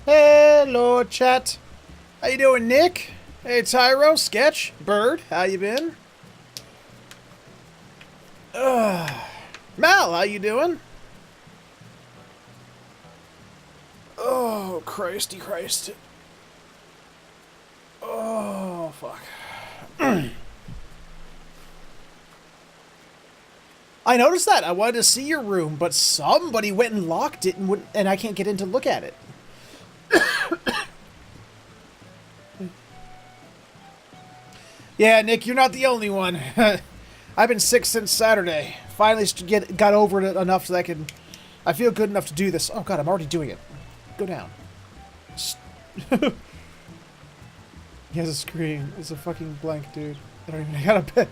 Hello, chat. How you doing, Nick? Hey, Tyro, Sketch, Bird, how you been? Mal, how you doing? Oh, Christy Christ. Oh, fuck. I noticed that. I wanted to see your room, but somebody went and locked it and I can't get in to look at it. Yeah, Nick, you're not the only one. I've been sick since Saturday. Finally got over it enough so that I feel good enough to do this. Oh god, I'm already doing it. Go down. He has a screen. It's a fucking blank, dude. I got a bit.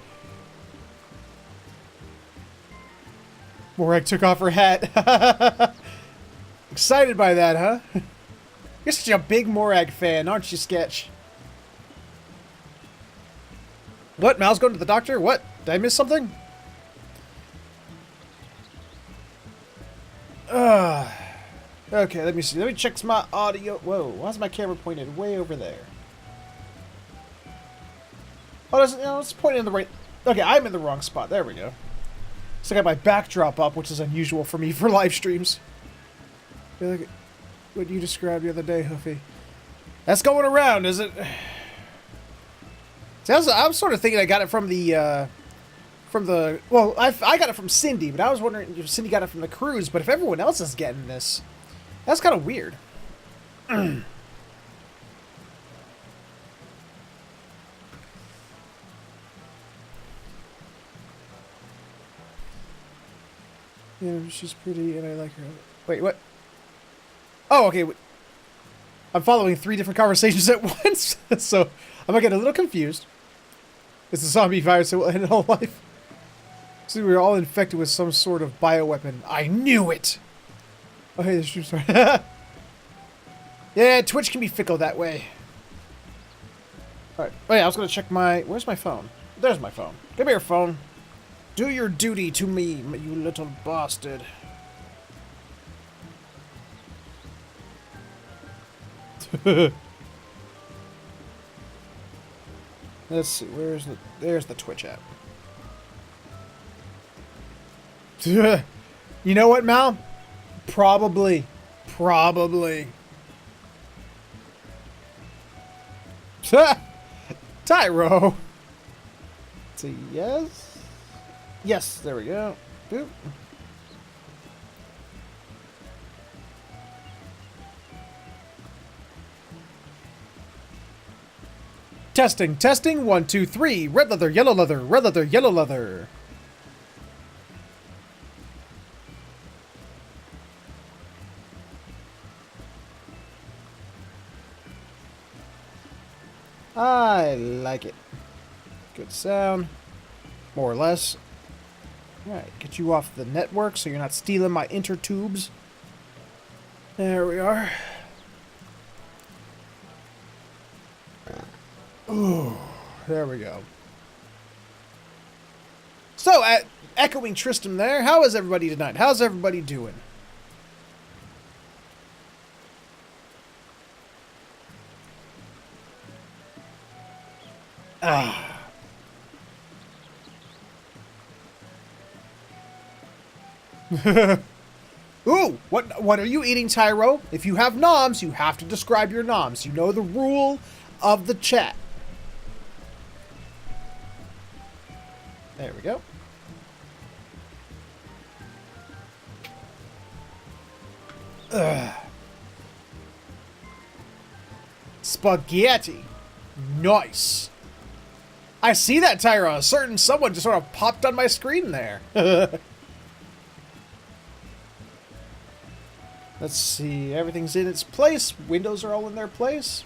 Morag took off her hat. Excited by that, huh? You're such a big Morag fan, aren't you, Sketch? What? Mal's going to the doctor? What? Did I miss something? Okay, let me see. Let me check my audio. Whoa, why's my camera pointed way over there? Oh, it's pointing in the right... Okay, I'm in the wrong spot. There we go. So I got my backdrop up, which is unusual for me for live streams. Look at what you described the other day, Hoofy. That's going around, is it? See, I was sort of thinking I got it from the, well, I got it from Cindy, but I was wondering if Cindy got it from the cruise, but if everyone else is getting this, that's kind of weird. Yeah, she's pretty and I like her. Wait, what? Oh, okay. I'm following 3 different conversations at once, so I'm gonna get a little confused. It's a zombie virus that will end all life. So we're all infected with some sort of bioweapon. I knew it! Oh, hey, there's true story. Yeah, Twitch can be fickle that way. Alright. Oh, yeah, I was gonna check my... Where's my phone? There's my phone. Give me your phone. Do your duty to me, you little bastard. Let's see, there's the Twitch app. You know what, Mal? Probably. Tyro. See, yes. Yes, there we go. Boop. Testing, 1, 2, 3. Red leather, yellow leather, red leather, yellow leather. I like it. Good sound. More or less. Alright, get you off the network so you're not stealing my intertubes. There we are. Ooh, there we go. So, echoing Tristram there, how is everybody tonight? How's everybody doing? Ah. Ooh, what are you eating, Tyro? If you have noms, you have to describe your noms. You know the rule of the chat. There we go. Ugh. Spaghetti. Nice. I see that, Tyra. Someone just sort of popped on my screen there. Let's see. Everything's in its place. Windows are all in their place.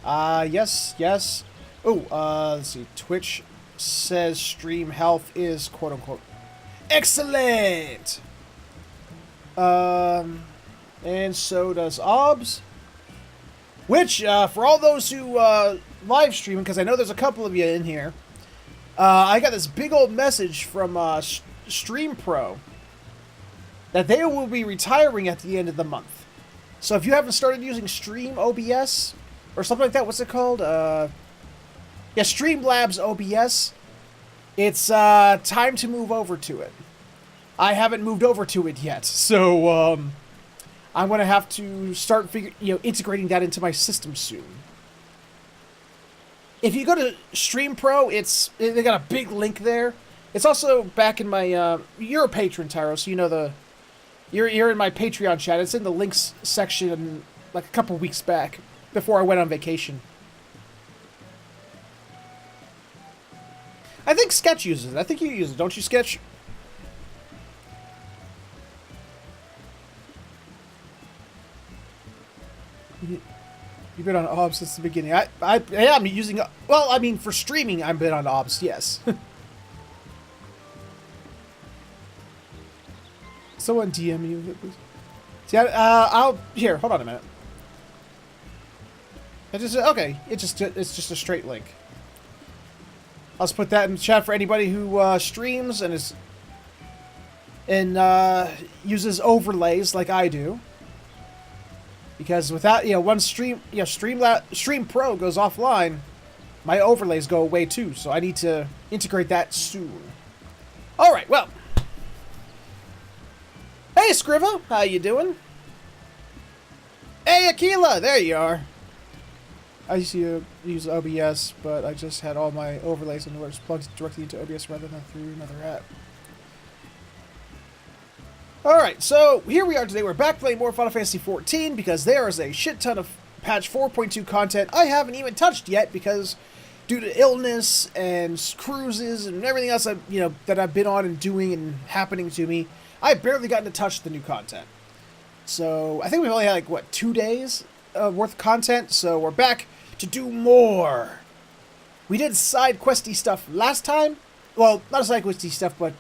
Yes. Oh, let's see. Twitch says stream health is quote-unquote excellent. And so does OBS. Which, for all those who live stream, because I know there's a couple of you in here, I got this big old message from Stream Pro that they will be retiring at the end of the month. So if you haven't started using Stream OBS or something like that, what's it called? Yeah, Streamlabs OBS. It's time to move over to it. I haven't moved over to it yet, so I'm gonna have to start integrating that into my system soon. If you go to Stream Pro, they got a big link there. It's also back in my you're a patron, Tyro, so you know you're in my Patreon chat. It's in the links section like a couple weeks back before I went on vacation. I think Sketch uses it. I think you use it, don't you, Sketch? You've been on OBS since the beginning. I am using... Well, I mean, for streaming, I've been on OBS, yes. Someone DM you. See, I'll... Here, hold on a minute. Okay, it's just a straight link. I'll just put that in the chat for anybody who streams and uses overlays like I do. Because without, once Stream Pro goes offline, my overlays go away too. So I need to integrate that soon. All right, well. Hey, Scrivo, how you doing? Hey, Aquila, there you are. I used to use OBS, but I just had all my overlays and alerts plugged directly into OBS rather than through another app. Alright, so here we are today. We're back playing more Final Fantasy XIV because there is a shit ton of patch 4.2 content I haven't even touched yet because due to illness and cruises and everything else that I've been on and doing and happening to me, I've barely gotten to touch the new content. So I think we've only had like, what, 2 days worth of content, so we're back to do more. We did side questy stuff last time. Well, not side questy stuff, but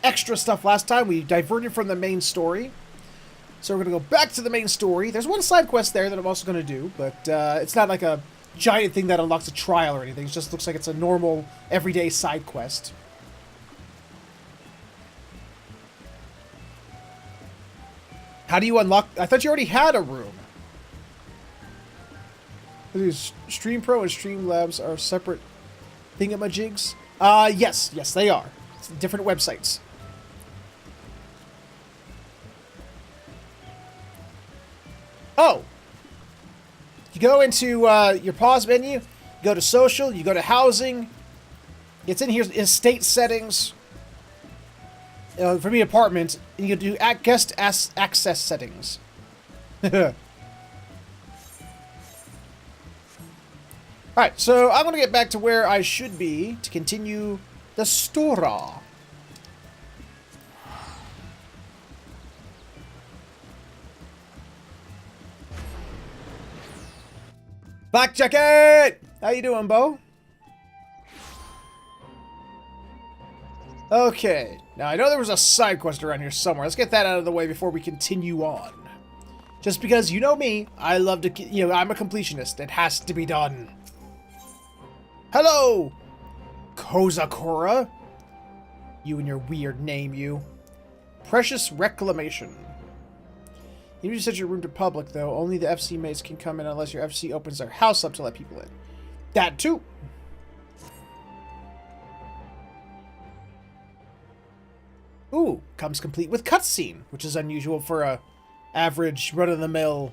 extra stuff last time. We diverted from the main story. So we're going to go back to the main story. There's one side quest there that I'm also going to do, but it's not like a giant thing that unlocks a trial or anything. It just looks like it's a normal, everyday side quest. How do you unlock... I thought you already had a room. Stream Pro and Streamlabs are separate thingamajigs? Yes. Yes, they are. It's different websites. Oh! You go into your pause menu, you go to social, you go to housing. It's in here, estate settings. For me, apartment, and you do guest access settings. Alright, so I'm going to get back to where I should be to continue the story. Black Jacket! How you doing, Bo? Okay, now I know there was a side quest around here somewhere. Let's get that out of the way before we continue on. Just because, you know me, I love to, I'm a completionist. It has to be done. Hello, Kozakura. You and your weird name, you. Precious Reclamation. You need to set your room to public, though. Only the FC mates can come in unless your FC opens their house up to let people in. That, too. Ooh, comes complete with cutscene, which is unusual for a average run-of-the-mill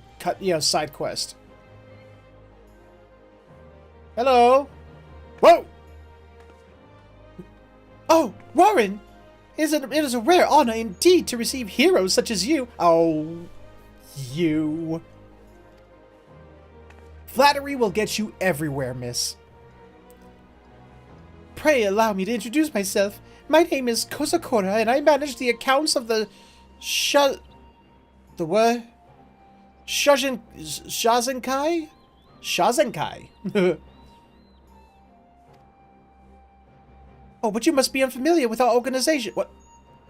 side quest. Hello. Whoa! Oh, Warren! It is a rare honor indeed to receive heroes such as you. Oh, you. Flattery will get you everywhere, miss. Pray allow me to introduce myself. My name is Kozakura, and I manage the accounts of the what? Shazenkai? Shazenkai. Oh, but you must be unfamiliar with our organization. What?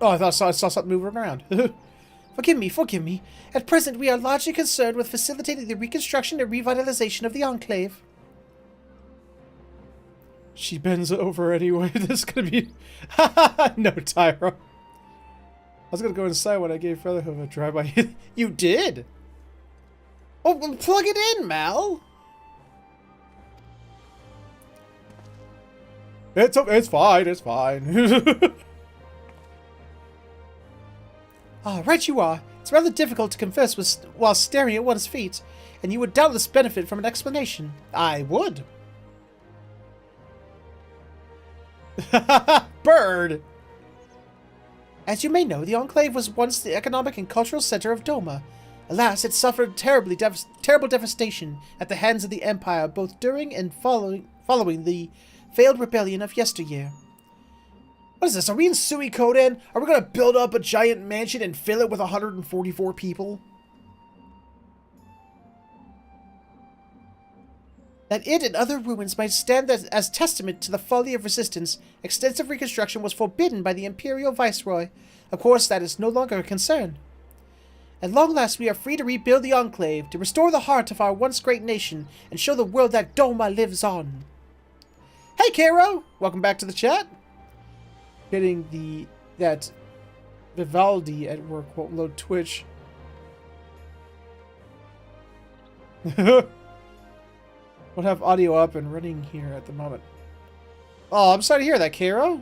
Oh, I thought I saw something moving around. Forgive me. At present, we are largely concerned with facilitating the reconstruction and revitalization of the Enclave. She bends over anyway. This is gonna be... No, Tyro. I was gonna go inside when I gave Featherhoof a drive-by. You did? Oh, well, plug it in, Mal. It's fine. It's fine. Ah, right you are. It's rather difficult to converse while staring at one's feet, and you would doubtless benefit from an explanation. I would. Bird! As you may know, the Enclave was once the economic and cultural center of Doma. Alas, it suffered terrible devastation at the hands of the Empire, both during and following the failed rebellion of yesteryear. What is this? Are we in Suikoden? Are we going to build up a giant mansion and fill it with 144 people? That it and other ruins might stand as testament to the folly of resistance, extensive reconstruction was forbidden by the Imperial Viceroy. Of course, that is no longer a concern. At long last, we are free to rebuild the Enclave, to restore the heart of our once great nation, and show the world that Doma lives on. Hey, Cairo! Welcome back to the chat. Getting that Vivaldi at work won't load Twitch. We'll have audio up and running here at the moment. Oh, I'm sorry to hear that, Cairo.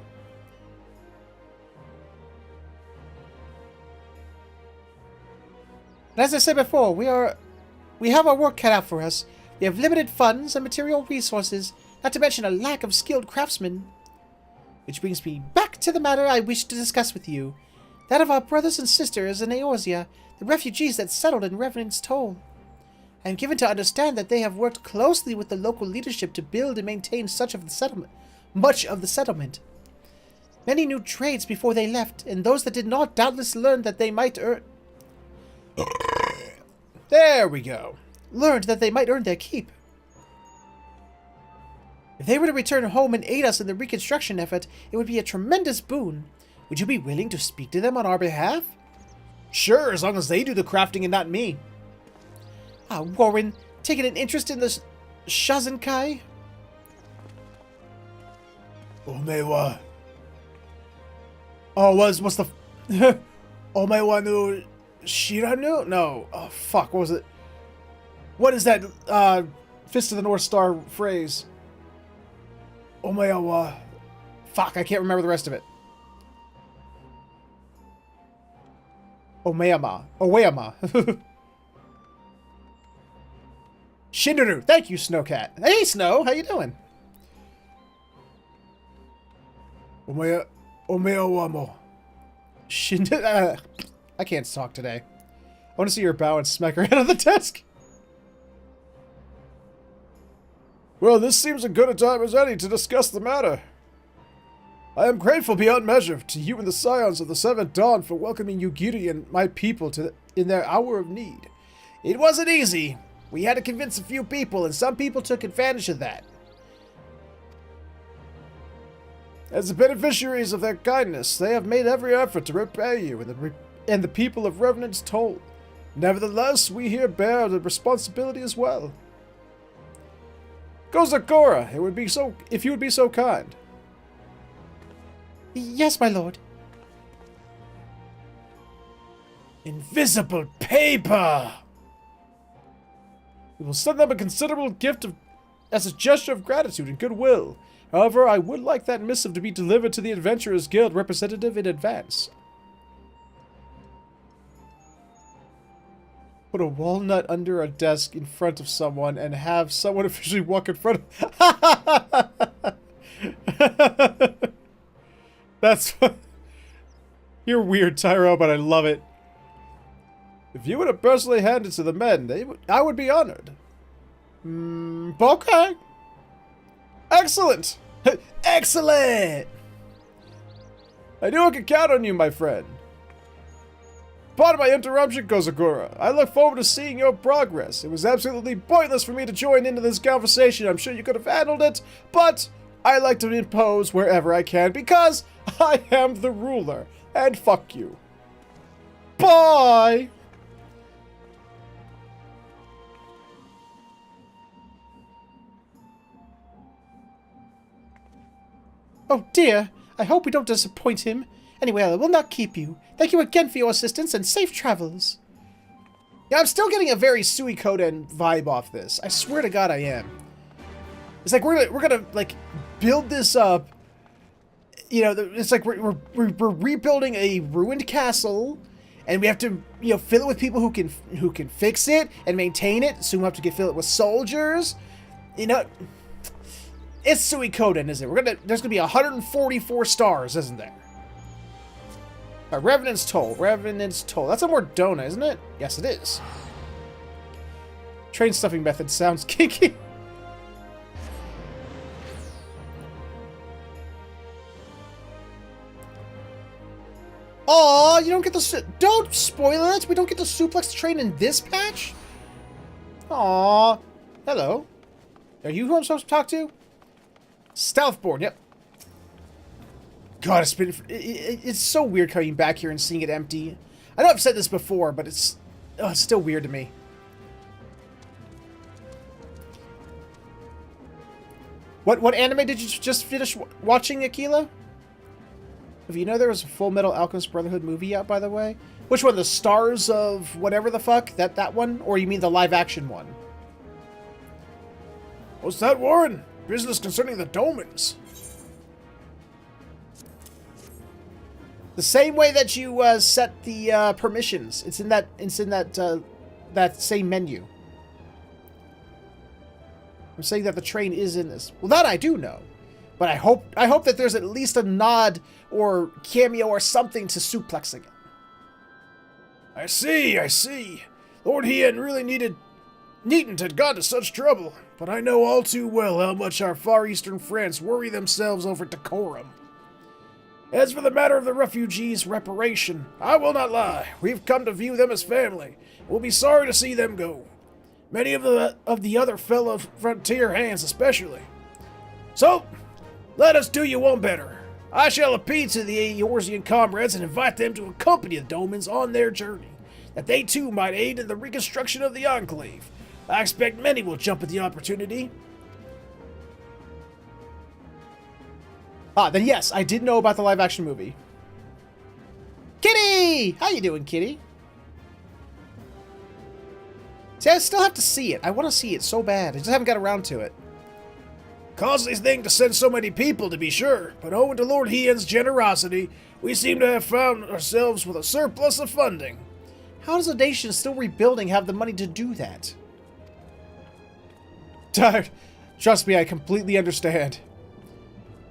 And as I said before, we have our work cut out for us. We have limited funds and material resources, not to mention a lack of skilled craftsmen. Which brings me back to the matter I wish to discuss with you. That of our brothers and sisters in Eorzea, the refugees that settled in Revenant's Toll. I am given to understand that they have worked closely with the local leadership to build and maintain much of the settlement. Many knew trades before they left, and those that did not doubtless learned that they might earn... There we go. Learned that they might earn their keep. If they were to return home and aid us in the reconstruction effort, it would be a tremendous boon. Would you be willing to speak to them on our behalf? Sure, as long as they do the crafting and not me. Ah, Warren, taking an interest in the Shazenkai? Omewa. Oh, what's the... Omewa no Shiranu? No. Oh, fuck, what was it? What is that, Fist of the North Star phrase? Omewa. Fuck, I can't remember the rest of it. Omeyama. Shindaru. Thank you, Snowcat. Hey, Snow. How you doing? Omeyawamo. I can't talk today. I want to see her bow and smack her head on the desk. Well, this seems as good a time as any to discuss the matter. I am grateful beyond measure to you and the scions of the Seventh Dawn for welcoming Yugiri and my people in their hour of need. It wasn't easy. We had to convince a few people, and some people took advantage of that. As the beneficiaries of their kindness, they have made every effort to repay you and the people of Revenant's Toll. Nevertheless, we here bear the responsibility as well. Kozakura, if you would be so kind. Yes, my lord. Invisible paper! We will send them a considerable gift as a gesture of gratitude and goodwill. However, I would like that missive to be delivered to the Adventurers Guild representative in advance. Put a walnut under a desk in front of someone and have someone officially walk in front of... That's... You're weird, Tyro, but I love it. If you would have personally handed it to the men, I would be honored. Okay. Excellent! Excellent! I knew I could count on you, my friend. Pardon my interruption, Kozakura. I look forward to seeing your progress. It was absolutely pointless for me to join into this conversation. I'm sure you could have handled it, but I like to impose wherever I can because I am the ruler. And fuck you. Bye! Oh dear, I hope we don't disappoint him. Anyway, I will not keep you. Thank you again for your assistance and safe travels. Yeah, I'm still getting a very Suikoden vibe off this. I swear to God I am. It's like we're gonna like build this up. You know, it's like we're rebuilding a ruined castle, and we have to, you know, fill it with people who can fix it and maintain it. So we have to fill it with soldiers. You know, it's Suikoden, isn't it? There's gonna be 144 stars, isn't there? Revenant's Toll. Revenant's Toll. That's a Mor Dhona, isn't it? Yes, it is. Train stuffing method sounds kinky. Oh, you don't get the... Don't spoil it! We don't get the suplex train in this patch? Aw. Hello. Are you who I'm supposed to talk to? Stealthborn, yep. God, it's so weird coming back here and seeing it empty. I know I've said this before, but it's still weird to me. What anime did you just finish watching, Akila? If you know there was a Full Metal Alchemist Brotherhood movie out, by the way. Which one? The Stars of whatever the fuck? That one? Or you mean the live action one? What's that, Warren? Business concerning the Domans. The same way that you set the permissions. It's in that that same menu. I'm saying that the train is in this. Well, that I do know. But I hope that there's at least a nod or cameo or something to suplexing it. I see. Lord Hien really needn't have gone to such trouble, but I know all too well how much our Far Eastern friends worry themselves over decorum. As for the matter of the refugees' reparation, I will not lie. We've come to view them as family. We'll be sorry to see them go. Many of the other fellow frontier hands especially. So, let us do you one better. I shall appeal to the Eorzean comrades and invite them to accompany the Domans on their journey, that they too might aid in the reconstruction of the Enclave. I expect many will jump at the opportunity. Then yes, I did know about the live-action movie. Kitty! How you doing, Kitty? See, I still have to see it. I want to see it so bad. I just haven't got around to it. Costly thing to send so many people, to be sure, but owing to Lord Hien's generosity, we seem to have found ourselves with a surplus of funding. How does a nation still rebuilding have the money to do that? Trust me, I completely understand.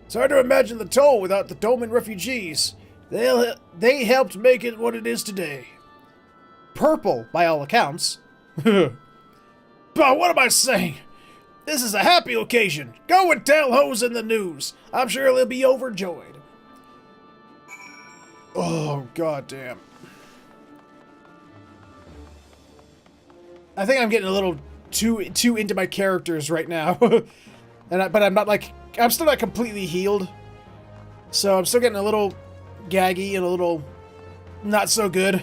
It's hard to imagine the toll without the Doman Refugees. They helped make it what it is today. Purple, by all accounts. But what am I saying? This is a happy occasion. Go and tell Hose in the news. I'm sure he'll be overjoyed. Oh, goddamn. I think I'm getting a little too into my characters right now. But I'm not like... I'm still not completely healed. So I'm still getting a little gaggy and a little not so good.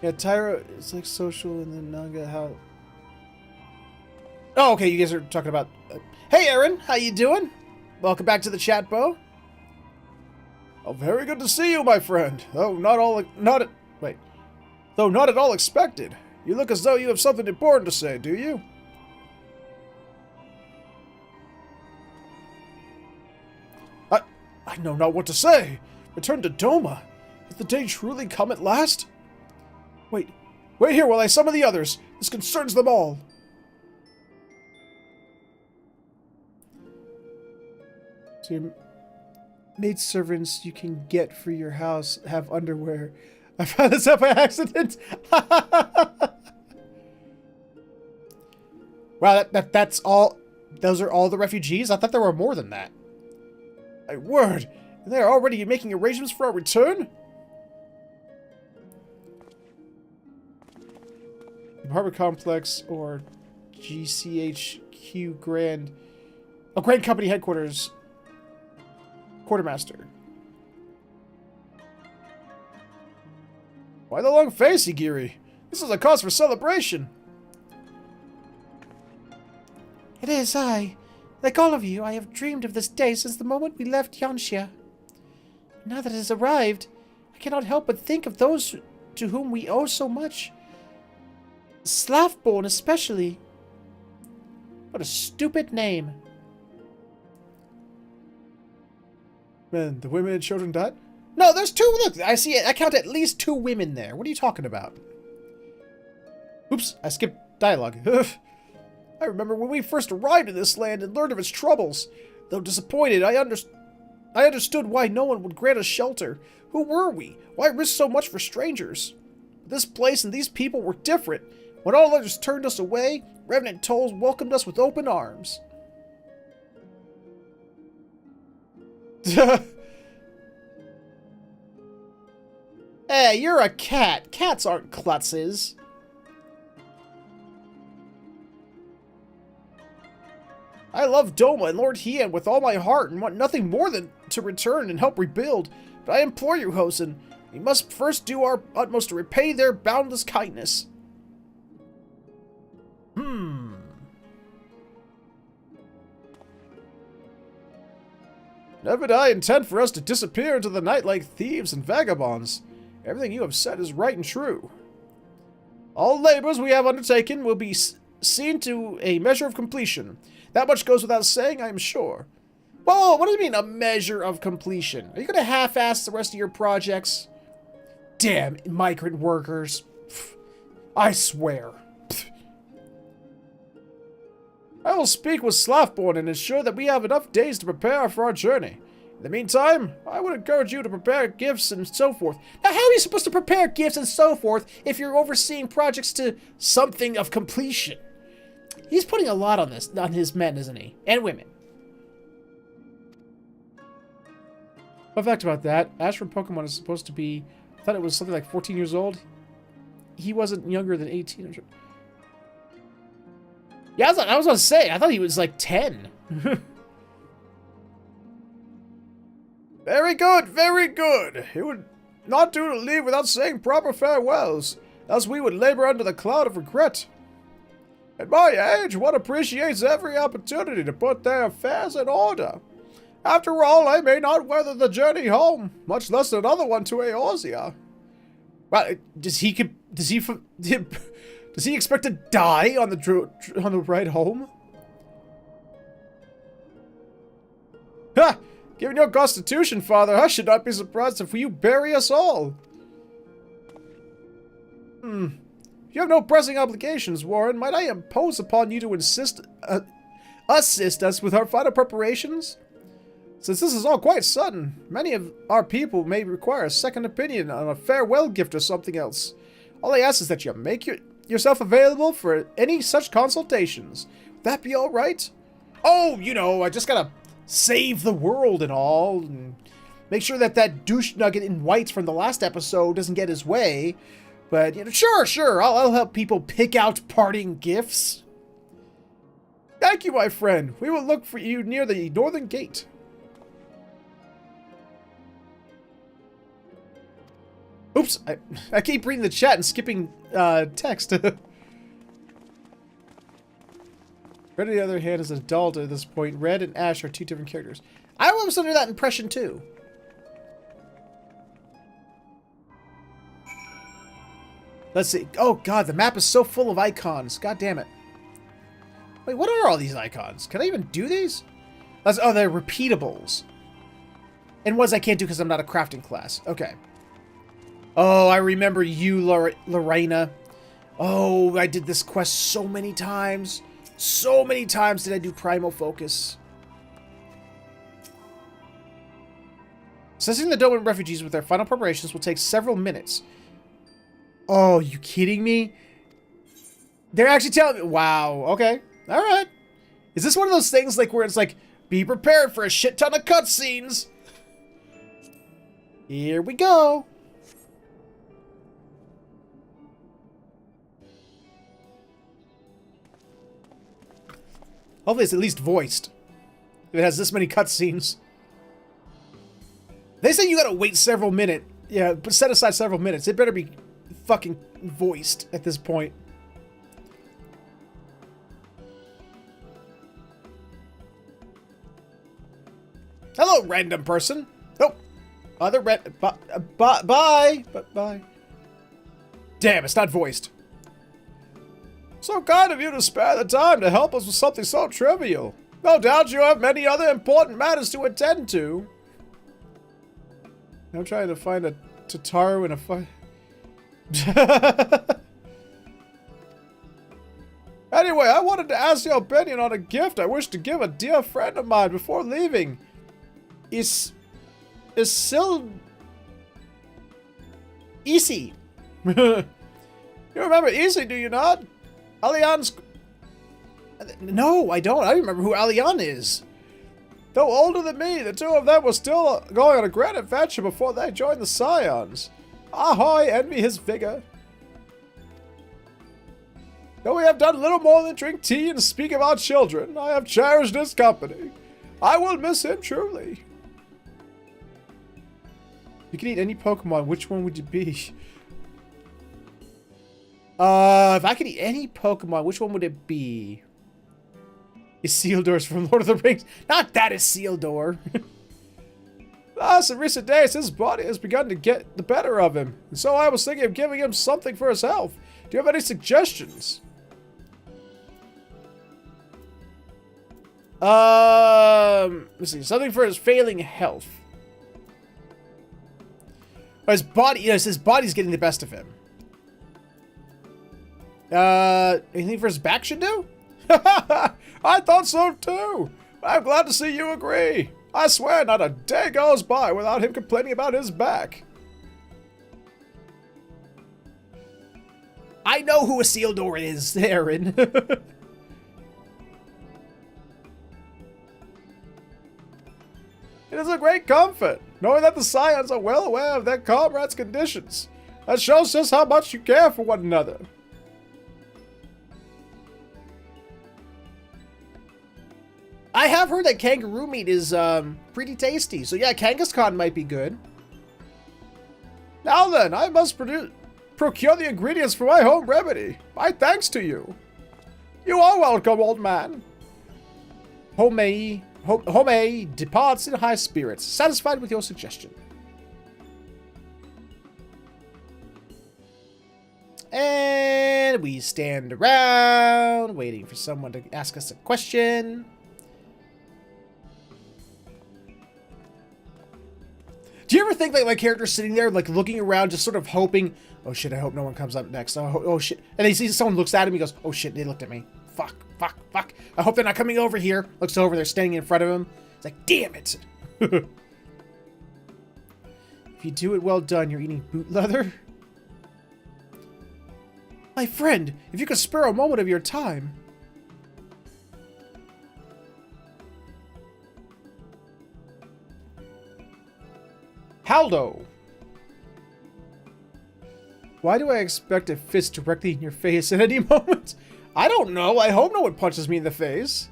Yeah, Tyra is like social and then Naga how... Oh, okay, you guys are talking about... Hey, Aaron, how you doing? Welcome back to the chat, Bo. Oh, very good to see you, my friend. Though not at all expected. You look as though you have something important to say, do you? I know not what to say. Return to Doma. Has the day truly come at last? Wait here while I summon the others. This concerns them all. So your maidservants you can get for your house have underwear. I found this out by accident. Wow, that's all. Those are all the refugees? I thought there were more than that. My word. They're already making arrangements for our return? Harbor Complex or GCHQ Grand Company Headquarters Quartermaster. Why the long face, Igiri? This is a cause for celebration. It is I. Like all of you, I have dreamed of this day since the moment we left Yanxia. Now that it has arrived, I cannot help but think of those to whom we owe so much. Slavborn especially. What a stupid name. Man, the women and children died? No, there's two. Look, I see it. I count at least 2 women there. What are you talking about? Oops, I skipped dialogue. I remember when we first arrived in this land and learned of its troubles. Though disappointed, I understood why no one would grant us shelter. Who were we? Why risk so much for strangers? This place and these people were different. When all others turned us away, Revenant Tolls welcomed us with open arms. Hey, you're a cat. Cats aren't klutzes. I love Doma and Lord Hien with all my heart and want nothing more than to return and help rebuild. But I implore you, Hosen, we must first do our utmost to repay their boundless kindness. Never did I intend for us to disappear into the night like thieves and vagabonds. Everything you have said is right and true. All labors we have undertaken will be seen to a measure of completion. That much goes without saying, I am sure. Whoa, what do you mean, a measure of completion? Are you going to half-ass the rest of your projects? Damn, migrant workers. I swear. I will speak with Slavborn and ensure that we have enough days to prepare for our journey. In the meantime, I would encourage you to prepare gifts and so forth. Now, how are you supposed to prepare gifts and so forth if you're overseeing projects to something of completion? He's putting a lot on this, on his men, isn't he? And women. Fun fact about that, Ash from Pokemon is supposed to be, I thought it was something like 14 years old. He wasn't younger than 18. I'm sure. Yeah, I was going to say, I thought he was like 10. Very good, very good. It would not do to leave without saying proper farewells, else we would labor under the cloud of regret. At my age, one appreciates every opportunity to put their affairs in order. After all, I may not weather the journey home, much less another one to Eorzea. Well, does he expect to die on the ride home? Ha! Given your constitution, Father, I should not be surprised if you bury us all. If you have no pressing obligations, Warren, might I impose upon you to assist us with our final preparations? Since this is all quite sudden, many of our people may require a second opinion on a farewell gift or something else. All I ask is that you make yourself available for any such consultations. Would that be all right? Oh, you know, I just gotta save the world and all, and make sure that douche nugget in white from the last episode doesn't get his way. But, you know, sure, I'll help people pick out parting gifts. Thank you, my friend. We will look for you near the northern gate. Oops, I keep reading the chat and skipping text. Red, on the other hand, is an adult at this point. Red and Ash are 2 different characters. I was under that impression, too. Let's see. Oh, God, the map is so full of icons. God damn it. Wait, what are all these icons? Can I even do these? Oh, they're repeatables. And ones I can't do because I'm not a crafting class. Okay. Oh, I remember you, Lorena. Oh, I did this quest so many times. So many times did I do Primal Focus. Assessing the Doman Refugees with their final preparations will take several minutes. Oh, you kidding me? They're actually telling me. Wow, okay. Alright. Is this one of those things like where it's like, be prepared for a shit ton of cutscenes? Here we go. Hopefully it's at least voiced. If it has this many cutscenes. They say you gotta wait several minutes. Yeah, but set aside several minutes. It better be fucking voiced at this point. Hello, random person. Oh. Other red... Bye! Bye. Damn, it's not voiced. So kind of you to spare the time to help us with something so trivial. No doubt you have many other important matters to attend to. I'm trying to find a Tataru in a fight. Anyway, I wanted to ask your opinion on a gift I wish to give a dear friend of mine before leaving. Is still Issy. You remember Issy, do you not? Alian's... No, I don't. I remember who Alian is. Though older than me, the two of them were still going on a grand adventure before they joined the Scions. Ahoy, envy his vigor. Though we have done little more than drink tea and speak of our children, I have cherished his company. I will miss him truly. You can eat any Pokemon, which one would you be? If I could eat any Pokemon, which one would it be? Isildur's from Lord of the Rings. Not that Isildur. Thus, in recent days, his body has begun to get the better of him. And so I was thinking of giving him something for his health. Do you have any suggestions? Let's see. Something for his failing health. Oh, his body, yes, his body's getting the best of him. Anything for his back should do? I thought so too. I'm glad to see you agree. I swear not a day goes by without him complaining about his back. I know who Isildur is, Aaron. It is a great comfort, knowing that the Scions are well aware of their comrades' conditions. That shows just how much you care for one another. I have heard that kangaroo meat is pretty tasty, so yeah, Kangaskhan might be good. Now then, I must procure the ingredients for my home remedy. My thanks to you. You are welcome, old man. Homei departs in high spirits, satisfied with your suggestion. And we stand around, waiting for someone to ask us a question. Do you ever think like my character's sitting there, like looking around, just sort of hoping, oh shit, I hope no one comes up next. Oh shit. And he sees someone looks at him, he goes, oh shit, they looked at me. Fuck. I hope they're not coming over here. Looks over, they're standing in front of him. It's like, damn it. If you do it well done, you're eating boot leather. My friend, if you could spare a moment of your time. Haldo. Why do I expect a fist directly in your face at any moment? I don't know. I hope no one punches me in the face.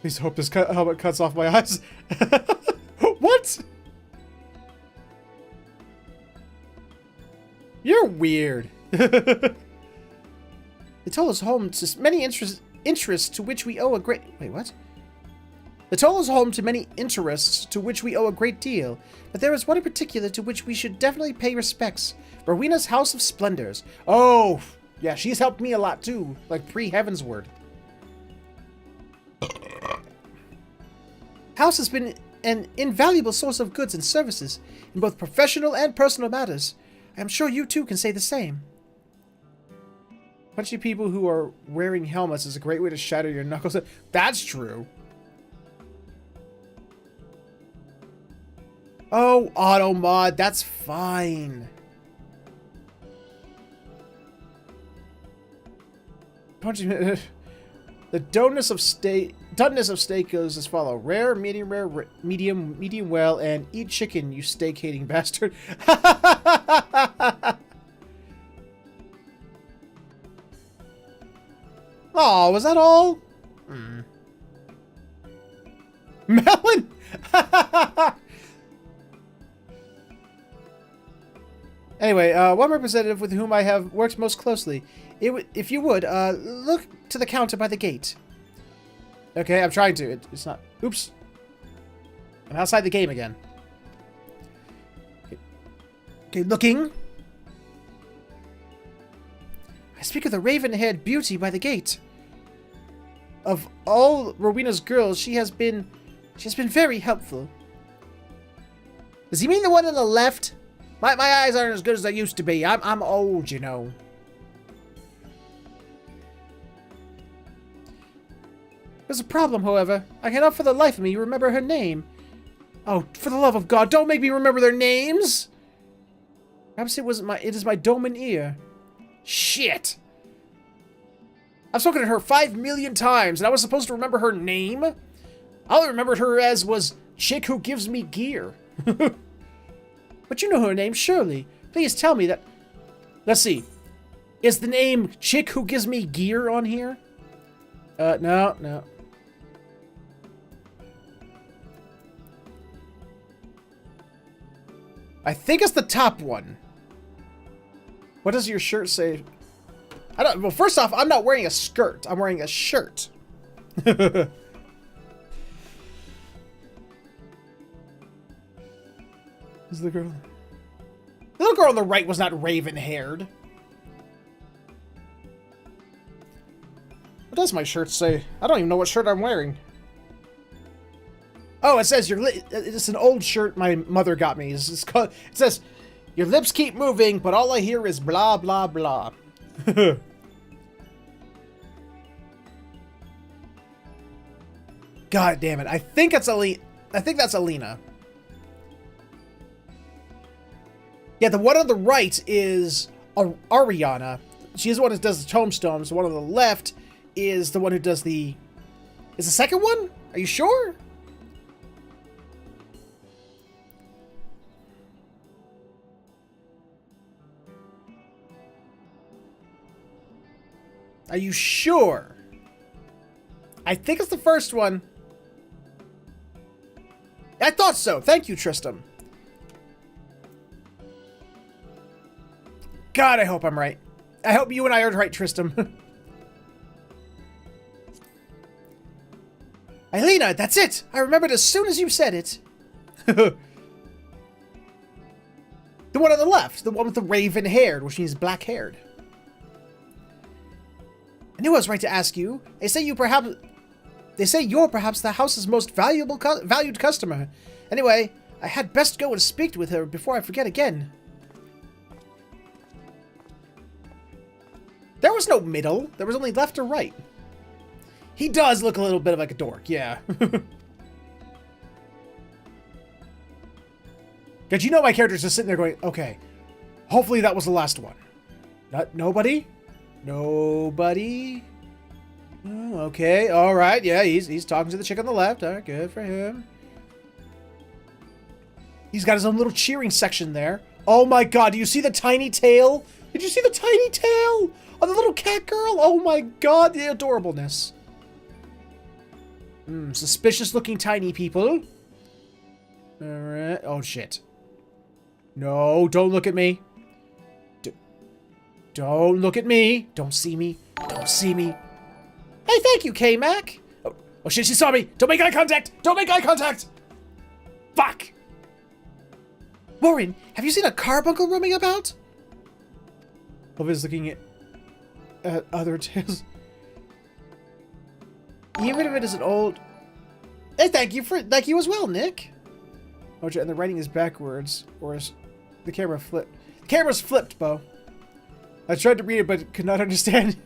Please hope this helmet cuts off my eyes. What? You're weird. It told us home to many interests to which we owe a great... Wait, what? The toll is home to many interests to which we owe a great deal, but there is one in particular to which we should definitely pay respects. Rowena's House of Splendors. Oh, yeah, she's helped me a lot too, like pre-Heavensward. House has been an invaluable source of goods and services in both professional and personal matters. I am sure you too can say the same. Punching people who are wearing helmets is a great way to shatter your knuckles. That's true. Oh, auto mod, that's fine. The doneness of steak goes as follow: rare, medium well, and eat chicken, you steak-hating bastard. Oh, was that all? Melon. Anyway, one representative with whom I have worked most closely. If you would, look to the counter by the gate. Okay, I'm trying to. It's not... Oops. I'm outside the game again. Okay, looking. I speak of the raven-haired beauty by the gate. Of all Rowena's girls, she has been very helpful. Does he mean the one on the left? My eyes aren't as good as they used to be. I'm old, you know. There's a problem, however. I cannot for the life of me remember her name. Oh, for the love of God, don't make me remember their names! Perhaps it is my Doman ear. Shit! I've spoken to her 5 million times, and I was supposed to remember her name? All I remembered her as was Chick Who Gives Me Gear. But you know her name, surely. Please tell me that... Let's see. Is the name Chick Who Gives Me Gear on here? No. I think it's the top one. What does your shirt say? Well, first off, I'm not wearing a skirt. I'm wearing a shirt. Is the girl... The little girl on the right was not raven-haired. What does my shirt say? I don't even know what shirt I'm wearing. Oh, it says it's an old shirt my mother got me. It says, your lips keep moving, but all I hear is blah, blah, blah. God damn it. I think that's Alina. Yeah, the one on the right is Ariana. She's the one that does the tombstones. The one on the left is the one who does the... Is the second one? Are you sure? Are you sure? I think it's the first one. I thought so. Thank you, Tristram. God, I hope I'm right. I hope you and I are right, Tristram. Alina, that's it! I remembered as soon as you said it. The one on the left. The one with the raven-haired, which means black-haired. I knew I was right to ask you. They say you're perhaps the house's most valued customer. Anyway, I had best go and speak with her before I forget again. There was no middle. There was only left or right. He does look a little bit like a dork, yeah. Because you know my character's just sitting there going, okay, hopefully that was the last one. Nobody? Nobody? Oh, okay, alright, yeah, he's talking to the chick on the left. Alright, good for him. He's got his own little cheering section there. Oh my god, do you see the tiny tail? Did you see the tiny tail on the little cat girl? Oh my god, the adorableness. Suspicious looking tiny people. Alright, oh shit. No, don't look at me. Don't look at me. Don't see me. Don't see me. Hey, thank you, K-Mac. Oh shit, she saw me. Don't make eye contact. Don't make eye contact. Fuck. Warren, have you seen a carbuncle roaming about? Bob is looking at other tales. Even if it is an old... Hey, thank you as well, Nick. Oh, and the writing is backwards. Or is the camera flipped? The camera's flipped, Bo. I tried to read it, but could not understand.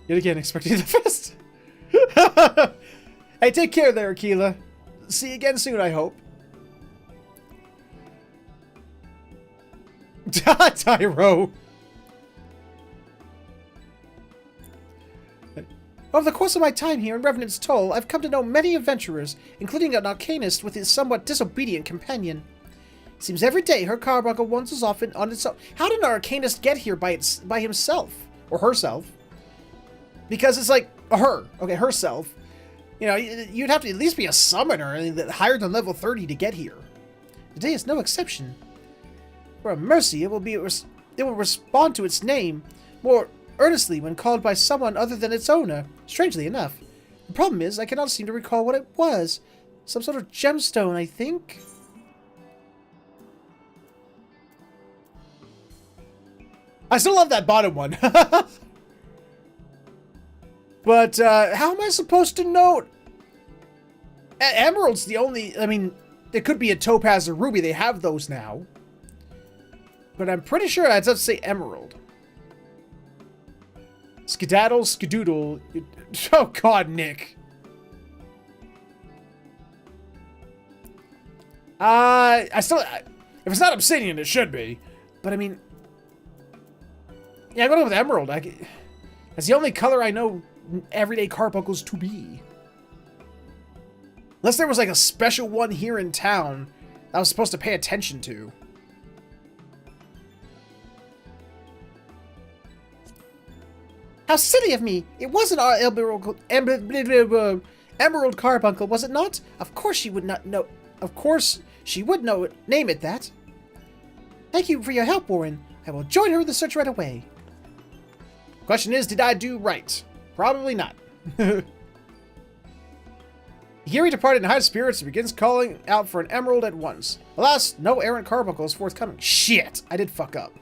Yet again, expecting the best. Hey, take care there, Akila. See you again soon, I hope. Tyro. Over the course of my time here in Revenant's Toll, I've come to know many adventurers, including an arcanist with his somewhat disobedient companion. It seems every day her carbuncle wanders off on its own. How did an arcanist get here by himself? Or herself? Because it's like, her. Okay, herself. You know, you'd have to at least be a summoner higher than level 30 to get here. Today is no exception. For a mercy, it will respond to its name more earnestly when called by someone other than its owner. Strangely enough, The problem is, I cannot seem to recall what it was. Some sort of gemstone, I think? I still love that bottom one. But, how am I supposed to know? Emerald's the only... I mean, it could be a topaz or ruby. They have those now. But I'm pretty sure it does say emerald. Skedaddle, skedoodle. Oh, God, Nick. I still... If it's not obsidian, it should be. But, I mean... Yeah, I'm going with emerald. That's the only color I know everyday carbuncles to be. Unless there was, like, a special one here in town that I was supposed to pay attention to. How silly of me! It wasn't our emerald carbuncle, was it not? Of course she would not know. Of course she would know it. Name it that. Thank you for your help, Warren. I will join her in the search right away. Question is, did I do right? Probably not. Yuri departed in high spirits and begins calling out for an emerald at once. Alas, no errant carbuncle is forthcoming. Shit! I did fuck up.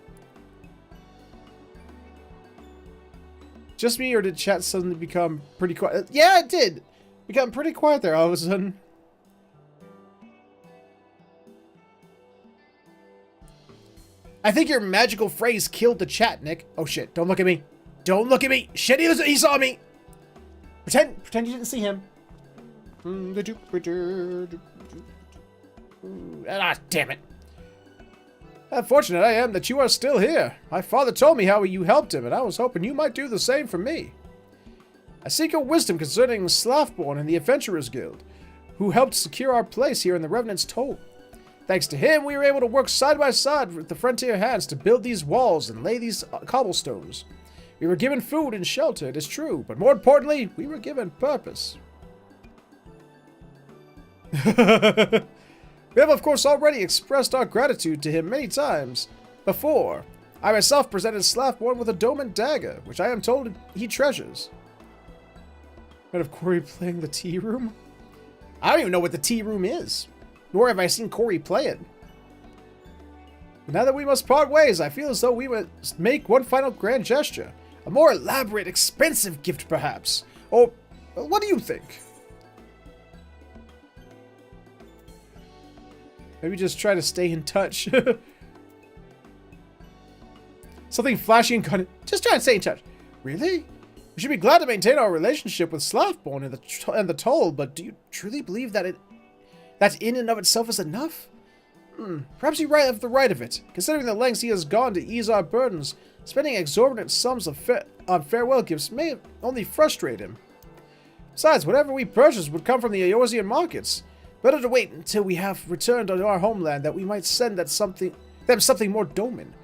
Just me, or did chat suddenly become pretty quiet? Yeah, it did! Become pretty quiet there all of a sudden. I think your magical phrase killed the chat, Nick. Oh shit, don't look at me. Don't look at me! Shit, he saw me! Pretend you didn't see him. Ah, damn it. How fortunate I am that you are still here. My father told me how you helped him, and I was hoping you might do the same for me. I seek your wisdom concerning Slaftborn and the Adventurers Guild, who helped secure our place here in the Revenant's Toll. Thanks to him, we were able to work side by side with the frontier hands to build these walls and lay these cobblestones. We were given food and shelter, it is true, but more importantly, we were given purpose. We have, of course, already expressed our gratitude to him many times before. I myself presented Slaftborn with a Doman dagger, which I am told he treasures. But of Corey playing the tea room? I don't even know what the tea room is, nor have I seen Corey play it. But now that we must part ways, I feel as though we must make one final grand gesture. A more elaborate, expensive gift, perhaps. Or, what do you think? Maybe just try to stay in touch. Something flashy and cunning. Just try and stay in touch. Really? We should be glad to maintain our relationship with Slaftborn and the Toll, but do you truly believe that that in and of itself is enough? Perhaps you have the right of it. Considering the lengths he has gone to ease our burdens, spending exorbitant sums on farewell gifts may only frustrate him. Besides, whatever we purchase would come from the Eorzean markets. Better to wait until we have returned to our homeland that we might send them something more Doman.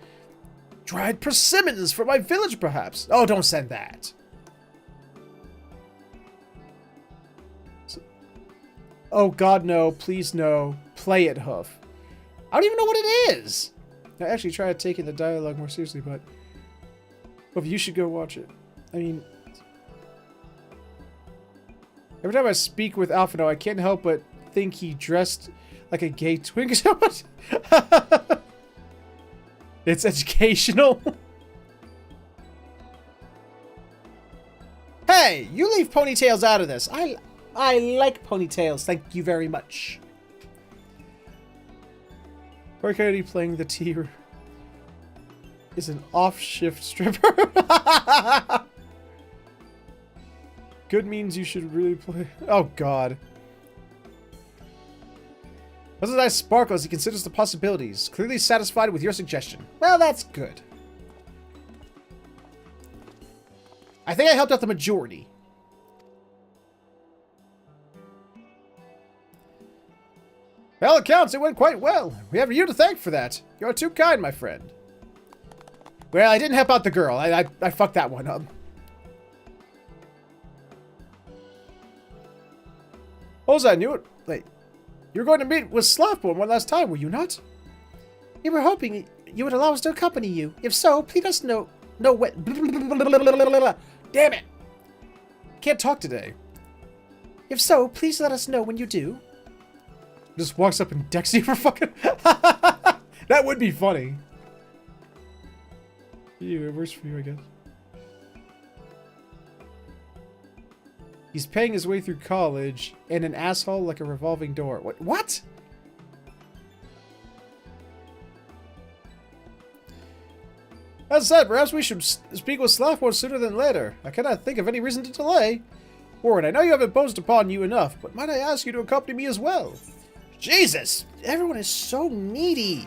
Dried persimmons for my village, perhaps. Oh, don't send that. Oh God, no. Please, no. Play it, Huff. I don't even know what it is. I actually tried taking the dialogue more seriously, but Huff, you should go watch it. I mean, every time I speak with Alphino, I can't help but think he dressed like a gay twink. It's educational. Hey, you leave ponytails out of this. I like ponytails. Thank you very much. Or Coyote playing the tea is an off-shift stripper. Good means you should really play. Oh God. As I sparkle as he considers the possibilities, clearly satisfied with your suggestion. Well, that's good. I think I helped out the majority. By all accounts, it went quite well. We have you to thank for that. You're too kind, my friend. Well, I didn't help out the girl. I fucked that one up. Hold on, you... Wait. You were going to meet with Slaftborn one last time, were you not? We were hoping you would allow us to accompany you. If so, please let us know what... Damn it! Can't talk today. If so, please let us know when you do. Just walks up and decks you for fucking... That would be funny. Yeah, it works for you, I guess. He's paying his way through college, and an asshole like a revolving door. What? As said, perhaps we should speak with Slaffborn sooner than later. I cannot think of any reason to delay. Warren, I know you have imposed upon you enough, but might I ask you to accompany me as well? Jesus! Everyone is so needy.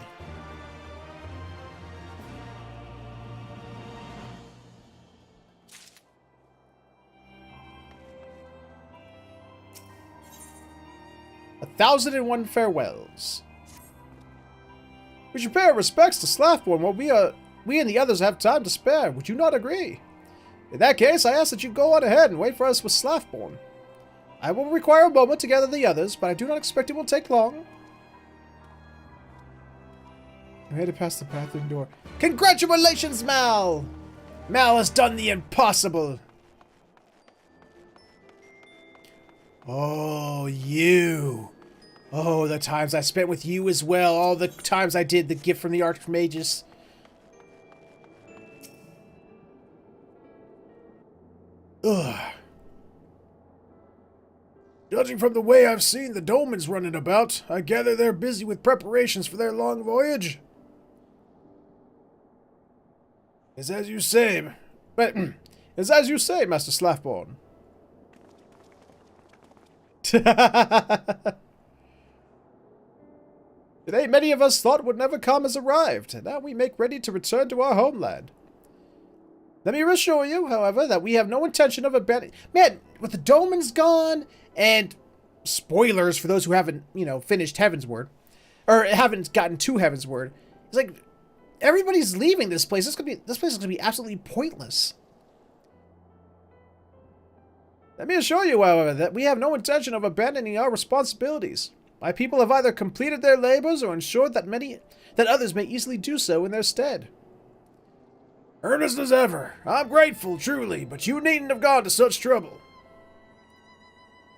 A 1,001 farewells. We should pay our respects to Slaffborn while we and the others have time to spare. Would you not agree? In that case, I ask that you go on ahead and wait for us with Slaffborn. I will require a moment to gather the others, but I do not expect it will take long. I made it past the bathroom door. Congratulations, Mal! Mal has done the impossible. Oh, you. Oh, the times I spent with you as well. All the times I did the gift from the Archmagus. Ugh. Judging from the way I've seen the Domans running about, I gather they're busy with preparations for their long voyage. It's as you say, Master Slaffborn. Today, many of us thought would never come has arrived, and now we make ready to return to our homeland. Let me reassure you, however, that we have no intention of abandoning... Man, with the Domans gone, and spoilers for those who haven't, finished Heavensward, or haven't gotten to Heavensward, it's like, everybody's leaving this place. This place is gonna be absolutely pointless. Let me assure you, however, that we have no intention of abandoning our responsibilities. My people have either completed their labors or ensured that others may easily do so in their stead. Earnest as ever. I'm grateful, truly, but you needn't have gone to such trouble.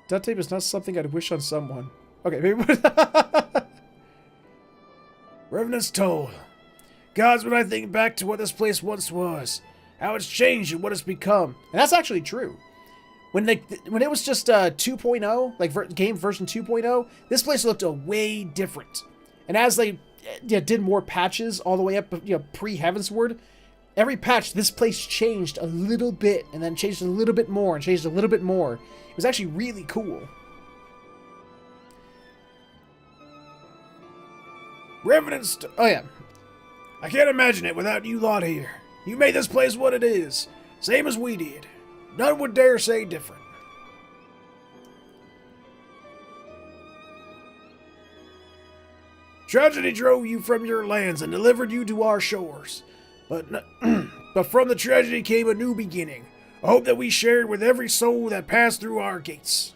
Duct tape is not something I'd wish on someone. Okay, maybe... Revenant's Toll. Gods, when I think back to what this place once was, how it's changed and what it's become. And that's actually true. When it was just 2.0, like game version 2.0, this place looked way different. And as they did more patches all the way up, pre-Heavensward, every patch, this place changed a little bit, and then changed a little bit more, and changed a little bit more. It was actually really cool. Revenant's... Oh, yeah. I can't imagine it without you lot here. You made this place what it is. Same as we did. None would dare say different. Tragedy drove you from your lands and delivered you to our shores. But from the tragedy came a new beginning. A hope that we shared with every soul that passed through our gates.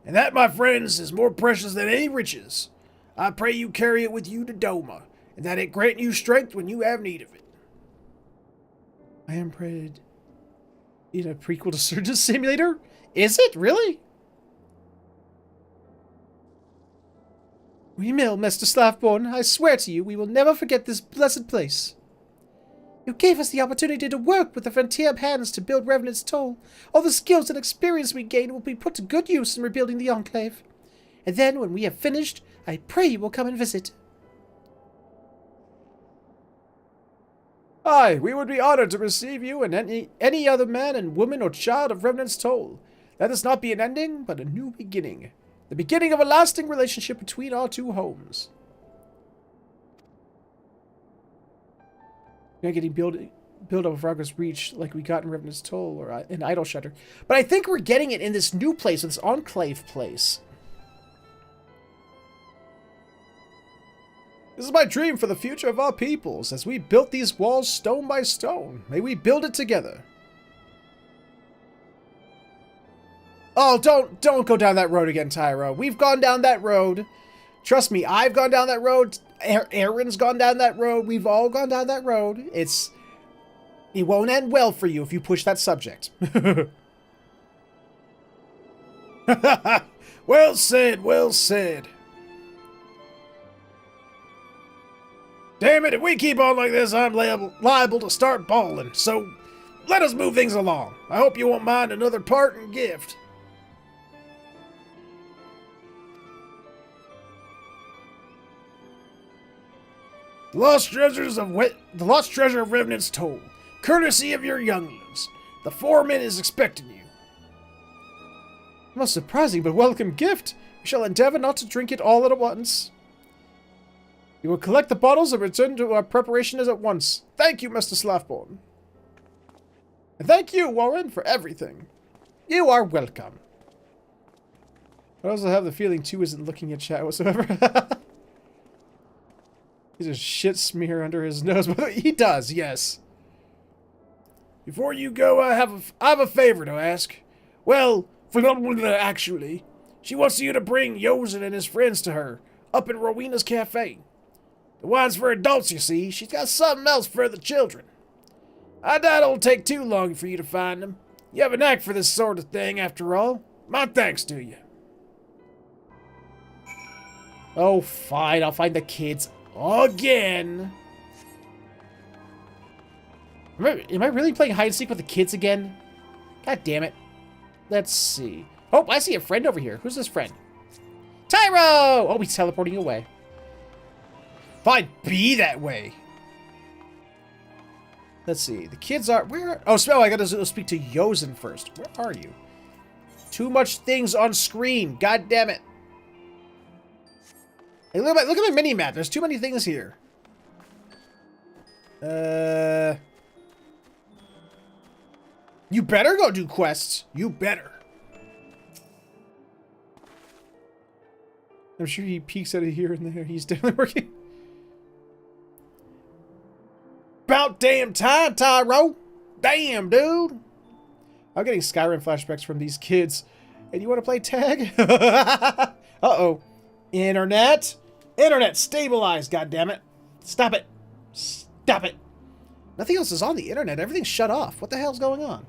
And that, my friends, is more precious than any riches. I pray you carry it with you to Doma, and that it grant you strength when you have need of it. I am prayed in a prequel to Surgeon Simulator? Is it? Really? We will, Master Slaffborn. I swear to you, we will never forget this blessed place. You gave us the opportunity to work with the frontier hands to build Revenant's Toll. All the skills and experience we gained will be put to good use in rebuilding the Enclave. And then, when we have finished, I pray you will come and visit. Aye, we would be honored to receive you and any other man and woman or child of Revenant's Toll. Let this not be an ending, but a new beginning. The beginning of a lasting relationship between our two homes. We're not getting build up of Ragos Reach like we got in Revenant's Toll or in Idle Shutter. But I think we're getting it in this new place, this Enclave place. This is my dream for the future of our peoples, as we built these walls stone by stone. May we build it together. Oh, don't go down that road again, Tyro. We've gone down that road. Trust me, I've gone down that road. Aaron's gone down that road. We've all gone down that road. It won't end well for you if you push that subject. Well said, well said. Damn it, if we keep on like this, I'm liable to start bawling, so let us move things along. I hope you won't mind another parting gift. The lost treasure of Revenant's Toll, courtesy of your younglings. The foreman is expecting you. Most surprising but welcome gift. We shall endeavor not to drink it all at once. You will collect the bottles and return to our preparations at once. Thank you, Mr. Slaffborn. And thank you, Warren, for everything. You are welcome. I also have the feeling 2 isn't looking at chat whatsoever. He's a shit smear under his nose, but he does, yes. Before you go, I have a favor to ask. Well, actually, she wants you to bring Yosen and his friends to her, up in Rowena's cafe. The wine's for adults, you see. She's got something else for the children. I doubt it'll take too long for you to find them. You have a knack for this sort of thing, after all. My thanks to you. Oh, fine. I'll find the kids again. Am I really playing hide and seek with the kids again? God damn it. Let's see. Oh, I see a friend over here. Who's this friend? Tyro! Oh, he's teleporting away. Fine, be that way. Let's see. The kids are... Where? Oh, I gotta speak to Yosen first. Where are you? Too much things on screen. God damn it. Hey, look at my mini-map. There's too many things here. You better go do quests. You better. I'm sure he peeks out of here and there. He's definitely working. About damn time, Tyro. Damn, dude. I'm getting Skyrim flashbacks from these kids. And you want to play tag? Uh-oh. Internet. Internet stabilized, goddammit. Stop it. Stop it. Nothing else is on the internet. Everything's shut off. What the hell's going on?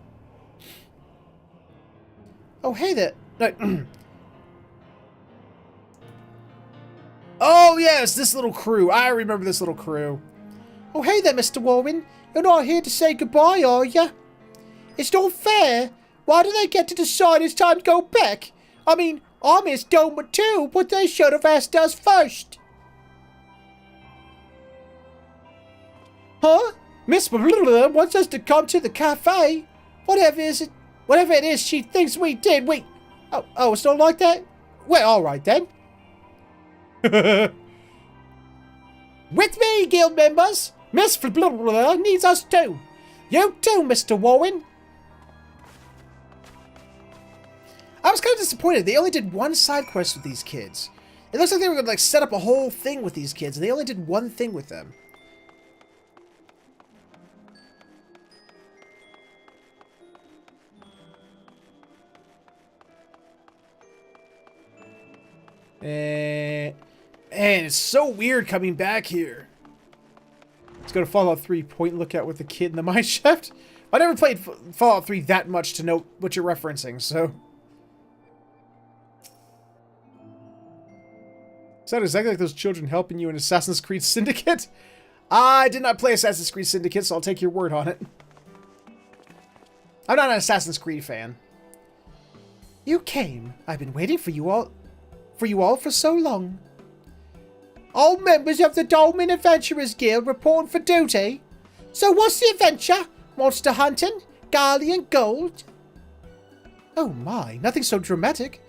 Oh, hey there. Oh, yes, this little crew. I remember this little crew. Oh, hey there, Mr. Warren. You're not here to say goodbye, are you? It's not fair. Why do they get to decide it's time to go back? I mean, I miss Doman too, but they should have asked us first. Huh? Miss wants us to come to the cafe. Whatever it is she thinks we did, Oh, it's not like that? Well, alright then. With me, guild members. Miss needs us too. You too, Mr. Warren. I was kind of disappointed. They only did one side quest with these kids. It looks like they were going to like set up a whole thing with these kids, and they only did one thing with them. Man, it's so weird coming back here. Let's go to Fallout 3 point lookout with the kid in the mine shaft. I never played Fallout 3 that much to know what you're referencing, so... Sound exactly like those children helping you in Assassin's Creed Syndicate? I did not play Assassin's Creed Syndicate, so I'll take your word on it. I'm not an Assassin's Creed fan. You came. I've been waiting for you all for so long. All members of the Doman Adventurers Guild report for duty. So what's the adventure? Monster hunting? Galleon gold? Oh my, nothing so dramatic.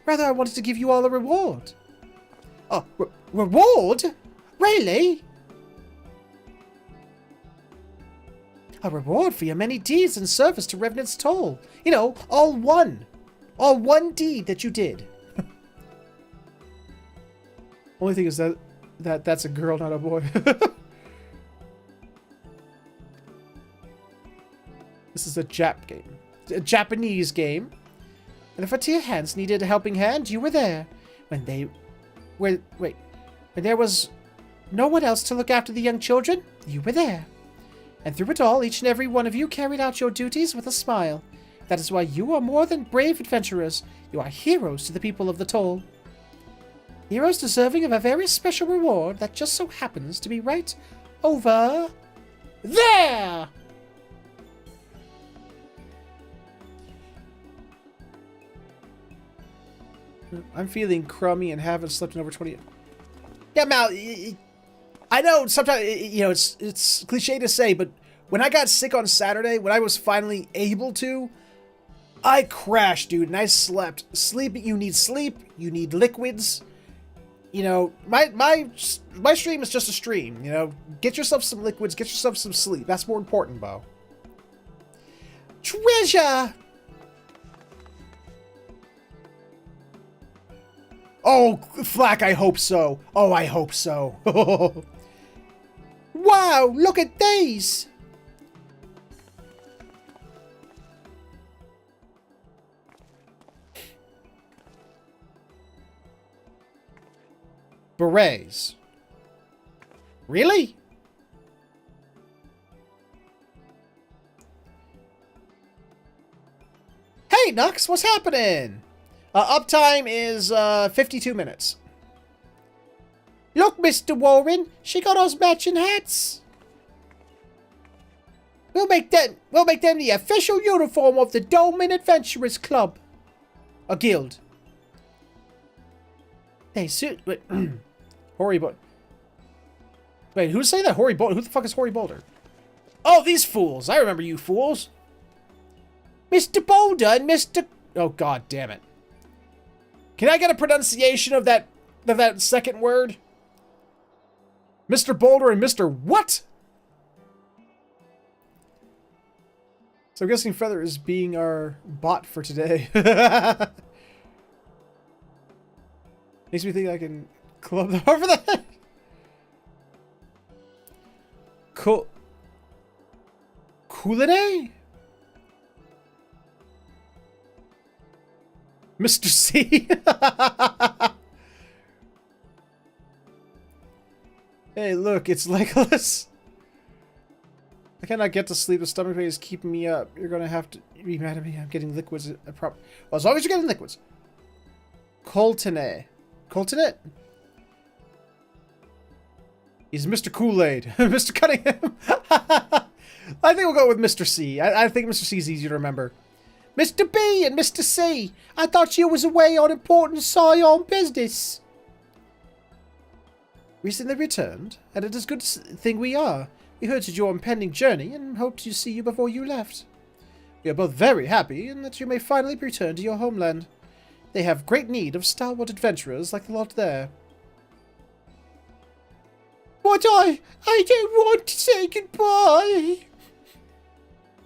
Rather, I wanted to give you all a reward. Oh, reward? Really? A reward for your many deeds in service to Revenant's Toll. You know, all one. All one deed that you did. Only thing is that's a girl, not a boy. This is a Jap game. A Japanese game. And if a tier hands needed a helping hand, you were there. When there was no one else to look after the young children, you were there. And through it all, each and every one of you carried out your duties with a smile. That is why you are more than brave adventurers. You are heroes to the people of the Toll. Heroes deserving of a very special reward that just so happens to be right over there! I'm feeling crummy and haven't slept in over 20 years. Yeah, Mal, I know sometimes, you know, it's cliche to say, but when I got sick on Saturday, when I was finally able to, I crashed, dude, and I slept. Sleep, you need sleep, you need liquids. You know, my stream is just a stream, you know. Get yourself some liquids, get yourself some sleep. That's more important, Bo. Treasure! Oh, Flack, I hope so. Oh, I hope so. Wow, look at these! Berets. Really? Hey, Nux, what's happening? Uptime is 52 minutes. Look, Mr. Warren, she got us matching hats. We'll make them the official uniform of the Doman Adventurers Club. A guild. They suit. Wait, Hoary Boulder. Wait, who's saying that? Hoary Boulder? Who the fuck is Hoary Boulder? Oh, these fools! I remember you fools. Mr. Boulder and Mr. Oh, god damn it! Can I get a pronunciation of that second word? Mr. Boulder and Mr. What? So I'm guessing Feather is being our bot for today. Makes me think I can club them over the head. Cool. Cooliday? Mr. C? Hey, look, it's Legolas. I cannot get to sleep. The stomach pain is keeping me up. You're gonna have to be mad at me. I'm getting liquids. Well, as long as you're getting liquids. Coltonet. Coltonet? He's Mr. Kool-Aid. Mr. Cunningham. I think we'll go with Mr. C. I think Mr. C is easy to remember. Mr. B and Mr. C. I thought you was away on important Scion business. Recently returned, and it is good thing we are. We heard of your impending journey and hoped to see you before you left. We are both very happy in that you may finally return to your homeland. They have great need of stalwart adventurers like the lot there. But I don't want to say goodbye.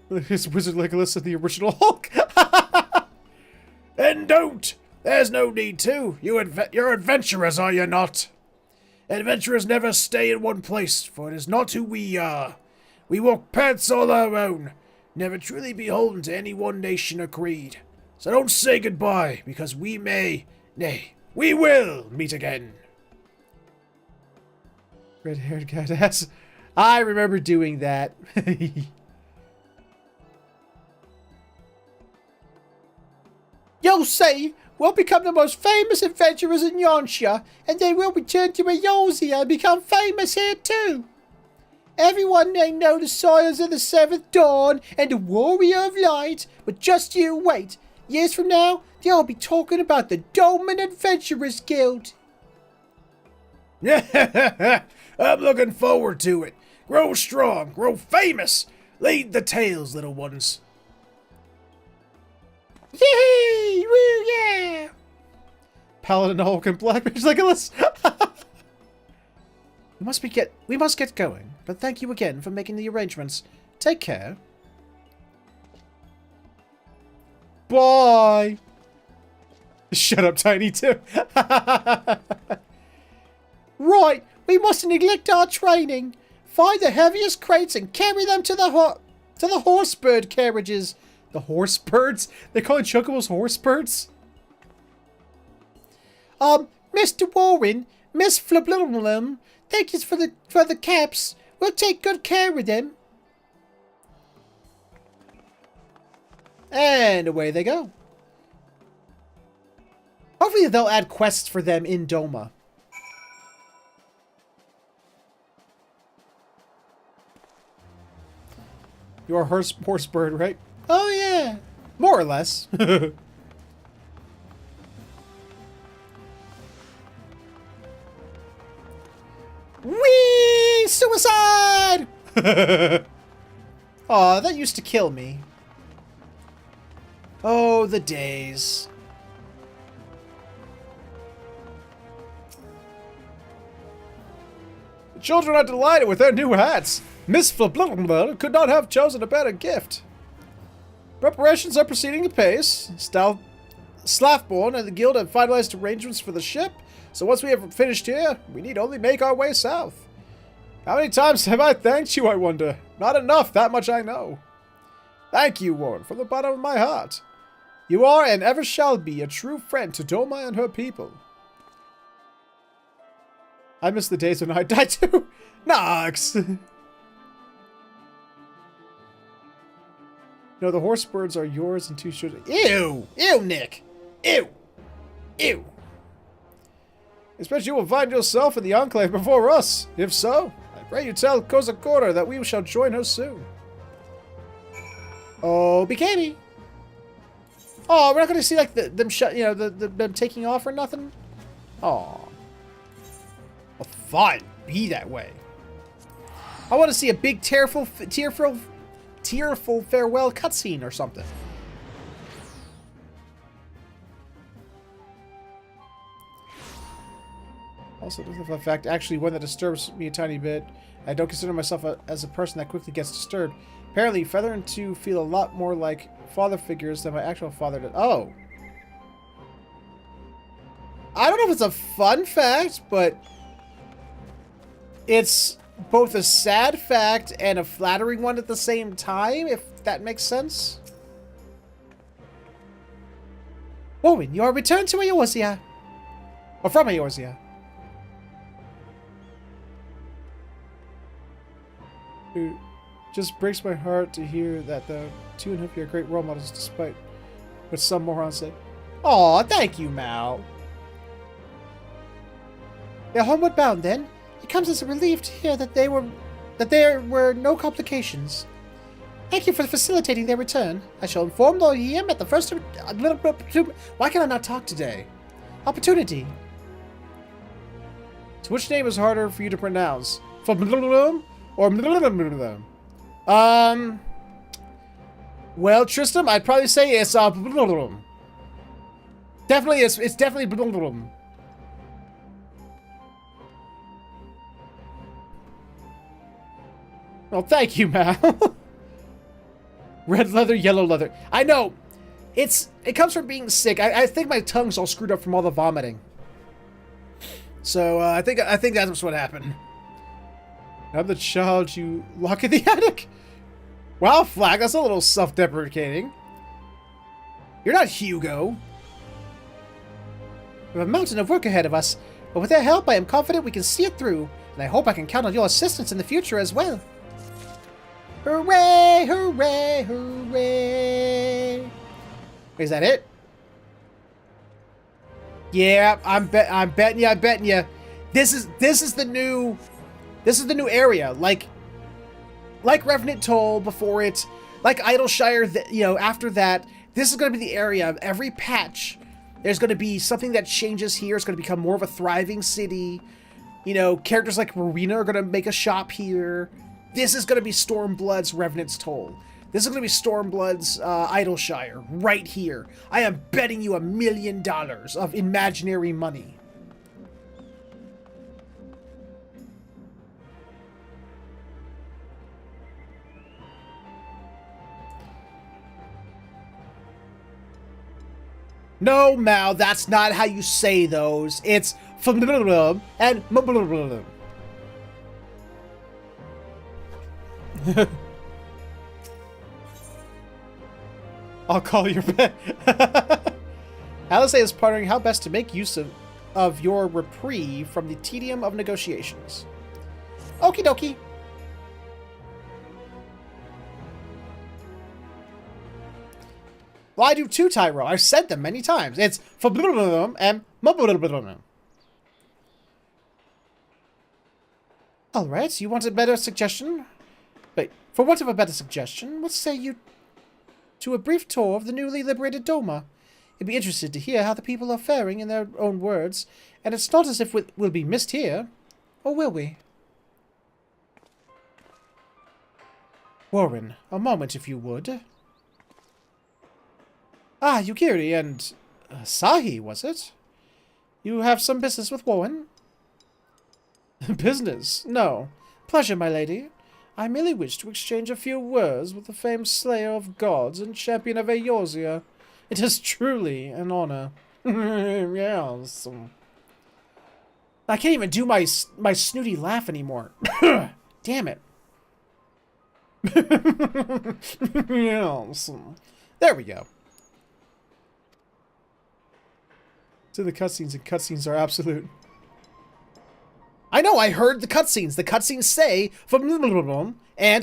It's Wizard Legolas and the original Hulk. Then don't. There's no need to. You're adventurers, are you not? Adventurers never stay in one place, for it is not who we are. We walk paths all our own, never truly beholden to any one nation or creed. So don't say goodbye, because we may, nay, we will meet again. Red-haired goddess. I remember doing that. You'll see, we'll become the most famous adventurers in Yonsha, and they will return to Eorzea and become famous here too. Everyone may know the Sires of the Seventh Dawn and the Warrior of Light, but just you wait. Years from now, they'll be talking about the Doman Adventurers Guild. I'm looking forward to it. Grow strong, grow famous. Lead the tales, little ones. Yay! Woo, yeah! Paladin Hulk and Black Mage Legolas. We must get going, but thank you again for making the arrangements. Take care. Bye! Shut up, Tiny Tim. Right, we mustn't neglect our training. Find the heaviest crates and carry them to the horsebird carriages. The horsebirds? They call it chocobos horsebirds? Mr. Warren, Miss Flablum, thank you for the caps. We'll take good care of them. And away they go. Hopefully they'll add quests for them in Doma. You're a horse bird, right? Oh, yeah. More or less. Whee! Suicide! Aw, that used to kill me. Oh, the days. The children are delighted with their new hats. Miss Flubbleblood could not have chosen a better gift. Preparations are proceeding apace. Slaffborn and the guild have finalized arrangements for the ship, so once we have finished here, we need only make our way south. How many times have I thanked you, I wonder? Not enough, that much I know. Thank you, Warren, from the bottom of my heart. You are and ever shall be a true friend to Doma and her people. I miss the days when I died too. Nox! No, the horse birds are yours and two should. Ew! Ew, Nick! Ew! Ew! Expect you will find yourself in the Enclave before us. If so, I pray you tell Kozakura that we shall join her soon. Oh, Bikini! Oh, we're not going to see like them them taking off or nothing. Oh, well, fine, be that way. I want to see a big tearful farewell cutscene or something. Also, the fact actually one that disturbs me a tiny bit. I don't consider myself as a person that quickly gets disturbed. Apparently, Feather and Two feel a lot more like father figures than my actual father did. Oh. I don't know if it's a fun fact, but it's both a sad fact and a flattering one at the same time, if that makes sense. Woman, you are returned to Eorzea. Or from Eorzea. It just breaks my heart to hear that the two and Hippie are great role models despite what some morons say. Aw, thank you, Mal. They're homeward bound then. It comes as a relief to hear that there were no complications. Thank you for facilitating their return. I shall inform Lord Yim at the first... Why can I not talk today? Opportunity. So which name is harder for you to pronounce? Or... Well, Tristram, I'd probably say it's... Definitely, it's definitely... Well, thank you, Mal. Red leather, yellow leather. I know. It comes from being sick. I think my tongue's all screwed up from all the vomiting. So, I think that's what happened. I'm the child you lock in the attic. Wow, Flag, that's a little self-deprecating. You're not Hugo. We have a mountain of work ahead of us, but with their help, I am confident we can see it through, and I hope I can count on your assistance in the future as well. Hooray! Hooray! Hooray! Is that it? Yeah, I'm betting you. This is the new area. Like Revenant Toll before it, like Idleshire. After that, this is going to be the area of every patch. There's going to be something that changes here. It's going to become more of a thriving city. Characters like Marina are going to make a shop here. This is going to be Stormblood's Revenant's Toll. This is going to be Stormblood's Idleshire right here. I am betting you $1 million of imaginary money. No, Mal, that's not how you say those. It's and I'll call your bet. Alizé is pondering how best to make use of your reprieve from the tedium of negotiations. Okie dokie. Well, I do too, Tyro. I've said them many times. It's for and all right, you want a better suggestion? Wait, for want of a better suggestion, what say you to a brief tour of the newly liberated Doma? You'd be interested to hear how the people are faring in their own words, and it's not as if we'll be missed here. Or will we? Warren, a moment if you would. Ah, Yugiri and Asahi, was it? You have some business with Warren? Business? No. Pleasure, my lady. I merely wish to exchange a few words with the famed slayer of gods and champion of Eorzea. It is truly an honor. Yes. I can't even do my snooty laugh anymore. Damn it. Yes. There we go. To the cutscenes, and cutscenes are absolute. I know, I heard the cutscenes. The cutscenes say and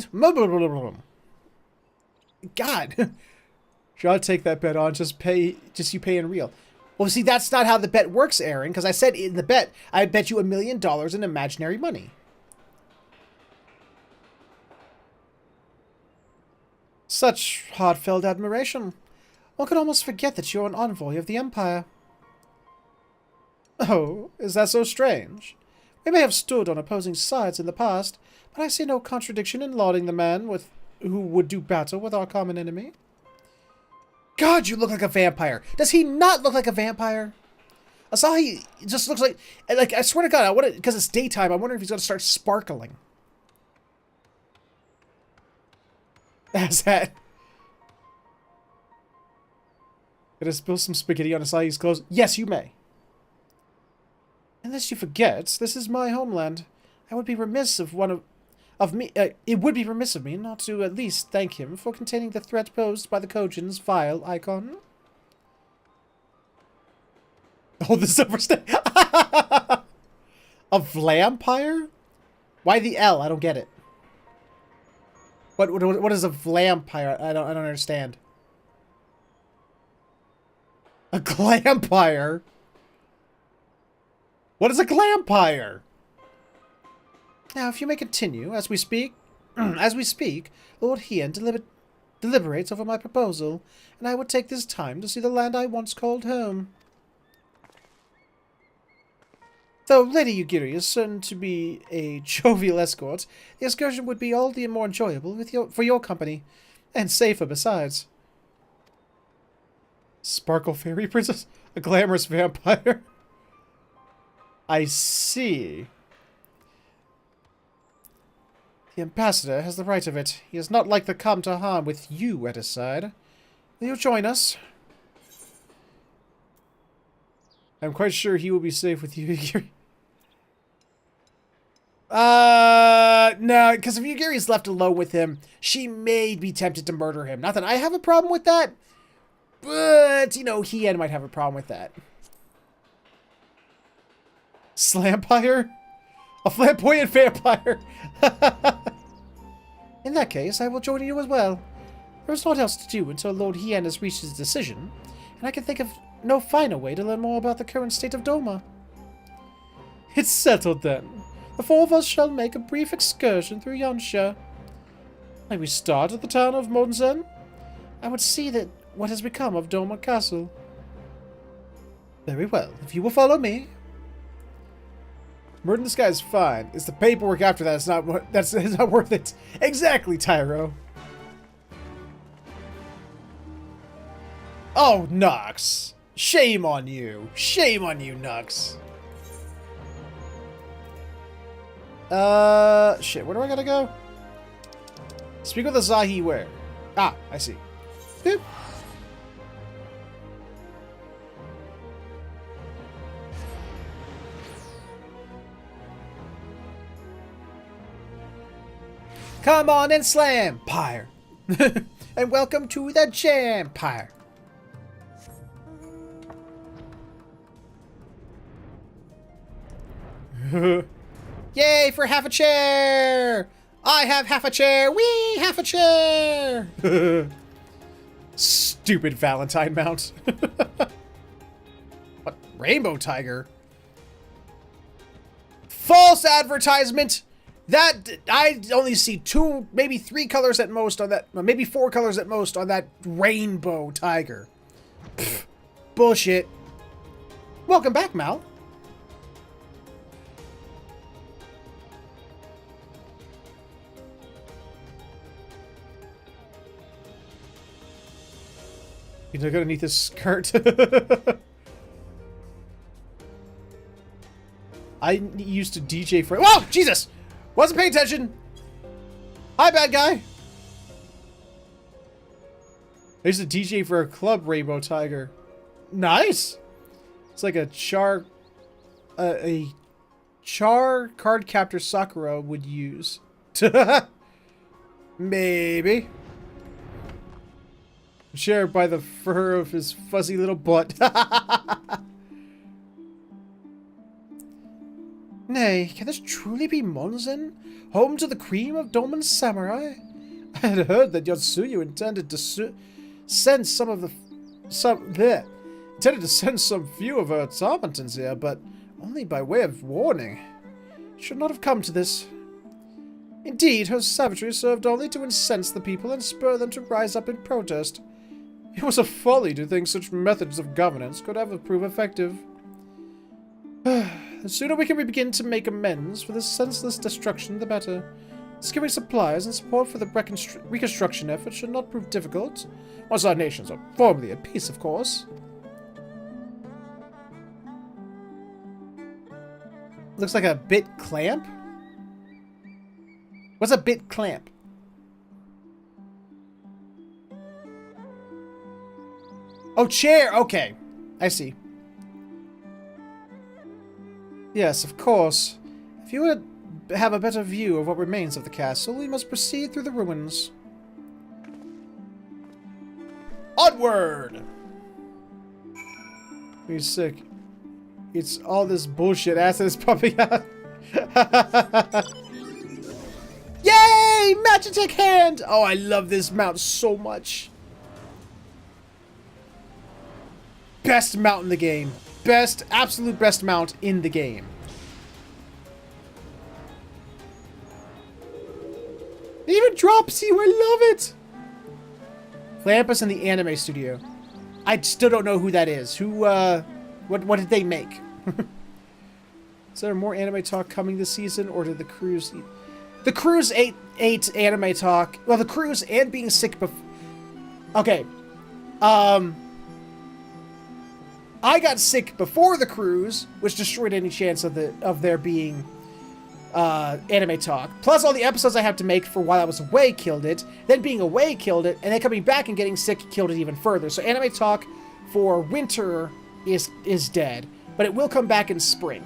God. Should I take that bet on? Just you pay in real. Well, see, that's not how the bet works, Aaron, because I said in the bet, I bet you $1 million in imaginary money. Such heartfelt admiration. One could almost forget that you're an envoy of the Empire. Oh, is that so strange? We may have stood on opposing sides in the past, but I see no contradiction in lauding the man who would do battle with our common enemy. God, you look like a vampire. Does he not look like a vampire? Asahi just looks like I swear to God, because it's daytime, I wonder if he's going to start sparkling. Asshat. Gonna spill some spaghetti on Asahi's clothes? Yes, you may. Unless you forget, this is my homeland. I would be remiss it would be remiss of me not to at least thank him for containing the threat posed by the Kojin's vile icon. Oh, the silver stick. A vampire? Why the L? I don't get it. What is a vampire? I don't understand. A glampire? What is a glampire? Now, if you may continue, as we speak, Lord Hien deliberates over my proposal, and I would take this time to see the land I once called home. Though Lady Yugiri is certain to be a jovial escort, the excursion would be all the more enjoyable for your company, and safer besides. Sparkle Fairy Princess? A glamorous vampire? I see. The ambassador has the right of it. He is not like to come to harm with you at his side. Will you join us? I'm quite sure he will be safe with you, Yugiri. No, because if Yugiri is left alone with him, she may be tempted to murder him. Not that I have a problem with that, but, you know, Hien might have a problem with that. Slampire? A flamboyant vampire! In that case, I will join you as well. There is naught else to do until Lord Hien has reached his decision, and I can think of no finer way to learn more about the current state of Doma. It's settled then. The four of us shall make a brief excursion through Yansha. May we start at the town of Monzen? I would see that what has become of Doma Castle. Very well. If you will follow me. Murder in the Sky is fine. It's the paperwork after that. It's not worth it. Exactly, Tyro. Oh, Nux. Shame on you. Shame on you, Nux. Shit. Where do I gotta go? Speak with Asahi where? Ah, I see. Boop. Come on and slam, Pyre. And welcome to the Jam Pyre. Yay for half a chair! I have half a chair! Wee! Half a chair! Stupid Valentine mount. What? Rainbow tiger? False advertisement! That, I only see 2, maybe 3 colors at most on that, maybe 4 colors at most on that rainbow tiger. Pfft, bullshit. Welcome back, Mal. You look underneath his skirt. I used to DJ for... Whoa! Jesus! Wasn't paying attention! Hi, bad guy! I used to DJ for a club, Rainbow Tiger. Nice! It's like a char card captor Sakura would use. Maybe. Shared by the fur of his fuzzy little butt. Nay, can this truly be Monzen? Home to the cream of Doman samurai? I had heard that Yotsuyu intended to send intended to send some few of her automatons here, but only by way of warning. Should not have come to this. Indeed, her savagery served only to incense the people and spur them to rise up in protest. It was a folly to think such methods of governance could ever prove effective. The sooner we can begin to make amends for this senseless destruction, the better. Securing supplies and support for the reconstruction effort should not prove difficult, once our nations are formally at peace, of course. Looks like a bit clamp? What's a bit clamp? Oh, chair! Okay. I see. Yes, of course. If you would have a better view of what remains of the castle, we must proceed through the ruins. Onward! He's sick. It's all this bullshit acid is popping out. Yay! Magitech hand! Oh, I love this mount so much. Best mount in the game. Best, absolute best mount in the game. It even drops you. I love it. Clampus in the anime studio. I still don't know who that is. Who, what did they make? Is there more anime talk coming this season, or did the cruise... The cruise ate anime talk. Well, the cruise and being sick before... Okay. I got sick before the cruise, which destroyed any chance of there being anime talk. Plus all the episodes I had to make for while I was away killed it. Then being away killed it, and then coming back and getting sick killed it even further. So anime talk for winter is dead, but it will come back in spring.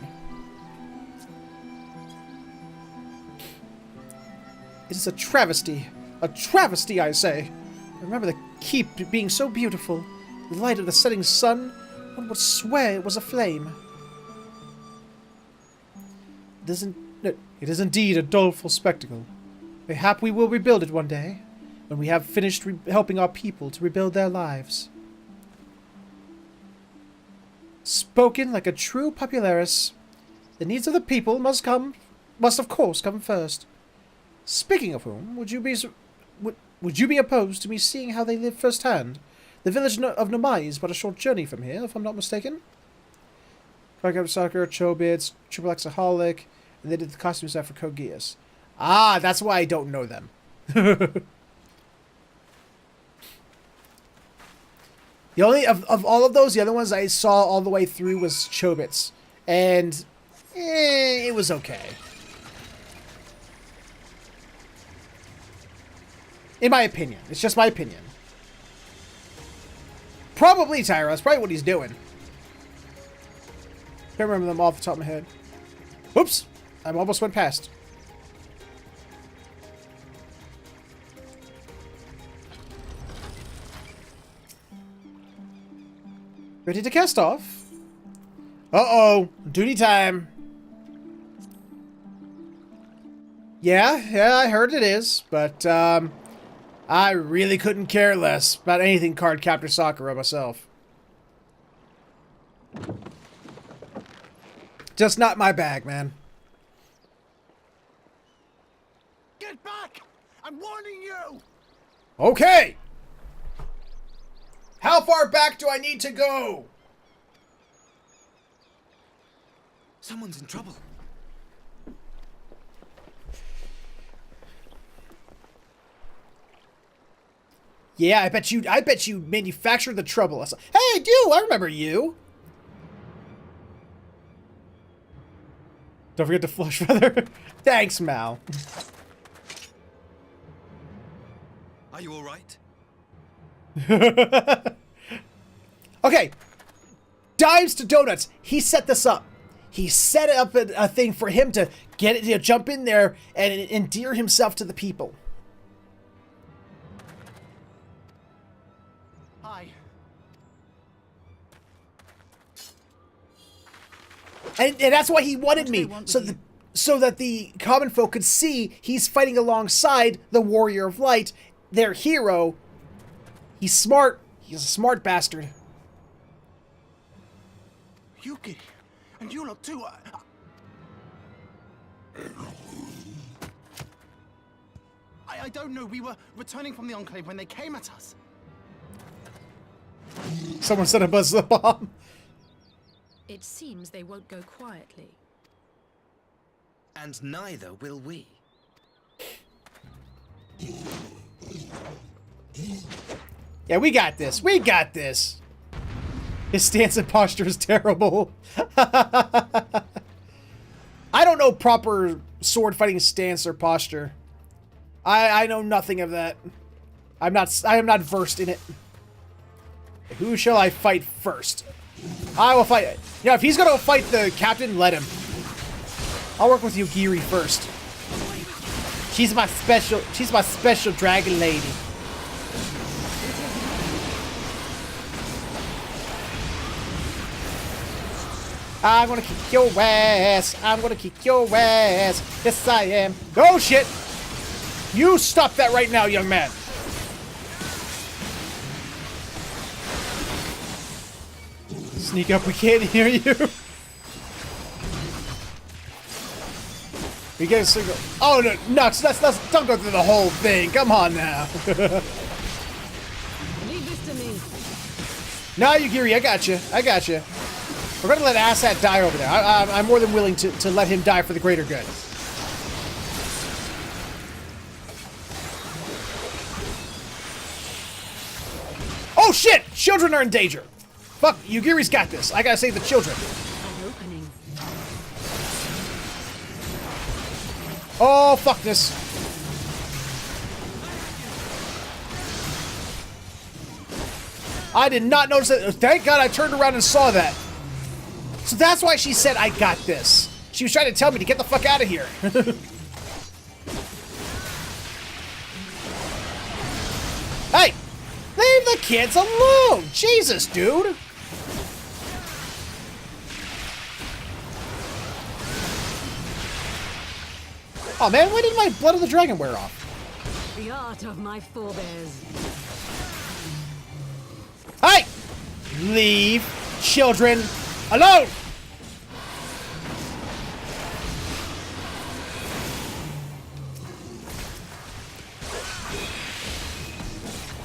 It is a travesty. A travesty, I say. I remember the keep being so beautiful. The light of the setting sun, one would swear it was aflame. It is indeed a doleful spectacle. Mayhap we will rebuild it one day, when we have finished helping our people to rebuild their lives. Spoken like a true popularis, the needs of the people must of course come first. Speaking of whom, would you be opposed to me seeing how they live firsthand? The village of Nomai is but a short journey from here, if I'm not mistaken. Cardcaptor Soccer, Chobits, Triple Xaholic, and they did the costumes out for Code Geass. Ah, that's why I don't know them. The only of all of those, the other ones I saw all the way through was Chobits, and it was okay. In my opinion, it's just my opinion. Probably Tyra. That's probably what he's doing. Can't remember them off the top of my head. Whoops! I almost went past. Ready to cast off? Uh-oh. Duty time. Yeah, I heard it is. But, I really couldn't care less about anything card captor Sakura myself. Just not my bag, man. Get back! I'm warning you! Okay! How far back do I need to go? Someone's in trouble. Yeah, I bet you manufactured the trouble. Hey, I do! I remember you! Don't forget to flush feather. Thanks, Mal. Are you alright? Okay. Dimes to donuts. He set this up. He set up a thing for him to get it, jump in there and endear himself to the people. Hi. And that's why he wanted me, want so that the common folk could see he's fighting alongside the Warrior of Light, their hero. He's smart. He's a smart bastard. Yuki, and you lot too. I don't know. We were returning from the Enclave when they came at us. Someone set a buzz bomb. It seems they won't go quietly. And neither will we. Yeah, we got this. We got this. His stance and posture is terrible. I don't know proper sword fighting stance or posture. I know nothing of that. I am not versed in it. Who shall I fight first? I will fight. Yeah, if he's gonna fight the captain, let him. I'll work with Yugiri first. She's my special dragon lady. I'm gonna kick your ass. I'm gonna kick your ass. Yes, I am. Oh, shit. You stop that right now, young man. Sneak up. We can't hear you. We get a single. Oh, no. Nux, that's, don't go through the whole thing. Come on now. Leave this to me. No, Yugiri, I got you. I got you. We're going to let Asshat die over there. I'm more than willing to let him die for the greater good. Oh, shit! Children are in danger. Fuck, Yugiri's got this. I gotta save the children. An opening. Oh, fuck this. I did not notice that. Thank God I turned around and saw that. So that's why she said, I got this. She was trying to tell me to get the fuck out of here. Hey! Leave the kids alone! Jesus, dude! Oh man, when did my Blood of the Dragon wear off? The art of my forebears. Hey! Leave children alone!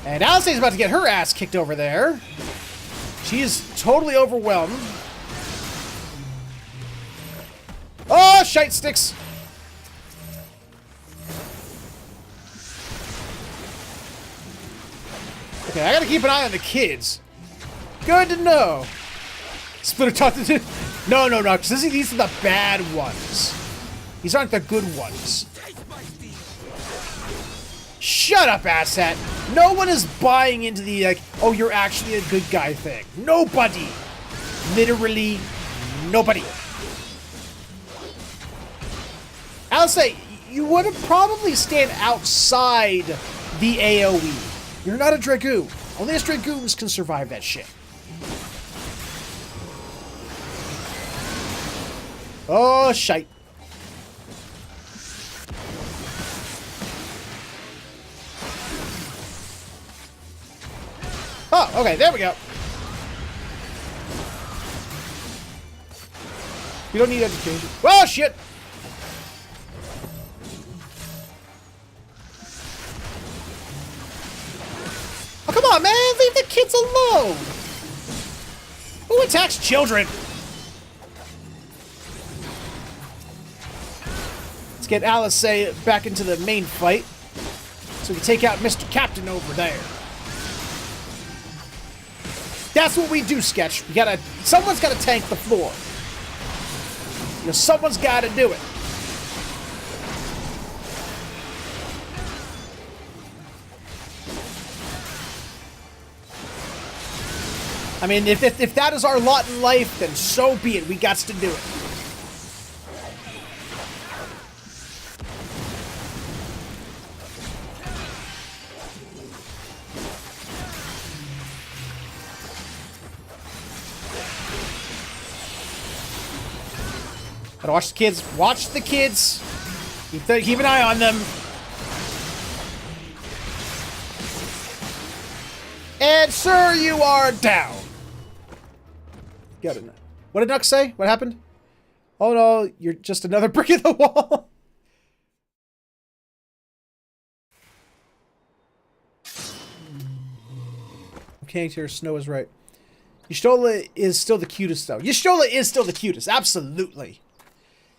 And Alistair's about to get her ass kicked over there. She is totally overwhelmed. Oh, shite sticks! Okay, I gotta keep an eye on the kids. Good to know. Splitter talked to... No, because these are the bad ones. These aren't the good ones. Shut up, Asshat. No one is buying into the, like, oh, you're actually a good guy thing. Nobody. Literally nobody. I'll say, you would probably stand outside the AoE. You're not a Dragoon. Only us Dragoons can survive that shit. Oh, shite. Okay, there we go. We don't need education. Well, shit! Oh, come on, man! Leave the kids alone! Who attacks children? Let's get Asahi back into the main fight, so we can take out Mr. Captain over there. That's what we do, Sketch. We gotta... Someone's gotta tank the floor. You know, someone's gotta do it. I mean, if that is our lot in life, then so be it. We got to do it. Gotta watch the kids. Watch the kids. Keep an eye on them. And sir, you are down. Got it. What did Nux say? What happened? Oh no, you're just another brick in the wall. Okay, here, Snow is right. Y'shtola is still the cutest, though. Y'shtola is still the cutest, absolutely.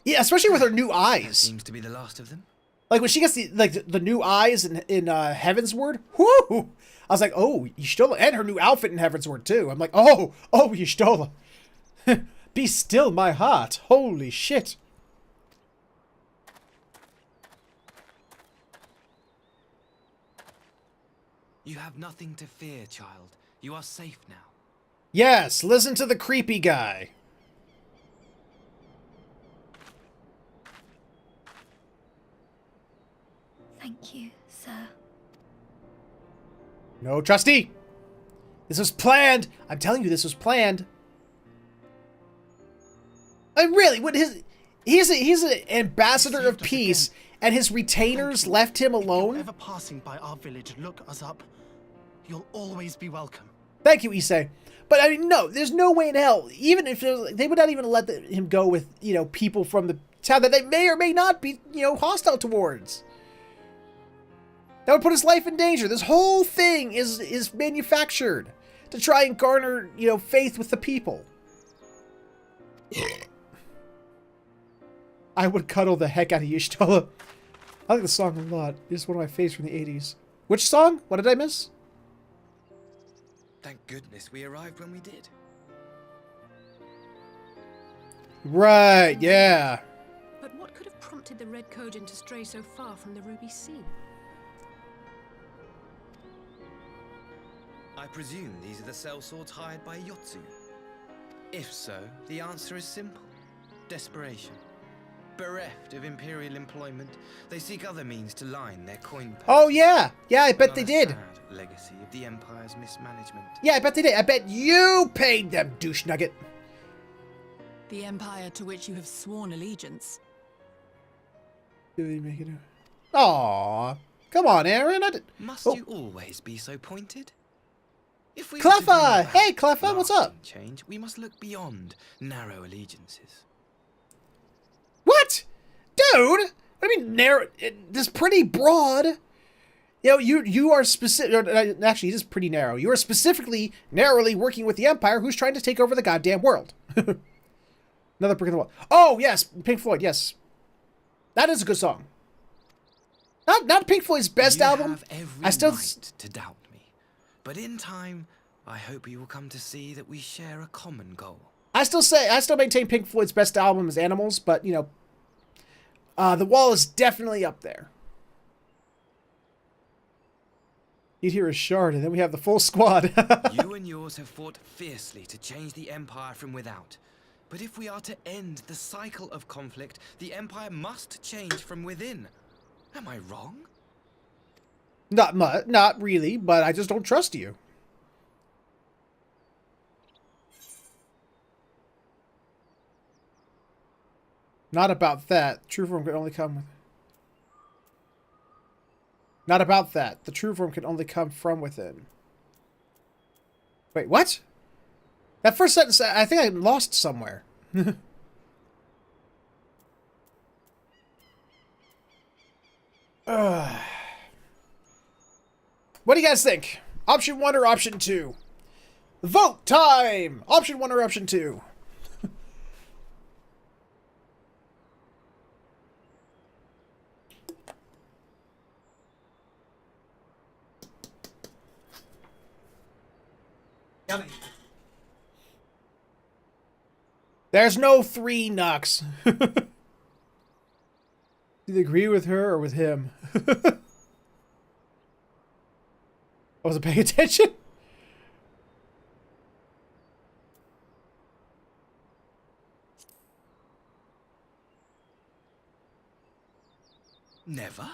Yeah, especially with her new eyes. Seems to be the last of them. Like when she gets the new eyes in Heaven's Word. Whoo! I was like, oh, Y'shtola, and her new outfit in Heaven's Word too. I'm like, oh, Y'shtola. Be still, my heart. Holy shit. You have nothing to fear, child. You are safe now. Yes, listen to the creepy guy. Thank you, sir. No, trustee. This was planned. I'm telling you, this was planned. I mean, really, what he's an ambassador of peace, and his retainers left him If you're alone. ever passing by our village, look us up. You'll always be welcome. Thank you, Issei. But I mean, no, there's no way in hell. Even if they would not even let him go with, you know, people from the town that they may or may not be, you know, hostile towards. That would put his life in danger. This whole thing is manufactured to try and garner, you know, faith with the people. I would cuddle the heck out of Y'shtola. I like the song a lot. It's one of my favorites from the 80s. Which song? What did I miss? Thank goodness we arrived when we did. Right, yeah. But what could have prompted the Red Kojin to stray so far from the Ruby Sea? I presume these are the sellswords hired by Yotsu. If so, the answer is simple. Desperation. Bereft of imperial employment, they seek other means to line their coin purse. Oh, yeah. Yeah, I bet they did. Sad legacy of the Empire's mismanagement. Yeah, I bet they did. I bet you paid them, douche nugget. The empire to which you have sworn allegiance. Did they make it? Aww. Come on, Aaron. Must Oh. you always be so pointed? If we Cleffa! Hey, Cleffa, what's up? Change, we must look beyond narrow allegiances. What? Dude! What do you mean narrow? This pretty broad. You know, you are specific. Actually, it is pretty narrow. You are specifically narrowly working with the Empire, who's trying to take over the goddamn world. Another brick in the wall. Oh yes, Pink Floyd. Yes, that is a good song. Not Pink Floyd's best you album. Have every I still right to doubt me, but in time, I hope you will come to see that we share a common goal. I still maintain Pink Floyd's best album is Animals, but you know, The Wall is definitely up there. You'd hear a shard, and then we have the full squad. You and yours have fought fiercely to change the Empire from without. But if we are to end the cycle of conflict, the Empire must change from within. Am I wrong? Not really, but I just don't trust you. Not about that. True form can only come with... Not about that. The true form can only come from within. Wait, what? That first sentence, I think I lost somewhere. What do you guys think? Option 1 or option 2? Vote time! Option 1 or option 2? There's no 3 Nux. Do you agree with her or with him? I wasn't paying attention. Never?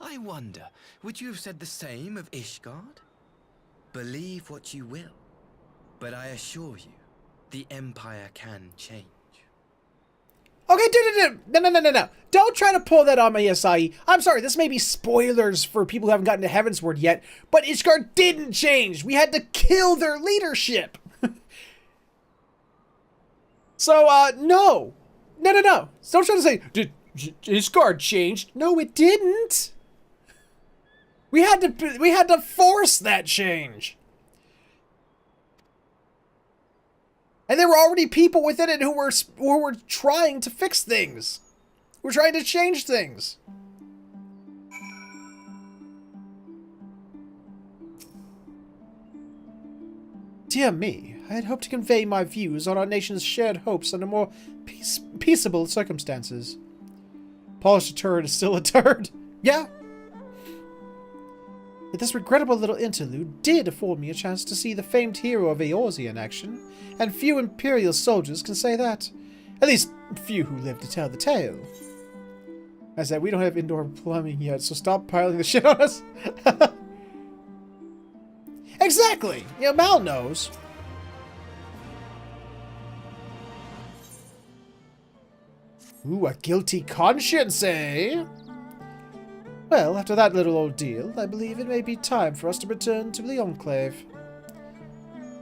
I wonder, would you have said the same of Ishgard? Believe what you will, but I assure you, the Empire can change. Okay, no. Don't try to pull that on me, Asahi. I'm sorry, this may be spoilers for people who haven't gotten to Heavensward yet, but Ishgard didn't change. We had to kill their leadership. So, no. No. Don't try to say, did Ishgard changed? No, it didn't. We had to force that change. And there were already people within it who were trying to fix things. Who were trying to change things. Dear me, I had hoped to convey my views on our nation's shared hopes under more peaceable circumstances. Polished turd is still a turd. Yeah. But this regrettable little interlude did afford me a chance to see the famed hero of Eorzea in action, and few Imperial soldiers can say that. At least, few who live to tell the tale. I said, we don't have indoor plumbing yet, so stop piling the shit on us. Exactly! Yeah, Mal knows. Ooh, a guilty conscience, eh? Well, after that little ordeal, I believe it may be time for us to return to the Enclave.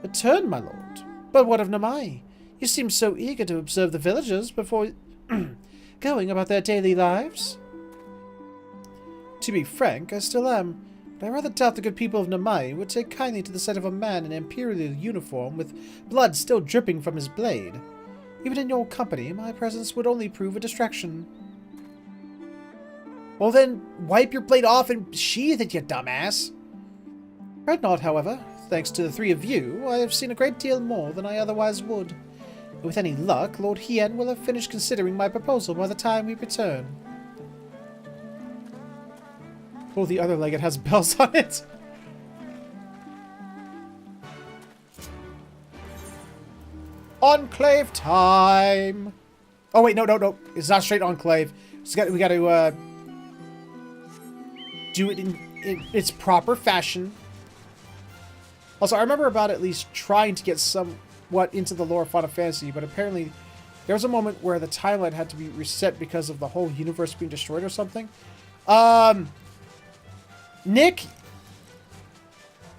Return, my lord? But what of Namai? You seem so eager to observe the villagers before going about their daily lives. To be frank, I still am, but I rather doubt the good people of Namai would take kindly to the sight of a man in Imperial uniform with blood still dripping from his blade. Even in your company, my presence would only prove a distraction. Well then, wipe your blade off and sheath it, you dumbass. Fret not, however. Thanks to the 3 of you, I have seen a great deal more than I otherwise would. With any luck, Lord Hien will have finished considering my proposal by the time we return. Oh, the other leg, it has bells on it. Enclave time! Oh wait, no. It's not straight Enclave. We got to do it in its proper fashion. Also, I remember about at least trying to get somewhat into the lore of Final Fantasy, but apparently there was a moment where the timeline had to be reset because of the whole universe being destroyed or something. Nick,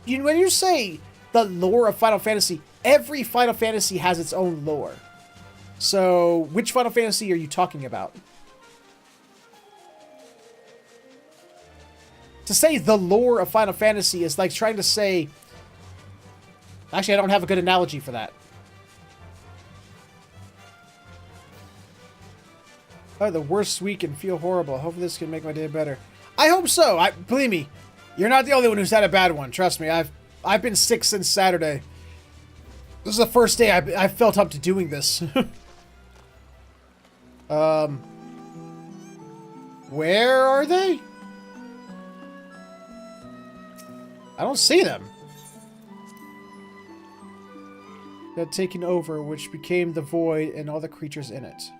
when you say the lore of Final Fantasy, every Final Fantasy has its own lore. So, which Final Fantasy are you talking about? To say the lore of Final Fantasy is like trying to say... Actually, I don't have a good analogy for that. Oh, the worst week and feel horrible. Hopefully this can make my day better. I hope so. Believe me, you're not the only one who's had a bad one. Trust me, I've been sick since Saturday. This is the first day I felt up to doing this. Where are they? I don't see them. Had taken over, which became the void and all the creatures in it.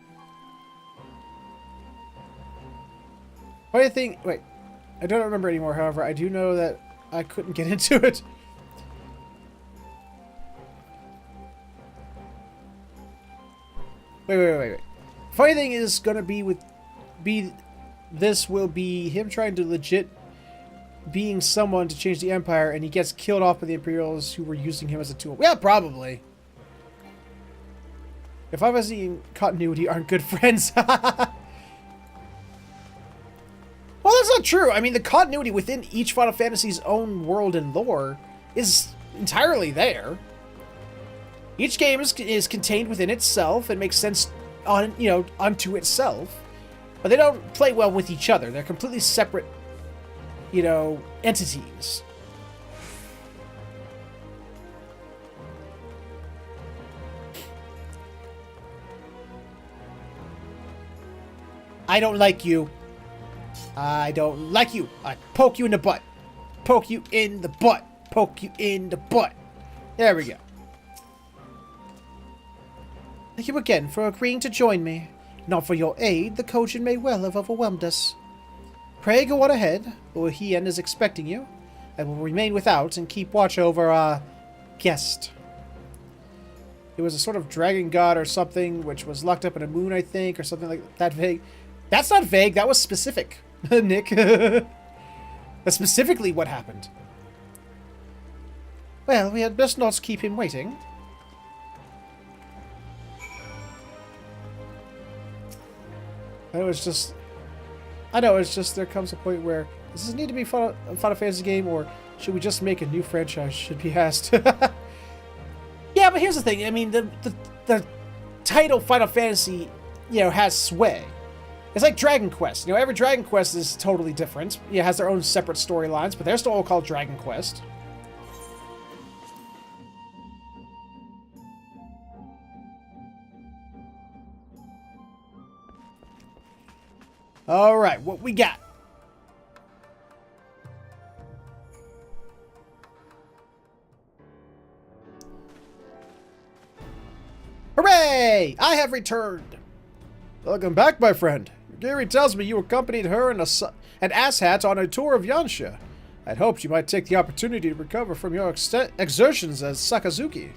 Funny thing, wait, I don't remember anymore. However, I do know that I couldn't get into it. Wait. Funny thing is gonna be this will be him trying to legit being someone to change the Empire, and he gets killed off by the Imperials who were using him as a tool. Yeah, probably. If I was in continuity, aren't good friends. Well, that's not true. I mean, the continuity within each Final Fantasy's own world and lore is entirely there. Each game is contained within itself and makes sense on, unto itself. But they don't play well with each other. They're completely separate, entities. I don't like you. I don't like you. I poke you in the butt. Poke you in the butt. Poke you in the butt. There we go. Thank you again for agreeing to join me. Not for your aid, the Kojin may well have overwhelmed us. Pray go on ahead. Lord Hien is expecting you. I will remain without and keep watch over our guest. It was a sort of dragon god or something, which was locked up in a moon, I think, or something like that vague. That's not vague, that was specific, Nick. That's specifically what happened. Well, we had best not keep him waiting. I know it's just there comes a point where, does this need to be a Final Fantasy game, or should we just make a new franchise, should be asked. Yeah, but here's the thing, I mean, the title Final Fantasy, has sway. It's like Dragon Quest. Every Dragon Quest is totally different. It has their own separate storylines, but they're still all called Dragon Quest. Alright, what we got? Hooray! I have returned! Welcome back, my friend. Gary tells me you accompanied her and Asshat on a tour of Yansha. I'd hoped you might take the opportunity to recover from your exertions as Sakazuki.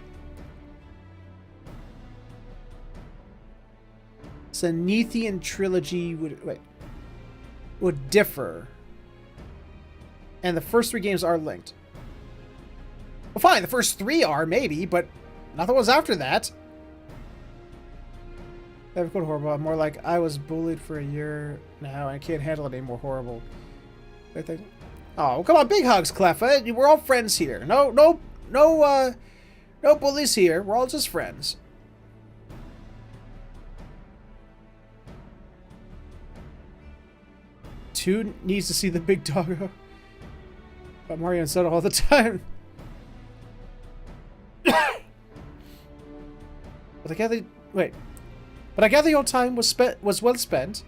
Zenithian trilogy would differ. And the first 3 games are linked. Well, fine, the first 3 are, maybe, but nothing was after that. Never quite horrible. More like, I was bullied for a year now, and I can't handle it anymore. Horrible. Oh, come on, big hugs, Cleffa. We're all friends here. No bullies here. We're all just friends. Two needs to see the big doggo. But Mario and Soda all the time. But I gather your time was well spent.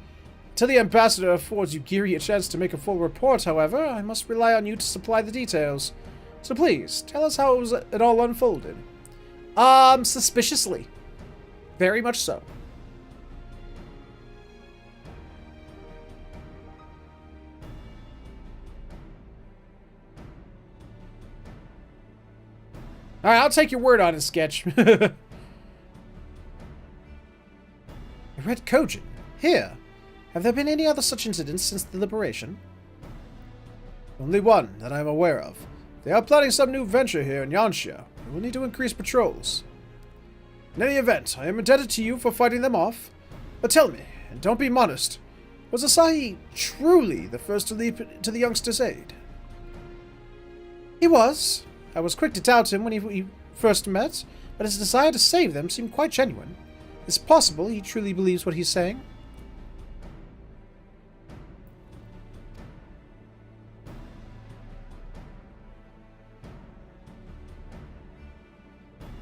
Till the ambassador affords you Giri a chance to make a full report, however, I must rely on you to supply the details. So please, tell us how it all unfolded. Suspiciously. Very much so. Alright, I'll take your word on it, Sketch. The Red Kojin. Here. Have there been any other such incidents since the liberation? Only one that I am aware of. They are planning some new venture here in Yansha. We will need to increase patrols. In any event, I am indebted to you for fighting them off. But tell me, and don't be modest, was Asahi truly the first to leap to the youngster's aid? He was. I was quick to doubt him when we first met, but his desire to save them seemed quite genuine. It's possible he truly believes what he's saying.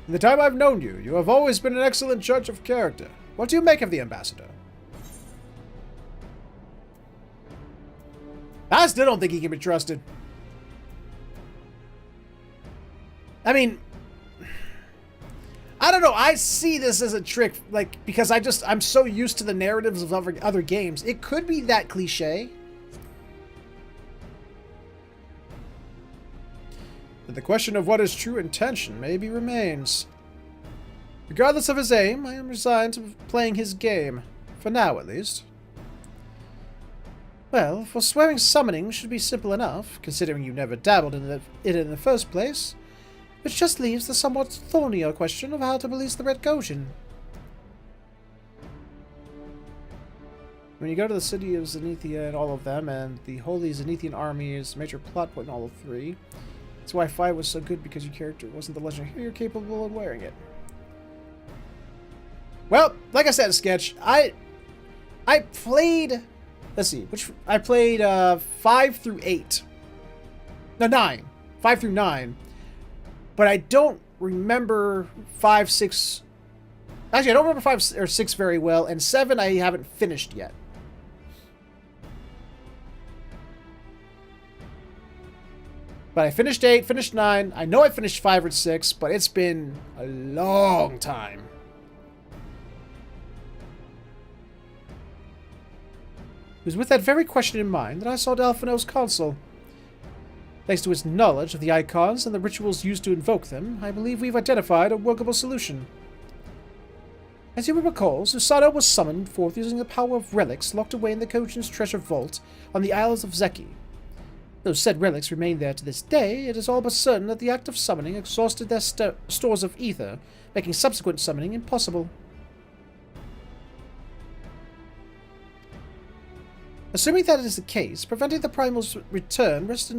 In the time I've known you, you have always been an excellent judge of character. What do you make of the ambassador? I still don't think he can be trusted. I mean, I don't know. I see this as a trick, like, because I'm so used to the narratives of other games. It could be that cliche. But the question of what his true intention maybe remains. Regardless of his aim, I am resigned to playing his game. For now, at least. Well, forswearing summoning should be simple enough, considering you never dabbled in it in the first place. Which just leaves the somewhat thornier question of how to release the Red Gojin. When you go to the city of Zenithia and all of them, and the Holy Zenithian Army is a major plot point in all of 3. That's why 5 was so good, because your character wasn't the legendary hero capable of wearing it. Well, like I said, Sketch, I played... Let's see, I played 5 through 8. No, 9. 5 through 9. But I don't remember 5, 6... Actually, I don't remember 5 or 6 very well, and 7 I haven't finished yet. But I finished 8, finished 9. I know I finished 5 or 6, but it's been a long time. It was with that very question in mind that I sought Alphino's console. Thanks to his knowledge of the icons and the rituals used to invoke them, I believe we've identified a workable solution. As you will recall, Susanoo was summoned forth using the power of relics locked away in the Kojin's treasure vault on the Isles of Zeki. Though said relics remain there to this day, it is all but certain that the act of summoning exhausted their stores of ether, making subsequent summoning impossible. Assuming that is the case, preventing the Primal's return rests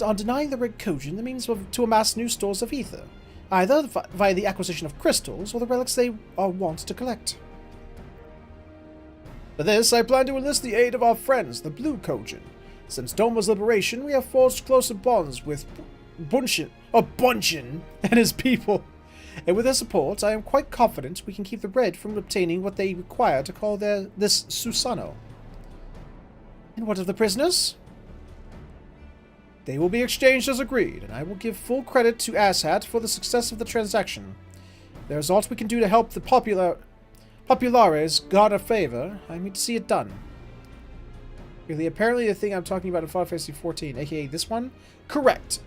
on denying the Red Kojin the means to amass new stores of ether, either via the acquisition of crystals or the relics they are wont to collect. For this, I plan to enlist the aid of our friends, the Blue Kojin. Since Doma's liberation, we have forged closer bonds with Bunshin and his people. And with their support, I am quite confident we can keep the Red from obtaining what they require to call this Susanoo. And what of the prisoners? They will be exchanged as agreed, and I will give full credit to Asshat for the success of the transaction. If there is aught we can do to help the Populares garner favor, I mean to see it done. Really, apparently the thing I'm talking about in Final Fantasy XIV, aka this one? Correct!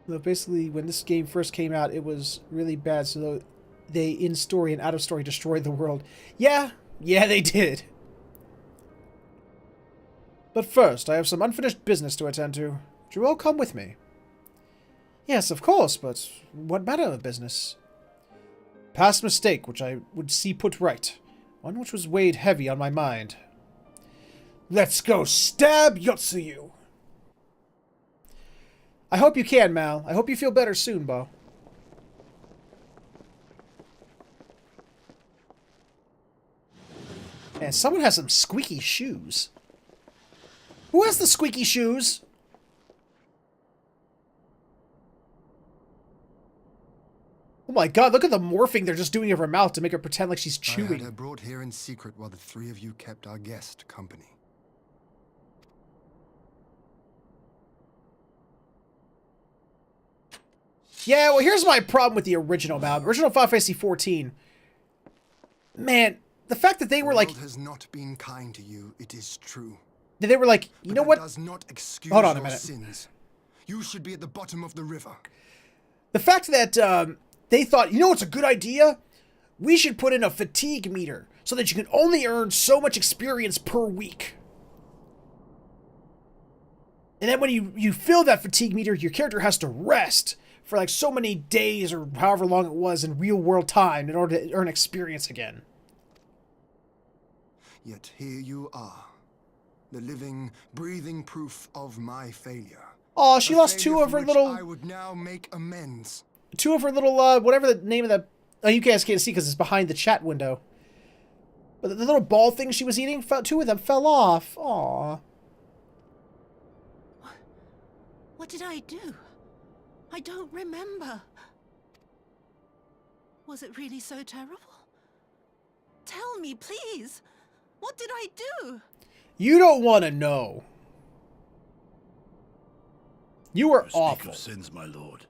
So basically, when this game first came out, it was really bad, so they, in story and out of story, destroyed the world. Yeah, they did. But first, I have some unfinished business to attend to. Would you all come with me? Yes, of course, but what matter of business? Past mistake, which I would see put right. One which was weighed heavy on my mind. Let's go stab Yotsuyu! I hope you can, Mal. I hope you feel better soon, Bo. Man, someone has some squeaky shoes. Who has the squeaky shoes? Oh my god, look at the morphing they're just doing of her mouth to make her pretend like she's chewing. I had her brought here in secret while the 3 of you kept our guest company. Yeah, well, here's my problem with the original Mal. Original Final Fantasy XIV. Man, the fact that they were like... The world has not been kind to you, it is true. They were like, you know what? Does not excuse Hold on a your minute. sins. You should be at the bottom of the river. The fact that they thought, you know what's a good idea? We should put in a fatigue meter so that you can only earn so much experience per week. And then when you fill that fatigue meter, your character has to rest for like so many days or however long it was in real world time in order to earn experience again. Yet here you are, the living, breathing proof of my failure. Oh, she A lost failure 2 of for her which little... I would now make amends. 2 of her little, whatever the name of the... Oh, you guys can't see because it's behind the chat window. But the little ball thing she was eating, 2 of them fell off. Aww. What did I do? I don't remember. Was it really so terrible? Tell me, please. What did I do? You don't want to know. You were You awful. speak of sins, my lord.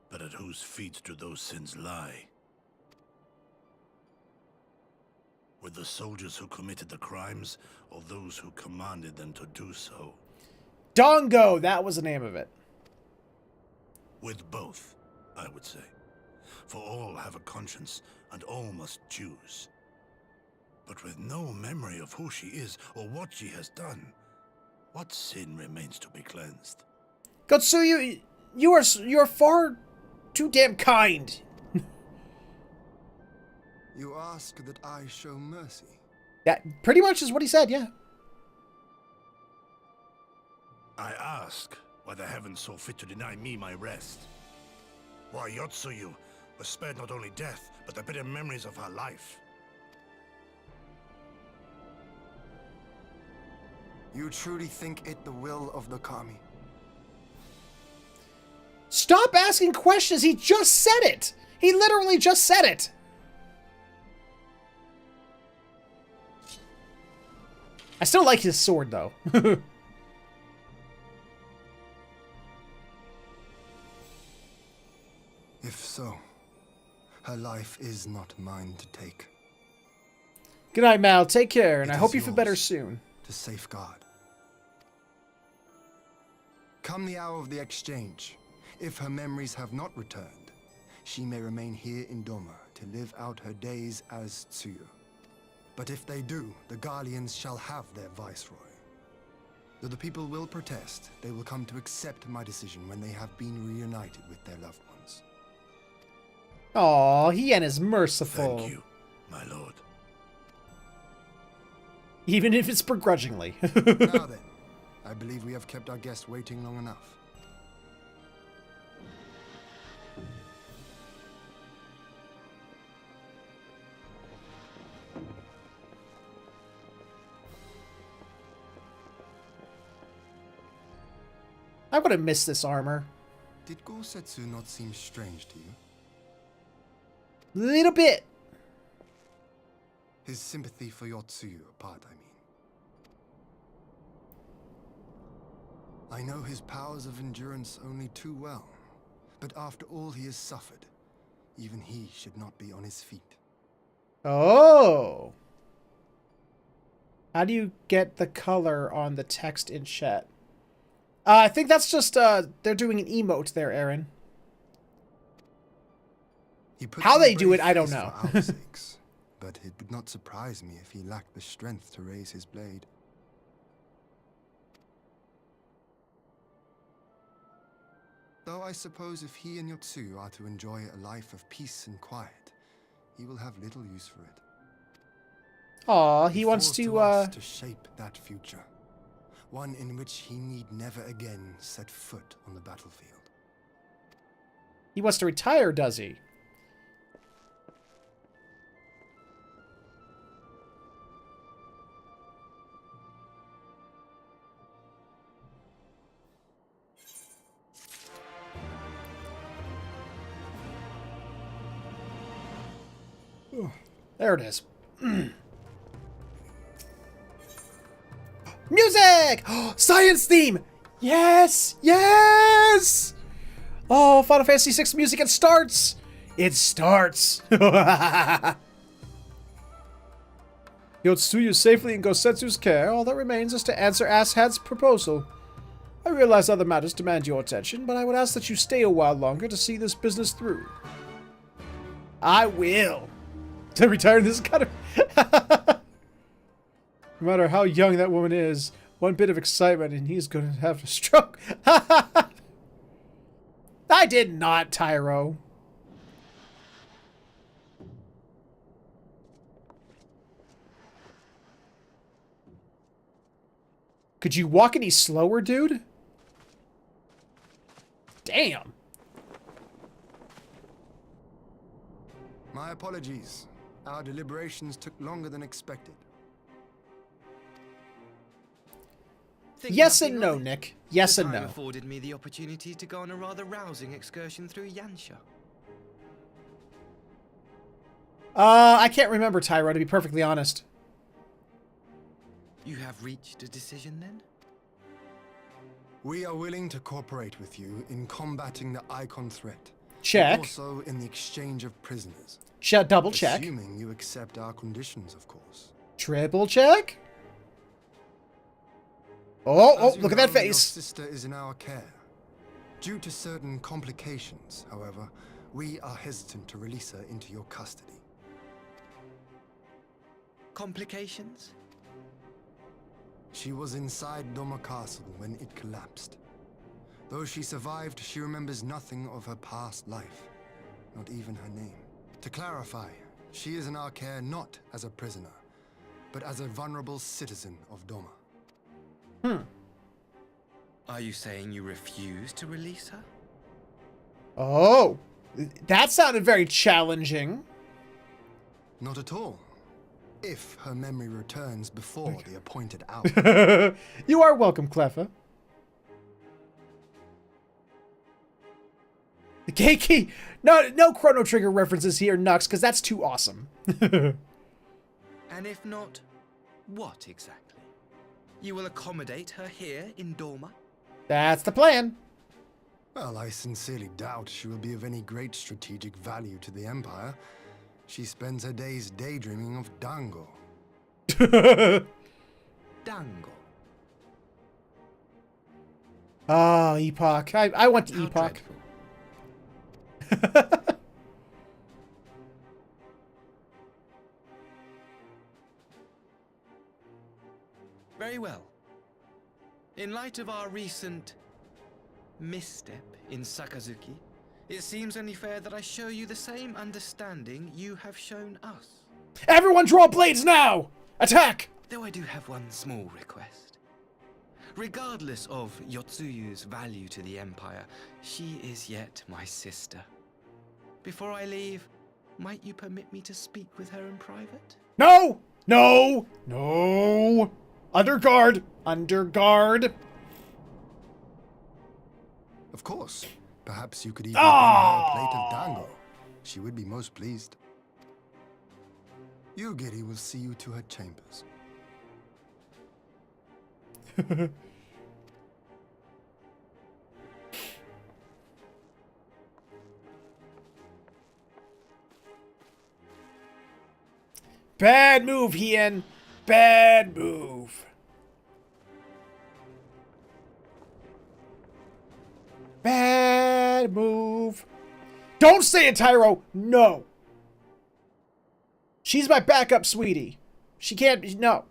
But at whose feet do those sins lie? Were the soldiers who committed the crimes, or those who commanded them to do so? Dongo, that was the name of it. With both, I would say. For all have a conscience, and all must choose. But with no memory of who she is or what she has done, what sin remains to be cleansed? Gotsuyu, you're far too damn kind. You ask that I show mercy. That pretty much is what he said, yeah. I ask why the heavens saw fit to deny me my rest. Why Yotsuyu was spared not only death, but the bitter memories of her life. You truly think it the will of the Kami? Stop asking questions. He just said it. He literally just said it. I still like his sword, though. If so, her life is not mine to take. Good night, Mal. Take care, and It I hope is you feel better yours. soon. To safeguard. Come the hour of the exchange, if her memories have not returned, she may remain here in Doma to live out her days as Tsuyu. But if they do, the Guardians shall have their viceroy. Though the people will protest, they will come to accept my decision when they have been reunited with their loved ones. Aw, Hien is merciful. Thank you, my lord. Even if it's begrudgingly. Now then, I believe we have kept our guest waiting long enough. I would have missed this armor. Did Gosetsu not seem strange to you? Little bit. His sympathy for Yotsuyu apart, I mean. I know his powers of endurance only too well, but after all he has suffered, even he should not be on his feet. Oh. How do you get the color on the text in chat? I think that's just, they're doing an emote there, Aaron. He puts How on a they do brave it, I don't face know. for our sakes, but it would not surprise me if he lacked the strength to raise his blade. Though I suppose if he and Yotsuyu are to enjoy a life of peace and quiet, he will have little use for it. Aw, he wants falls to, us to shape that future. One in which he need never again set foot on the battlefield. he wants to retire, does he? There it is. Music! Science theme! Yes! Yes! Oh, Final Fantasy VI music, it starts! It starts! Yotsuyu safely in Gosetsu's care. All that remains is to answer Asshat's proposal. I realize other matters demand your attention, but I would ask that you stay a while longer to see this business through. I will. To retire this kind of... No matter how young that woman is, one bit of excitement and he's going to have a stroke. I did not, Tyro. Could you walk any slower, dude? Damn. My apologies. Our deliberations took longer than expected. Think Yes nothing and no, of it. Nick. Yes The and time no. afforded me the opportunity to go on a rather rousing excursion through Yansha. I can't remember, Tyro, to be perfectly honest. You have reached a decision then? We are willing to cooperate with you in combating the Icon threat. Check. And also in the exchange of prisoners. Double check. Assuming you accept our conditions, of course. Triple check. Oh, As you look at that know, Your face. sister is in our care. Due to certain complications, however, we are hesitant to release her into your custody. Complications? She was inside Doma Castle when it collapsed. Though she survived, she remembers nothing of her past life, not even her name. To clarify, she is in our care not as a prisoner, but as a vulnerable citizen of Doma. Are you saying you refuse to release her? Oh, that sounded very challenging. Not at all. If her memory returns before the appointed hour. You are welcome, Cleffa. The Keiki! No Chrono Trigger references here, Nux, because that's too awesome. And if not, what exactly? You will accommodate her here in Doma? That's the plan. Well, I sincerely doubt she will be of any great strategic value to the Empire. She spends her days daydreaming of Dango. Dango. Ah, Epoch. I want How Epoch. dreadful. Very well. In light of our recent misstep in Sakazuki, it seems only fair that I show you the same understanding you have shown us. Everyone draw blades now! Attack! Though I do have one small request. Regardless of Yotsuyu's value to the Empire, she is yet my sister. Before I leave, might you permit me to speak with her in private? No! No! No! Under guard! Under guard! Of course. Perhaps you could even bring her a plate of dango. She would be most pleased. Yugiri will see you to her chambers. Bad move, Hien. Bad move. Bad move. Don't say it, Tyro. No. She's my backup, sweetie. She can't be. No.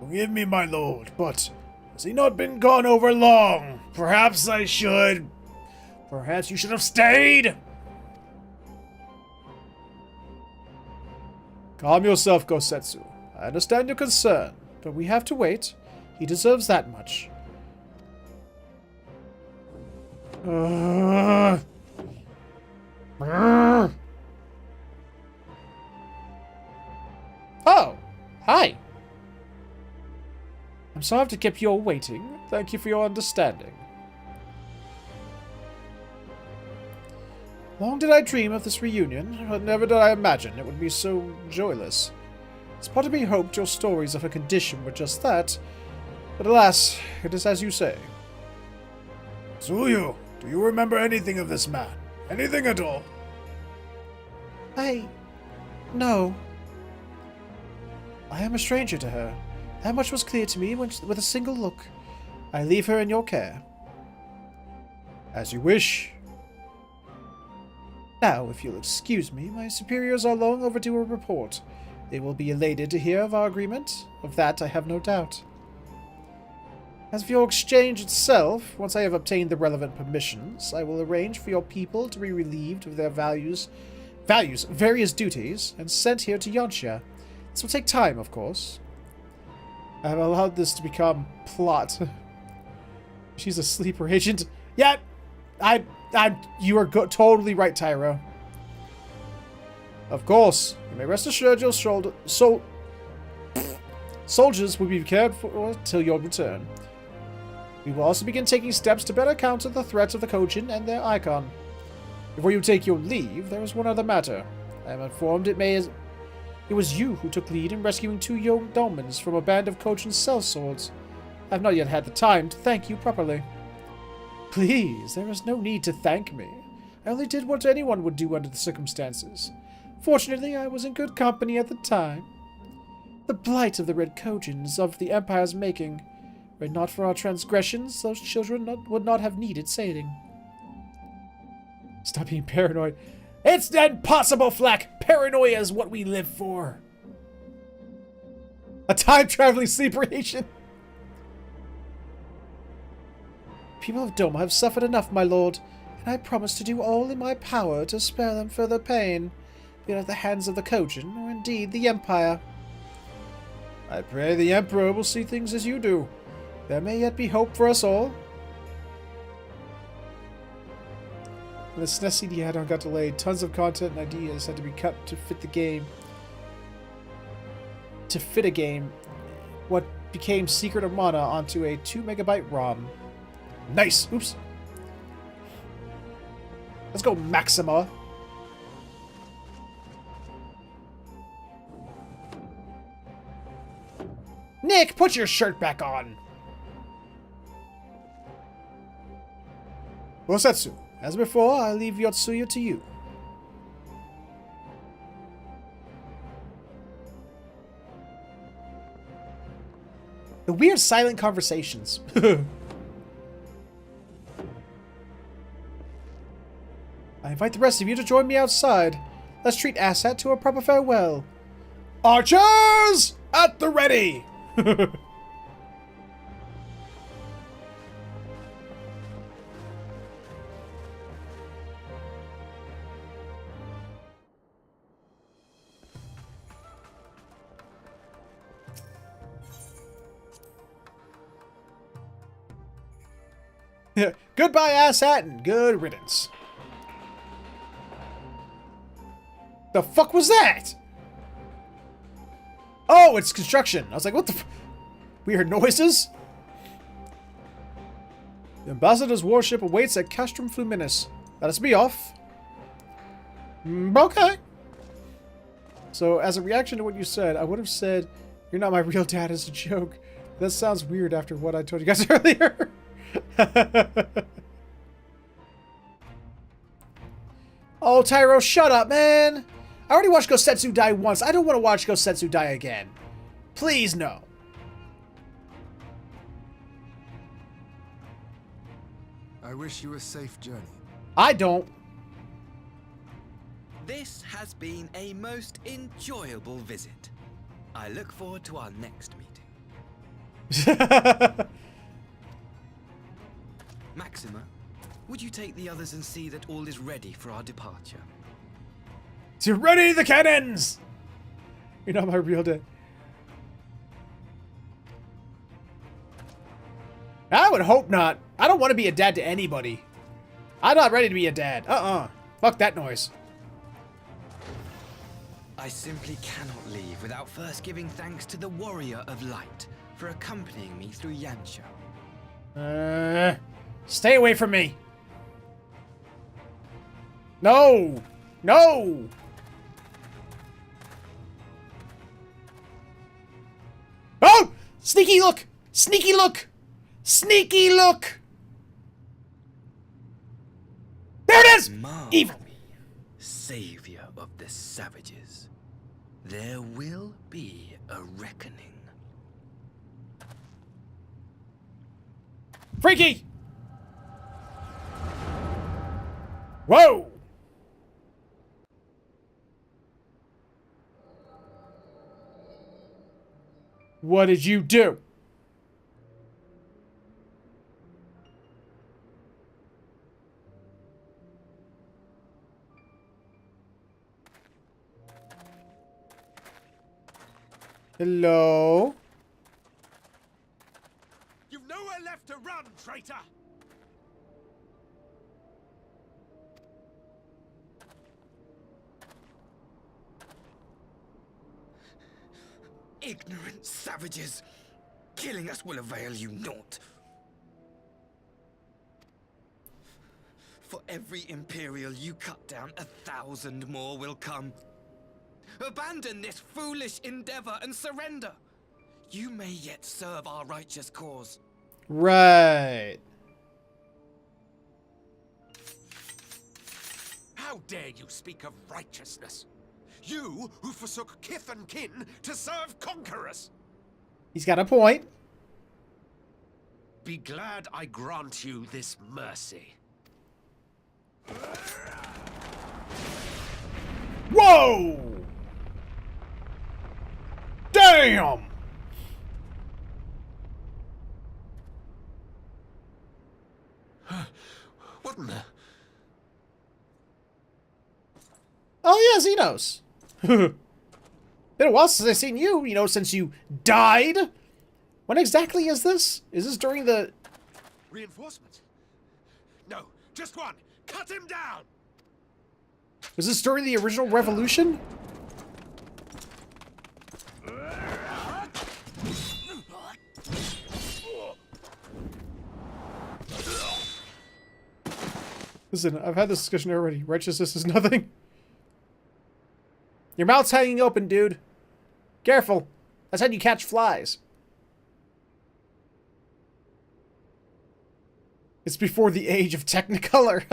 Forgive me, my lord, but has he not been gone over long? Perhaps I should. Perhaps you should have stayed. Calm yourself, Gosetsu. I understand your concern, but we have to wait. He deserves that much. Oh, hi. I'm sorry to keep you all waiting. Thank you for your understanding. Long did I dream of this reunion, but never did I imagine it would be so joyless. It's part of me hoped your stories of her condition were just that, but alas, it is as you say. Tsuyu, do you remember anything of this man? Anything at all? No. I am a stranger to her. That much was clear to me with a single look. I leave her in your care. As you wish. Now, if you'll excuse me, my superiors are long overdue a report. They will be elated to hear of our agreement. Of that I have no doubt. As for your exchange itself, once I have obtained the relevant permissions, I will arrange for your people to be relieved of their various duties, and sent here to Yanxia. This will take time, of course. I have allowed this to become plot. She's a sleeper agent. Yeah, you are totally right, Tyro. Of course, you may rest assured your soldiers will be cared for till your return. We will also begin taking steps to better counter the threats of the Kojin and their icon. Before you take your leave, there is one other matter. I am informed it was you who took lead in rescuing 2 young Domans from a band of Kojin sellswords. I have not yet had the time to thank you properly. Please, there is no need to thank me. I only did what anyone would do under the circumstances. Fortunately, I was in good company at the time. The blight of the Red Kojins of the Empire's making. Were it not for our transgressions, those children would not have needed saving. Stop being paranoid. It's impossible, Flack! Paranoia is what we live for. A time-traveling sleeper agent. People of Doma have suffered enough, my lord, and I promise to do all in my power to spare them further pain, be it at the hands of the Kojin, or indeed the Empire. I pray the Emperor will see things as you do. There may yet be hope for us all. When the SNES CD add-on got delayed, tons of content and ideas had to be cut to fit the game. To fit a game, what became Secret of Mana onto a 2 MB ROM. Nice! Oops. Let's go, Maxima. Nick, put your shirt back on! Osetsu, as before, I leave Yotsuya to you. The weird silent conversations. I invite the rest of you to join me outside. Let's treat Asshat to a proper farewell. Archers! At the ready! Goodbye, Asshat, and good riddance. The fuck was that? Oh, it's construction. I was like, what the weird noises? The Ambassador's warship awaits at Castrum Fluminis. Let us be off. Okay. So, as a reaction to what you said, I would have said, you're not my real dad as a joke. That sounds weird after what I told you guys earlier. Oh, Tyro, shut up, man. I already watched Gosetsu die once. I don't want to watch Gosetsu die again. Please, no. I wish you a safe journey. I don't. This has been a most enjoyable visit. I look forward to our next meeting. Maxima, would you take the others and see that all is ready for our departure? To ready the cannons! You're not my real dad. I would hope not. I don't want to be a dad to anybody. I'm not ready to be a dad. Fuck that noise. I simply cannot leave without first giving thanks to the Warrior of Light for accompanying me through Yansha. Stay away from me. No! No! Oh! Sneaky look! Sneaky look! Sneaky look! There it is! Evil! Savior of the savages. There will be a reckoning. Freaky! Whoa! What did you do? Hello? You've nowhere left to run, traitor! Ignorant savages! Killing us will avail you naught. For every Imperial you cut down, 1,000 more will come. Abandon this foolish endeavor and surrender. You may yet serve our righteous cause. Right. How dare you speak of righteousness? You who forsook kith and kin to serve conquerors. He's got a point. Be glad I grant you this mercy. Whoa! Damn! What in the... Oh yeah, Xenos. Been a while since I've seen you, since you died. When exactly is this? Is this during the... Reinforcements? No, just one. Cut him down! Was this during the original revolution? Listen, I've had this discussion already. Righteousness is nothing. Your mouth's hanging open, dude. Careful. That's how you catch flies. It's before the age of Technicolor.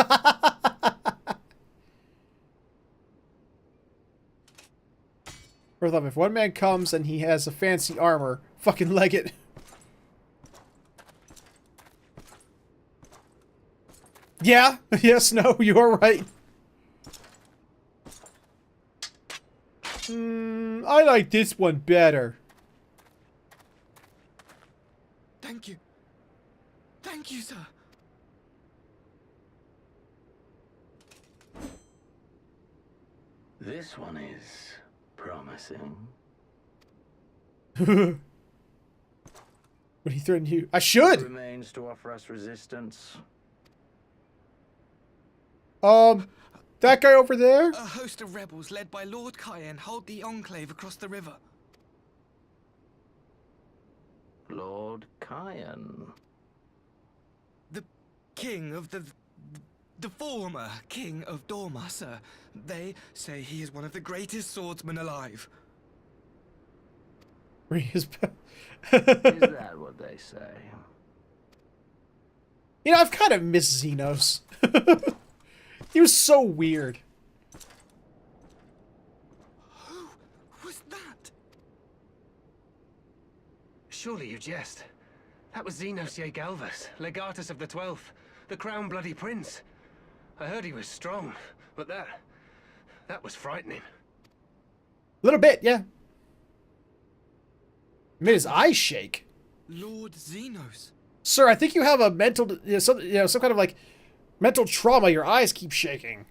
If one man comes and he has a fancy armor, fucking leg it. Yeah, yes, no, you are right. I like this one better. Thank you. Thank you, sir. This one is promising. When he threatened you, I should. Remains to offer us resistance. That guy over there? A host of rebels led by Lord Cayenne hold the enclave across the river. Lord Cayenne. The king of the former king of Dorma, sir. They say he is one of the greatest swordsmen alive. Is that what they say? I've kind of missed Xenos. He was so weird. Who was that? Surely you jest. That was Xenos Galvus, legatus of the 12th, the crown bloody prince. I heard he was strong, but that was frightening. A little bit, yeah. Made his eyes shake. Lord Xenos. Sir, I think you have a mental, some kind of like mental trauma. Your eyes keep shaking.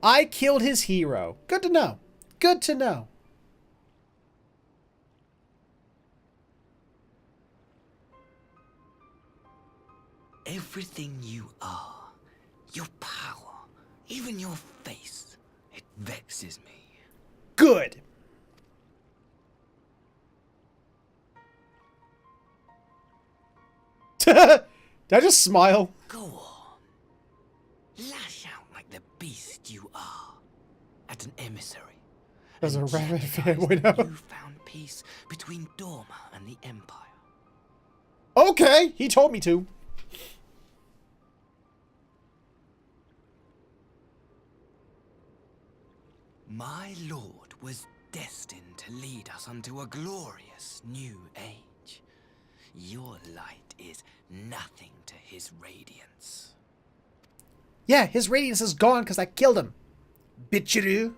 I killed his hero. Good to know. Good to know. Everything you are, your power, even your face, it vexes me. Good. Did I just smile? Go on. Lash out like the beast you are. At an emissary. As a and rabbit jeopardize fanboy the now. newfound peace between Dorma and the Empire. Okay, he told me to. My lord was destined to lead us unto a glorious new age. Your light is nothing to his radiance. Yeah, his radiance is gone because I killed him. Bitcheroo.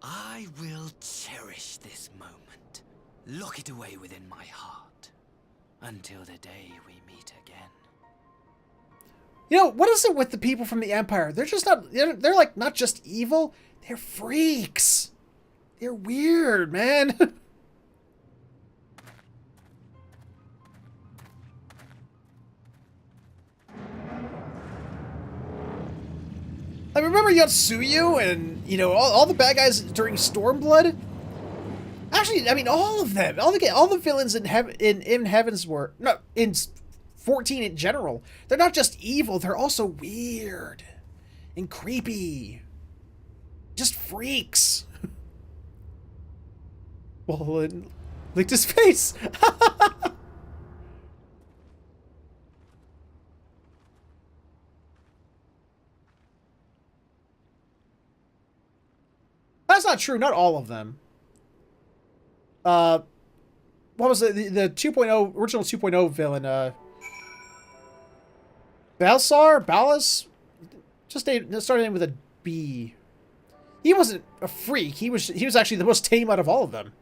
I will cherish this moment. Lock it away within my heart. Until the day we meet again. What is it with the people from the Empire? They're just not, they're like not just evil, they're freaks. They're weird, man. I remember Yotsuyu and, all the bad guys during Stormblood. Actually, I mean, all of them. All the villains in Heavens were... No, in 14 in general. They're not just evil, they're also weird. And creepy. Just freaks. Well, Licked his face! That's not true. Not all of them. What was it? The 2.0, original 2.0 villain, Ballas? Just started with a B. He wasn't a freak. He was actually the most tame out of all of them.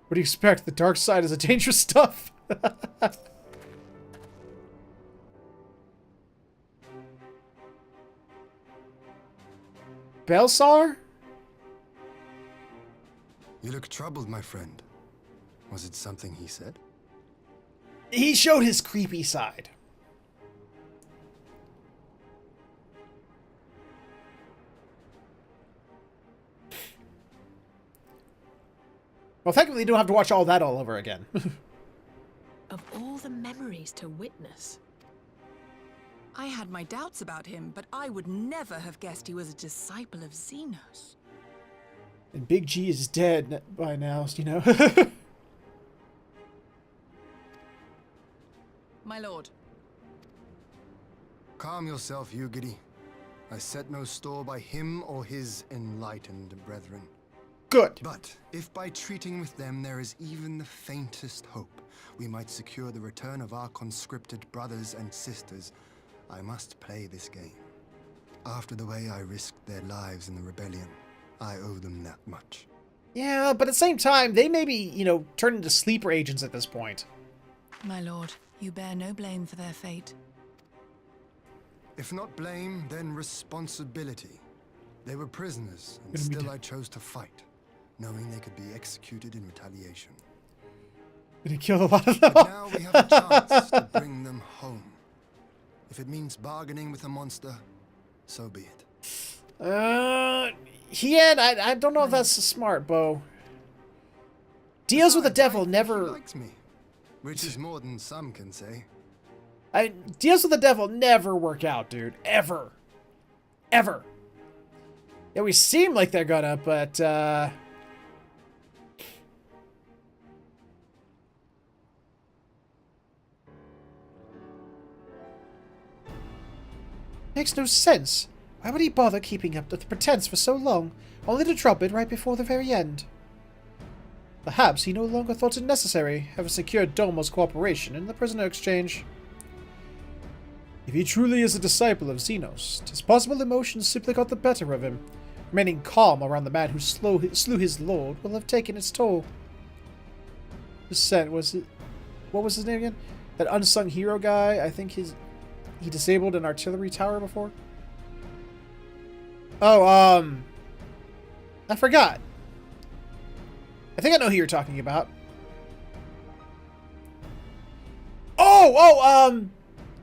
What do you expect? The dark side is a dangerous stuff. Belsar? You look troubled, my friend. Was it something he said? He showed his creepy side. Well, thankfully, you don't have to watch all that all over again. Of all the memories to witness. I had my doubts about him, but I would never have guessed he was a disciple of Xenos. And Big G is dead by now, you know. My lord. Calm yourself, Ugidi. I set no store by him or his enlightened brethren. Good. But if by treating with them there is even the faintest hope, we might secure the return of our conscripted brothers and sisters, I must play this game. After the way I risked their lives in the rebellion, I owe them that much. Yeah, but at the same time, they may be, you know, turned into sleeper agents at this point. My lord, you bear no blame for their fate. If not blame, then responsibility. They were prisoners, and still I chose to fight, knowing they could be executed in retaliation. Gonna kill a lot of them. But now we have a chance to bring them home. If it means bargaining with a monster, so be it. Yeah, I don't know if that's smart, Bo. Deals with the devil never... He likes me, which is more than some can say. Deals with the devil never work out, dude. Ever. Ever. Yeah, we seem like they're gonna, but, Makes no sense. Why would he bother keeping up the pretense for so long, only to drop it right before the very end? Perhaps he no longer thought it necessary, having secured Doma's cooperation in the prisoner exchange. If he truly is a disciple of Xenos, 'tis possible emotions simply got the better of him. Remaining calm around the man who slew his lord will have taken its toll. What was his name again? That unsung hero guy, I think he disabled an artillery tower before? Oh, I forgot. I think I know who you're talking about.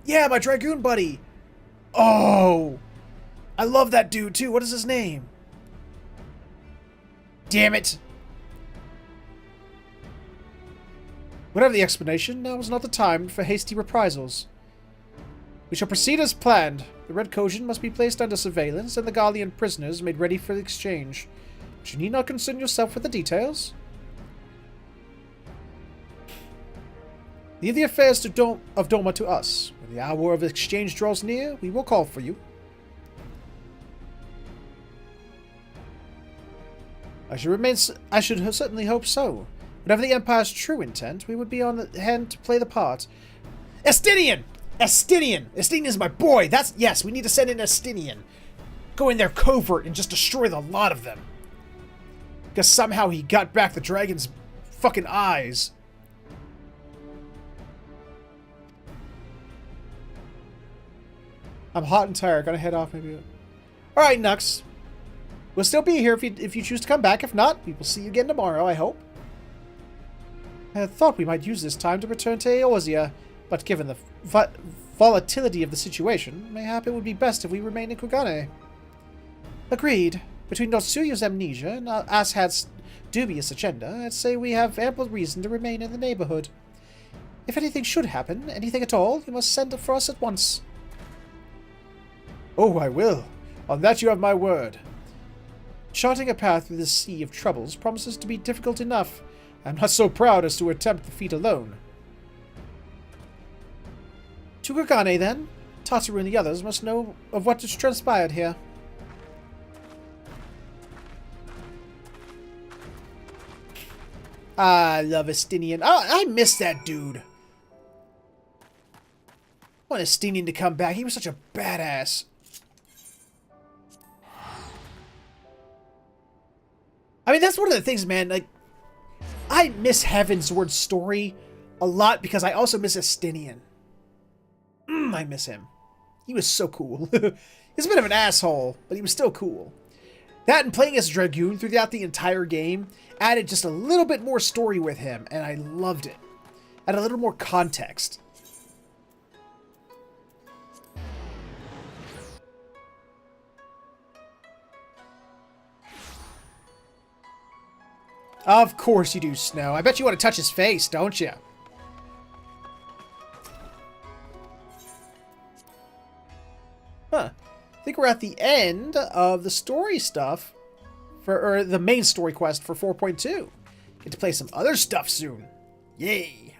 Yeah, my Dragoon buddy. Oh, I love that dude too. What is his name? Damn it. Whatever the explanation, now is not the time for hasty reprisals. We shall proceed as planned. The Red Kojin must be placed under surveillance and the Garlean prisoners made ready for the exchange. But you need not concern yourself with the details. Leave the affairs of Doma to us. When the hour of exchange draws near, we will call for you. I should certainly hope so. Whatever the Empire's true intent, we would be on hand to play the part. Estinian! Estinian! Estinian is my boy! Yes, we need to send in Estinian. Go in there covert and just destroy the lot of them. Because somehow he got back the dragon's fucking eyes. I'm hot and tired. Gotta head off maybe. Alright, Nux. We'll still be here if you choose to come back. If not, we will see you again tomorrow, I hope. I had thought we might use this time to return to Eorzea, but given the volatility of the situation, mayhap it would be best if we remain in Kugane. Agreed. Between Notsuyu's amnesia and Asshat's dubious agenda, I'd say we have ample reason to remain in the neighborhood. If anything should happen, anything at all, you must send for us at once. Oh, I will. On that you have my word. Charting a path through this sea of troubles promises to be difficult enough. I'm not so proud as to attempt the feat alone. To Gargane, then. Tataru and the others must know of what has transpired here. I love Estinian. Oh, I miss that dude. I want Estinian to come back. He was such a badass. I mean, that's one of the things, man. Like, I miss Heavensward's story a lot because I also miss Estinian. I miss him. He was so cool. He's a bit of an asshole, but he was still cool. That and playing as Dragoon throughout the entire game added just a little bit more story with him, and I loved it. Added a little more context. Of course you do, Snow. I bet you want to touch his face, don't you? Huh. I think we're at the end of the story stuff. Or the main story quest for 4.2. Get to play some other stuff soon. Yay!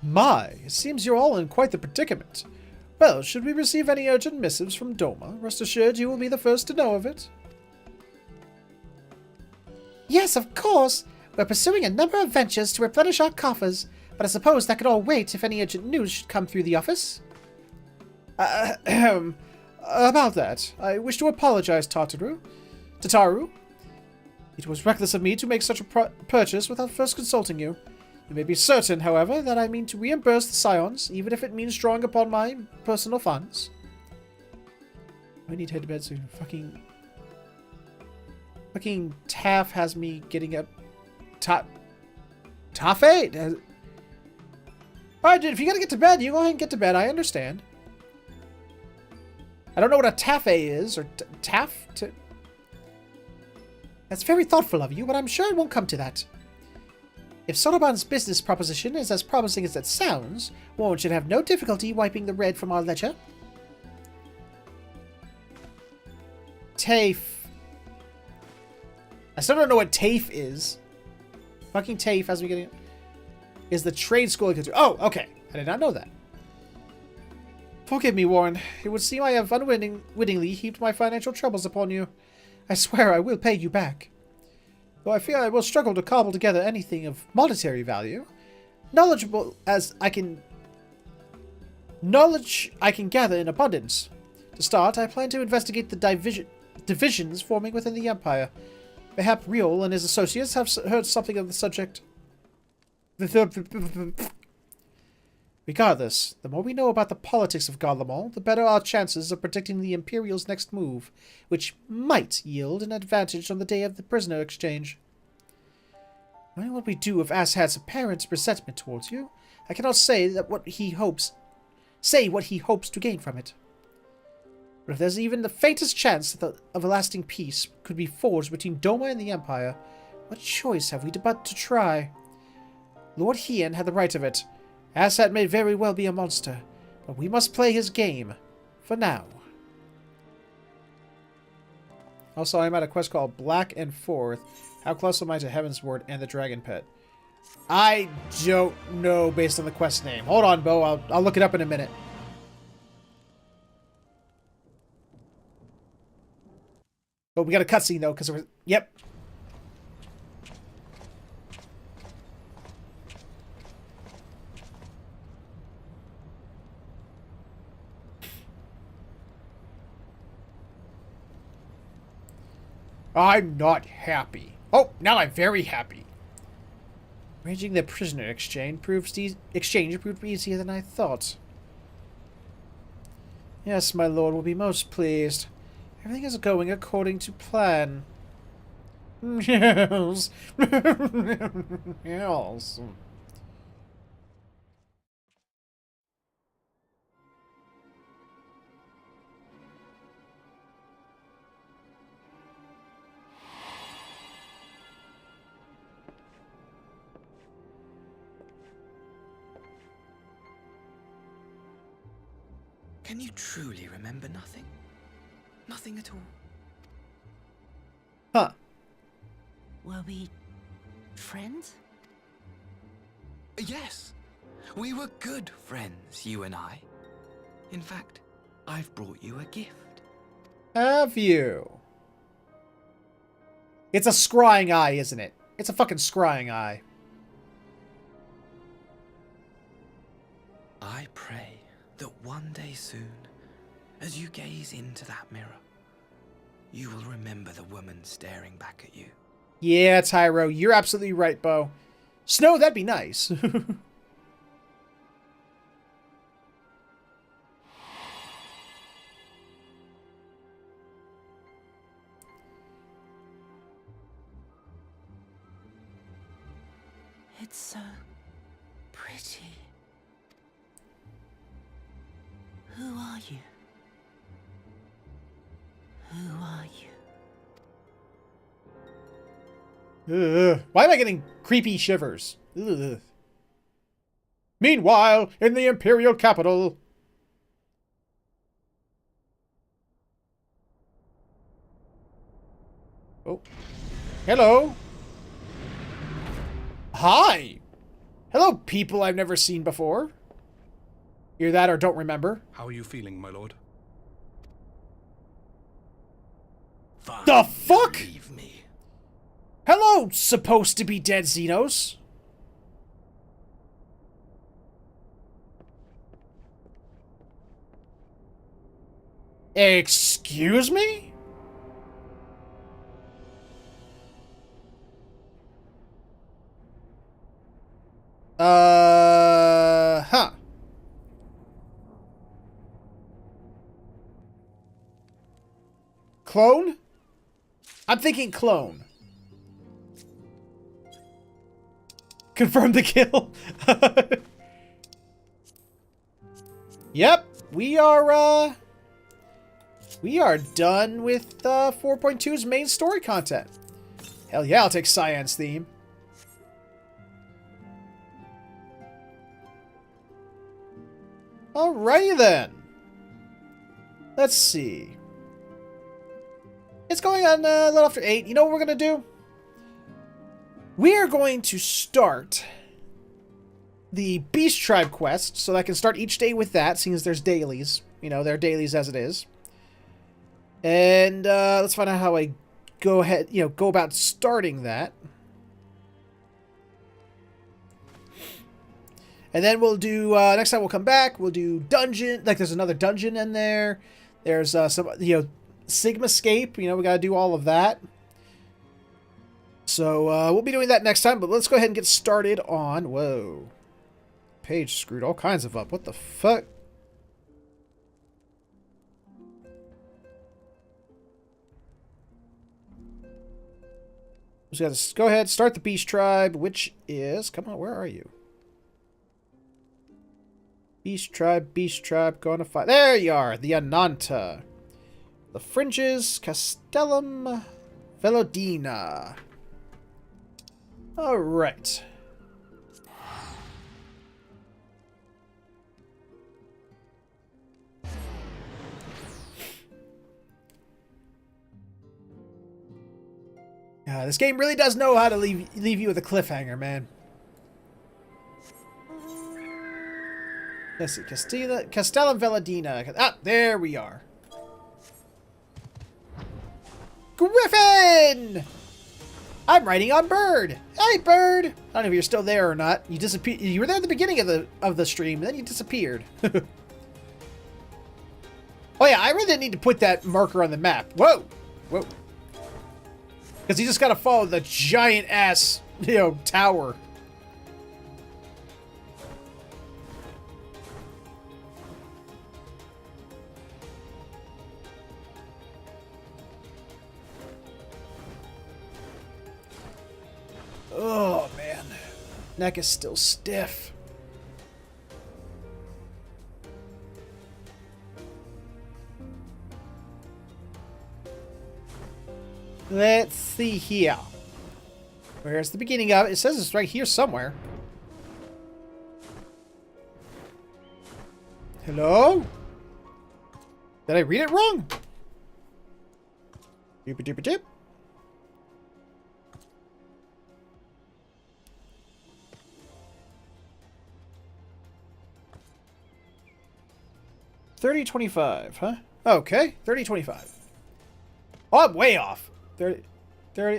My, it seems you're all in quite the predicament. Well, should we receive any urgent missives from Doma, rest assured you will be the first to know of it. Yes, of course. We're pursuing a number of ventures to replenish our coffers, but I suppose that could all wait if any urgent news should come through the office. About that, I wish to apologize, Tataru. It was reckless of me to make such a purchase without first consulting you. You may be certain, however, that I mean to reimburse the Scions, even if it means drawing upon my personal funds. I need to head to bed soon. Fucking Taff has me getting up. Taffet? Alright, dude, if you gotta get to bed, you go ahead and get to bed. I understand. I don't know what a Taffet is, or Taff? That's very thoughtful of you, but I'm sure it won't come to that. If Soroban's business proposition is as promising as it sounds, one should have no difficulty wiping the red from our ledger. TAFE. I still don't know what TAFE is. Fucking TAFE, as we get it, is the trade school. Oh, okay. I did not know that. Forgive me, Warren. It would seem I have unwittingly heaped my financial troubles upon you. I swear I will pay you back. Though I fear I will struggle to cobble together anything of monetary value. Knowledge I can gather in abundance. To start, I plan to investigate the divisions forming within the Empire. Mayhap Riol and his associates have heard something of the subject. Regardless, the more we know about the politics of Garlemald, the better our chances of predicting the Imperial's next move, which might yield an advantage on the day of the prisoner exchange. Knowing what we do of Asshat's apparent resentment towards you, I cannot say what he hopes to gain from it. But if there's even the faintest chance that of a lasting peace could be forged between Doma and the Empire, what choice have we but to try? Lord Hien had the right of it. Asshat may very well be a monster, but we must play his game. For now. Also, I'm at a quest called Black and Forth. How close am I to Heavensward and the Dragon Pet? I don't know based on the quest name. Hold on, Bo. I'll look it up in a minute. But we got a cutscene, though, because we're... Yep. I'm not happy. Oh, now I'm very happy. Arranging the prisoner exchange proved easier than I thought. Yes, my lord will be most pleased. Everything is going according to plan. Yes. Yes. Can you truly remember nothing? Nothing at all? Huh. Were we friends? Yes. We were good friends, you and I. In fact, I've brought you a gift. Have you? It's a scrying eye, isn't it? It's a fucking scrying eye. I pray that one day soon, as you gaze into that mirror, you will remember the woman staring back at you. Yeah, Tyro, you're absolutely right, Bo. Snow, that'd be nice. It's so pretty. Who are you? Who are you? Ugh. Why am I getting creepy shivers? Ugh. Meanwhile, in the Imperial capital... Oh. Hello. Hi. Hello, people I've never seen before. Hear that or don't remember. How are you feeling, my lord? Fine. The fuck? Leave me. Hello, supposed to be dead Xenos. Excuse me? Huh. Clone? I'm thinking clone. Confirm the kill. Yep, we are done with 4.2's main story content. Hell yeah, I'll take Cyan's theme. Alrighty then. Let's see. It's going on a little after 8. You know what we're going to do? We are going to start the Beast Tribe quest, so I can start each day with that, seeing as there's dailies. You know, there are dailies as it is. And let's find out how I go about starting that. And then we'll do, next time we'll come back, we'll do dungeon, like there's another dungeon in there. There's some, Sigmascape, we gotta do all of that. So, we'll be doing that next time, but let's go ahead and get started on, whoa. Page screwed all kinds of up, what the fuck? Just gotta go ahead, start the Beast Tribe, which is, come on, where are you? Beast Tribe, gonna fight. There you are, the Ananta. The Fringes, Castellum, Velodina. Alright. This game really does know how to leave you with a cliffhanger, man. Let's see, Castellum Velodina. Ah, there we are. Griffin! I'm riding on Bird. Hey, Bird! I don't know if you're still there or not. You disappeared. You were there at the beginning of the stream, and then you disappeared. Oh yeah, I really didn't need to put that marker on the map. Whoa! Whoa. Because you just gotta follow the giant ass, tower. Oh, man. Neck is still stiff. Let's see here. Where's the beginning of it? It says it's right here somewhere. Hello? Did I read it wrong? Doop-a-doop-a-doop. $30.25, huh? Okay, $30.25. Oh, I'm way off. 30.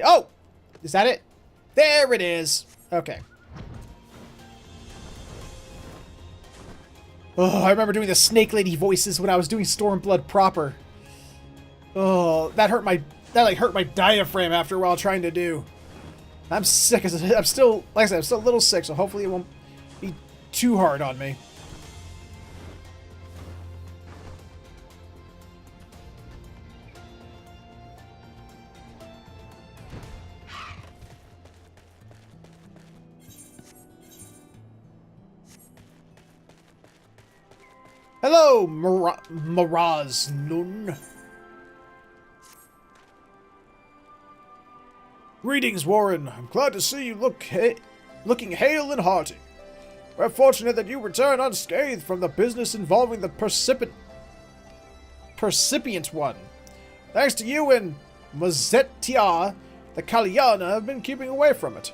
Oh! Is that it? There it is. Okay. Oh, I remember doing the Snake Lady voices when I was doing Stormblood proper. Oh, that hurt my diaphragm after a while trying to do. I'm sick as I'm still, like I said, I'm still a little sick, so hopefully it won't be too hard on me. Hello, Miraz Nun. Greetings, Warren. I'm glad to see you looking hale and hearty. We're fortunate that you return unscathed from the business involving the Percipient one. Thanks to you and Mazetia, the Kalyana have been keeping away from it.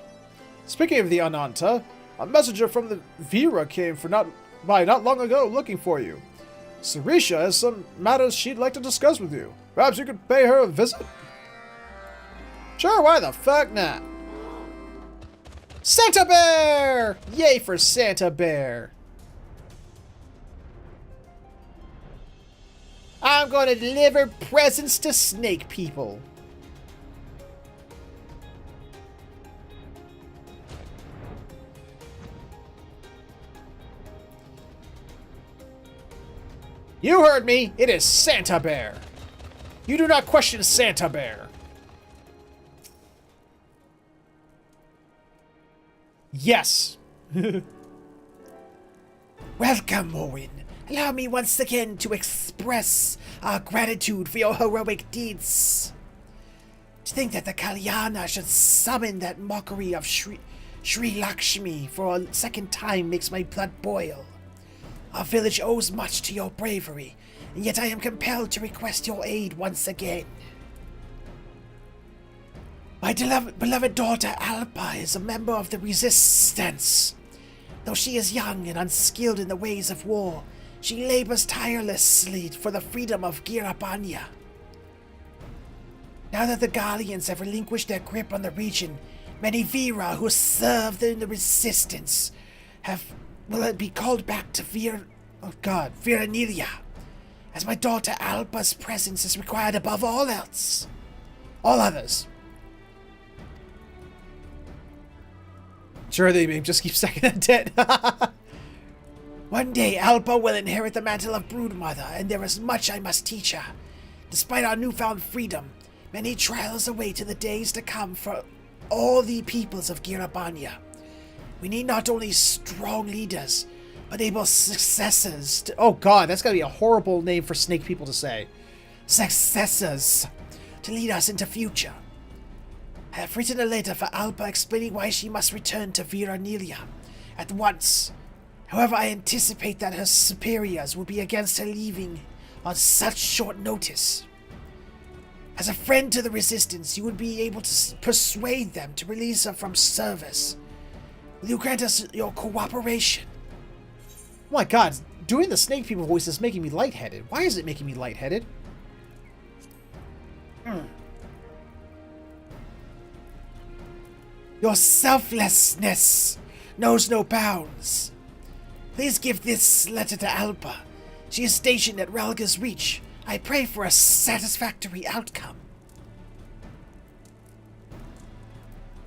Speaking of the Ananta, a messenger from the Vera came not long ago looking for you. Sarisha has some matters she'd like to discuss with you. Perhaps you could pay her a visit? Sure, why the fuck not? Santa Bear! Yay for Santa Bear. I'm going to deliver presents to snake people. You heard me. It is Santa Bear. You do not question Santa Bear. Yes. Welcome, Owen. Allow me once again to express our gratitude for your heroic deeds. To think that the Kalyana should summon that mockery of Sri Lakshmi for a second time makes my blood boil. Our village owes much to your bravery, and yet I am compelled to request your aid once again. My beloved daughter Alpa is a member of the Resistance. Though she is young and unskilled in the ways of war, she labors tirelessly for the freedom of Girabanya. Now that the Gallians have relinquished their grip on the region, many Vera who served in the Resistance will be called back to Viranilia, as my daughter Alpa's presence is required above all else. All others. Sure, they just keep stacking that debt. One day, Alpa will inherit the mantle of Broodmother, and there is much I must teach her. Despite our newfound freedom, many trials await in the days to come for all the peoples of Girabanya. We need not only strong leaders, but able successors to... Oh god, that's gotta be a horrible name for snake people to say. Successors to lead us into future. I have written a letter for Alpa explaining why she must return to Viranilia at once. However, I anticipate that her superiors will be against her leaving on such short notice. As a friend to the Resistance, you would be able to persuade them to release her from service. Will you grant us your cooperation? Oh my god, doing the snake people voice is making me lightheaded. Why is it making me lightheaded? Your selflessness knows no bounds. Please give this letter to Alpa. She is stationed at Relga's Reach. I pray for a satisfactory outcome.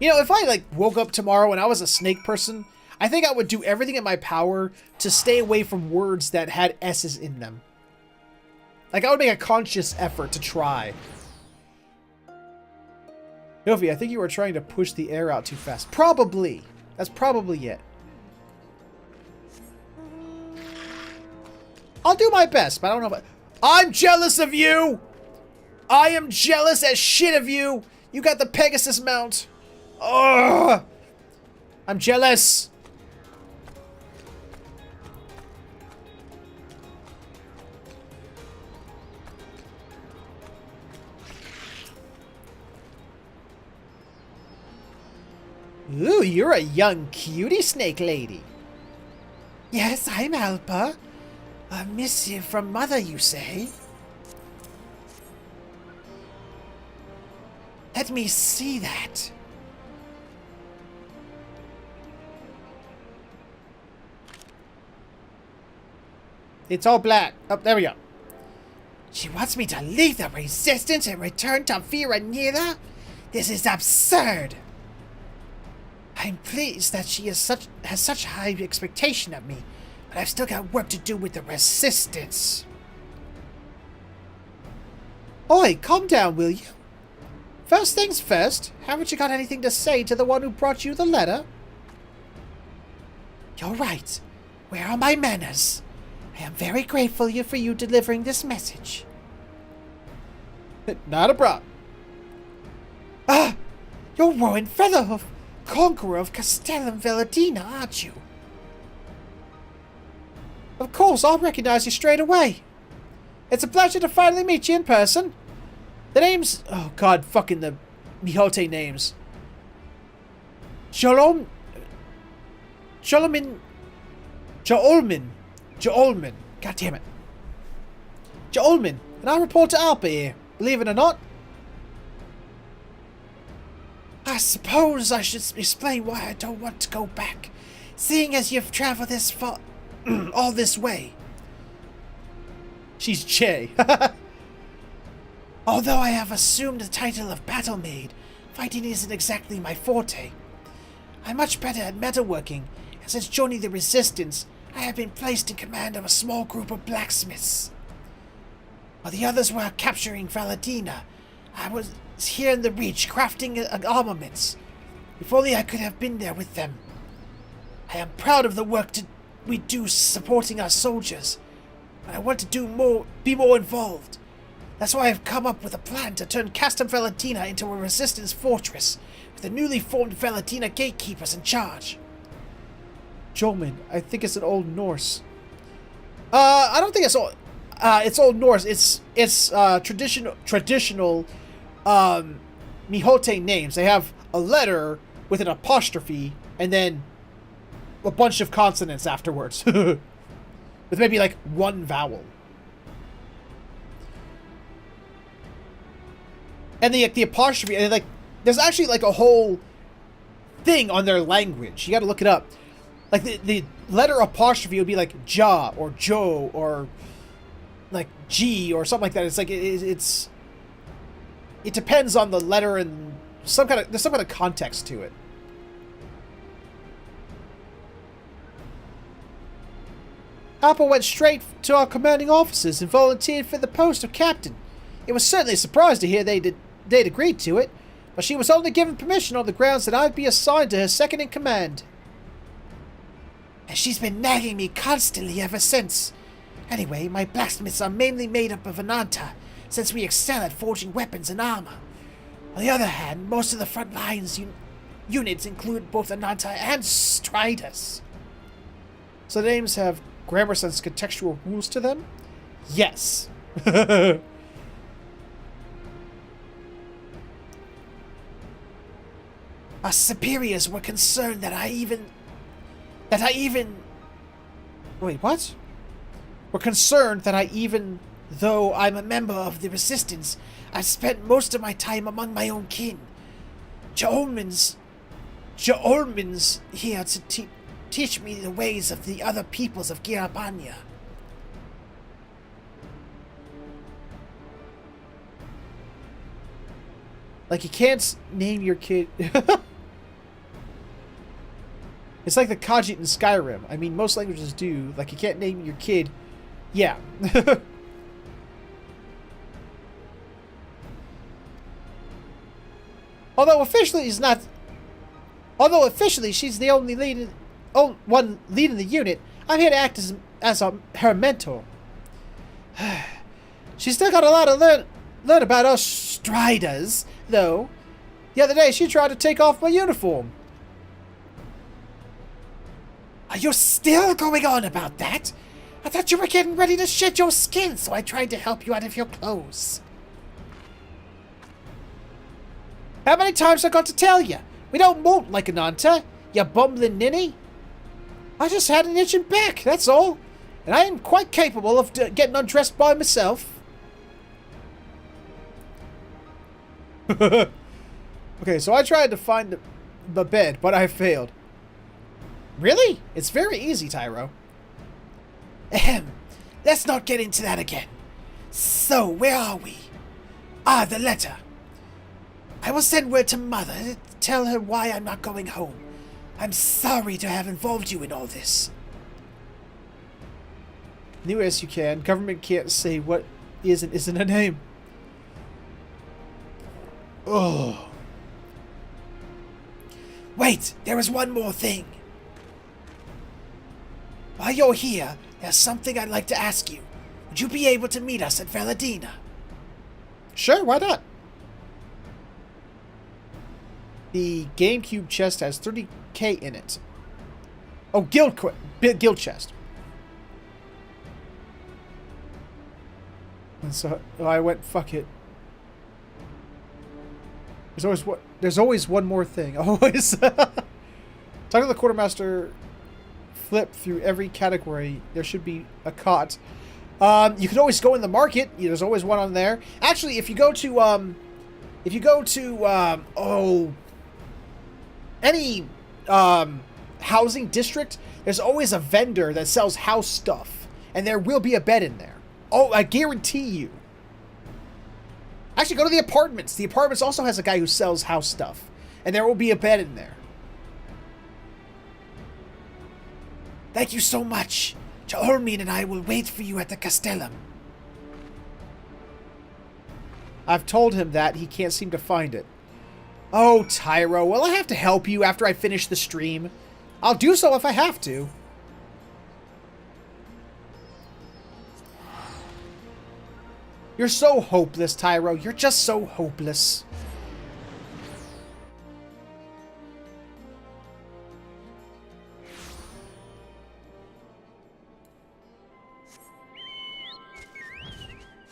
You know, if I woke up tomorrow and I was a snake person, I think I would do everything in my power to stay away from words that had S's in them. Like, I would make a conscious effort to try. Yofi, I think you were trying to push the air out too fast. Probably. That's probably it. I'll do my best, but I don't know if I'm jealous of you! I am jealous as shit of you! You got the Pegasus mount! Ugh! I'm jealous! Ooh, you're a young cutie snake lady. Yes, I'm Alpa. A missive from Mother, you say? Let me see that. It's all black. Oh, there we go. She wants me to leave the Resistance and return to Viranira? This is absurd. I'm pleased that she has such high expectation of me, but I've still got work to do with the Resistance. Oi, calm down, will you? First things first, haven't you got anything to say to the one who brought you the letter? You're right. Where are my manners? I am very grateful for you delivering this message. Not a problem. Ah! You're Rowan Featherhoof, conqueror of Castellum Veladina, aren't you? Of course, I'll recognize you straight away. It's a pleasure to finally meet you in person. The name's... Oh, God, fucking the Mihote names. Jolmin. God damn it. Jolmin. And I report to Alpa here. Believe it or not. I suppose I should explain why I don't want to go back, seeing as you've traveled this far, all this way. She's Che. Although I have assumed the title of Battle Maid, fighting isn't exactly my forte. I'm much better at metalworking, and since joining the Resistance, I have been placed in command of a small group of blacksmiths. While the others were capturing Valadina, I was here in the Reach crafting armaments. If only I could have been there with them. I am proud of the work we do supporting our soldiers, but I want to be more involved. That's why I've come up with a plan to turn Castum Valentina into a Resistance fortress, with the newly formed Valentina gatekeepers in charge. Jolmin, I think it's an Old Norse. I don't think it's old. It's Old Norse. It's traditional Mihote names. They have a letter with an apostrophe and then a bunch of consonants afterwards, with maybe like one vowel. And the apostrophe, and like, there's actually like a whole thing on their language. You got to look it up. Like the letter apostrophe would be like Ja or Joe or like G or something like that. It's like it depends on the letter and there's some kind of context to it. Alpa went straight to our commanding officers and volunteered for the post of captain. It was certainly a surprise to hear they'd agreed to it, but she was only given permission on the grounds that I'd be assigned to her second in command. And she's been nagging me constantly ever since. Anyway, my blacksmiths are mainly made up of Ananta, since we excel at forging weapons and armor. On the other hand, most of the front lines units include both Ananta and Striders. So the names have grammar sense contextual rules to them? Yes. Our superiors were concerned that I even... Wait, what? We're concerned that though I'm a member of the Resistance, I've spent most of my time among my own kin. Ja'olmin's here to teach me the ways of the other peoples of Girabanya. Like, you can't name your kid... It's like the Khajiit in Skyrim. I mean, most languages do. Like, you can't name your kid... Yeah. Although officially she's the only one leading the unit, I'm here to act as her mentor. She's still got a lot to learn about us Striders, though. The other day, she tried to take off my uniform. Are you still going on about that? I thought you were getting ready to shed your skin, so I tried to help you out of your clothes. How many times I got to tell you? We don't molt like an Anta, you bumbling ninny. I just had an itching back, that's all. And I am quite capable of getting undressed by myself. Okay, so I tried to find the bed, but I failed. Really? It's very easy, Tyro. Ahem. Let's not get into that again. So, where are we? Ah, the letter. I will send word to Mother to tell her why I'm not going home. I'm sorry to have involved you in all this. New as you can. Government can't say what is and isn't a name. Oh. Wait, there is one more thing. While you're here, there's something I'd like to ask you. Would you be able to meet us at Valadina? Sure, why not? The GameCube chest has 30k in it. Oh, guild chest. And so I went, fuck it. There's always one more thing. Always. Talk to the quartermaster. Flip through every category. There should be a cot. You can always go in the market. There's always one on there. Actually, if you go to any housing district, there's always a vendor that sells house stuff, and there will be a bed in there. Oh, I guarantee you. Actually, go to the apartments. The apartments also has a guy who sells house stuff, and there will be a bed in there. Thank you so much. Olmin and I will wait for you at the Castellum. I've told him that. He can't seem to find it. Oh, Tyro. Well, I have to help you after I finish the stream. I'll do so if I have to. You're so hopeless, Tyro. You're just so hopeless.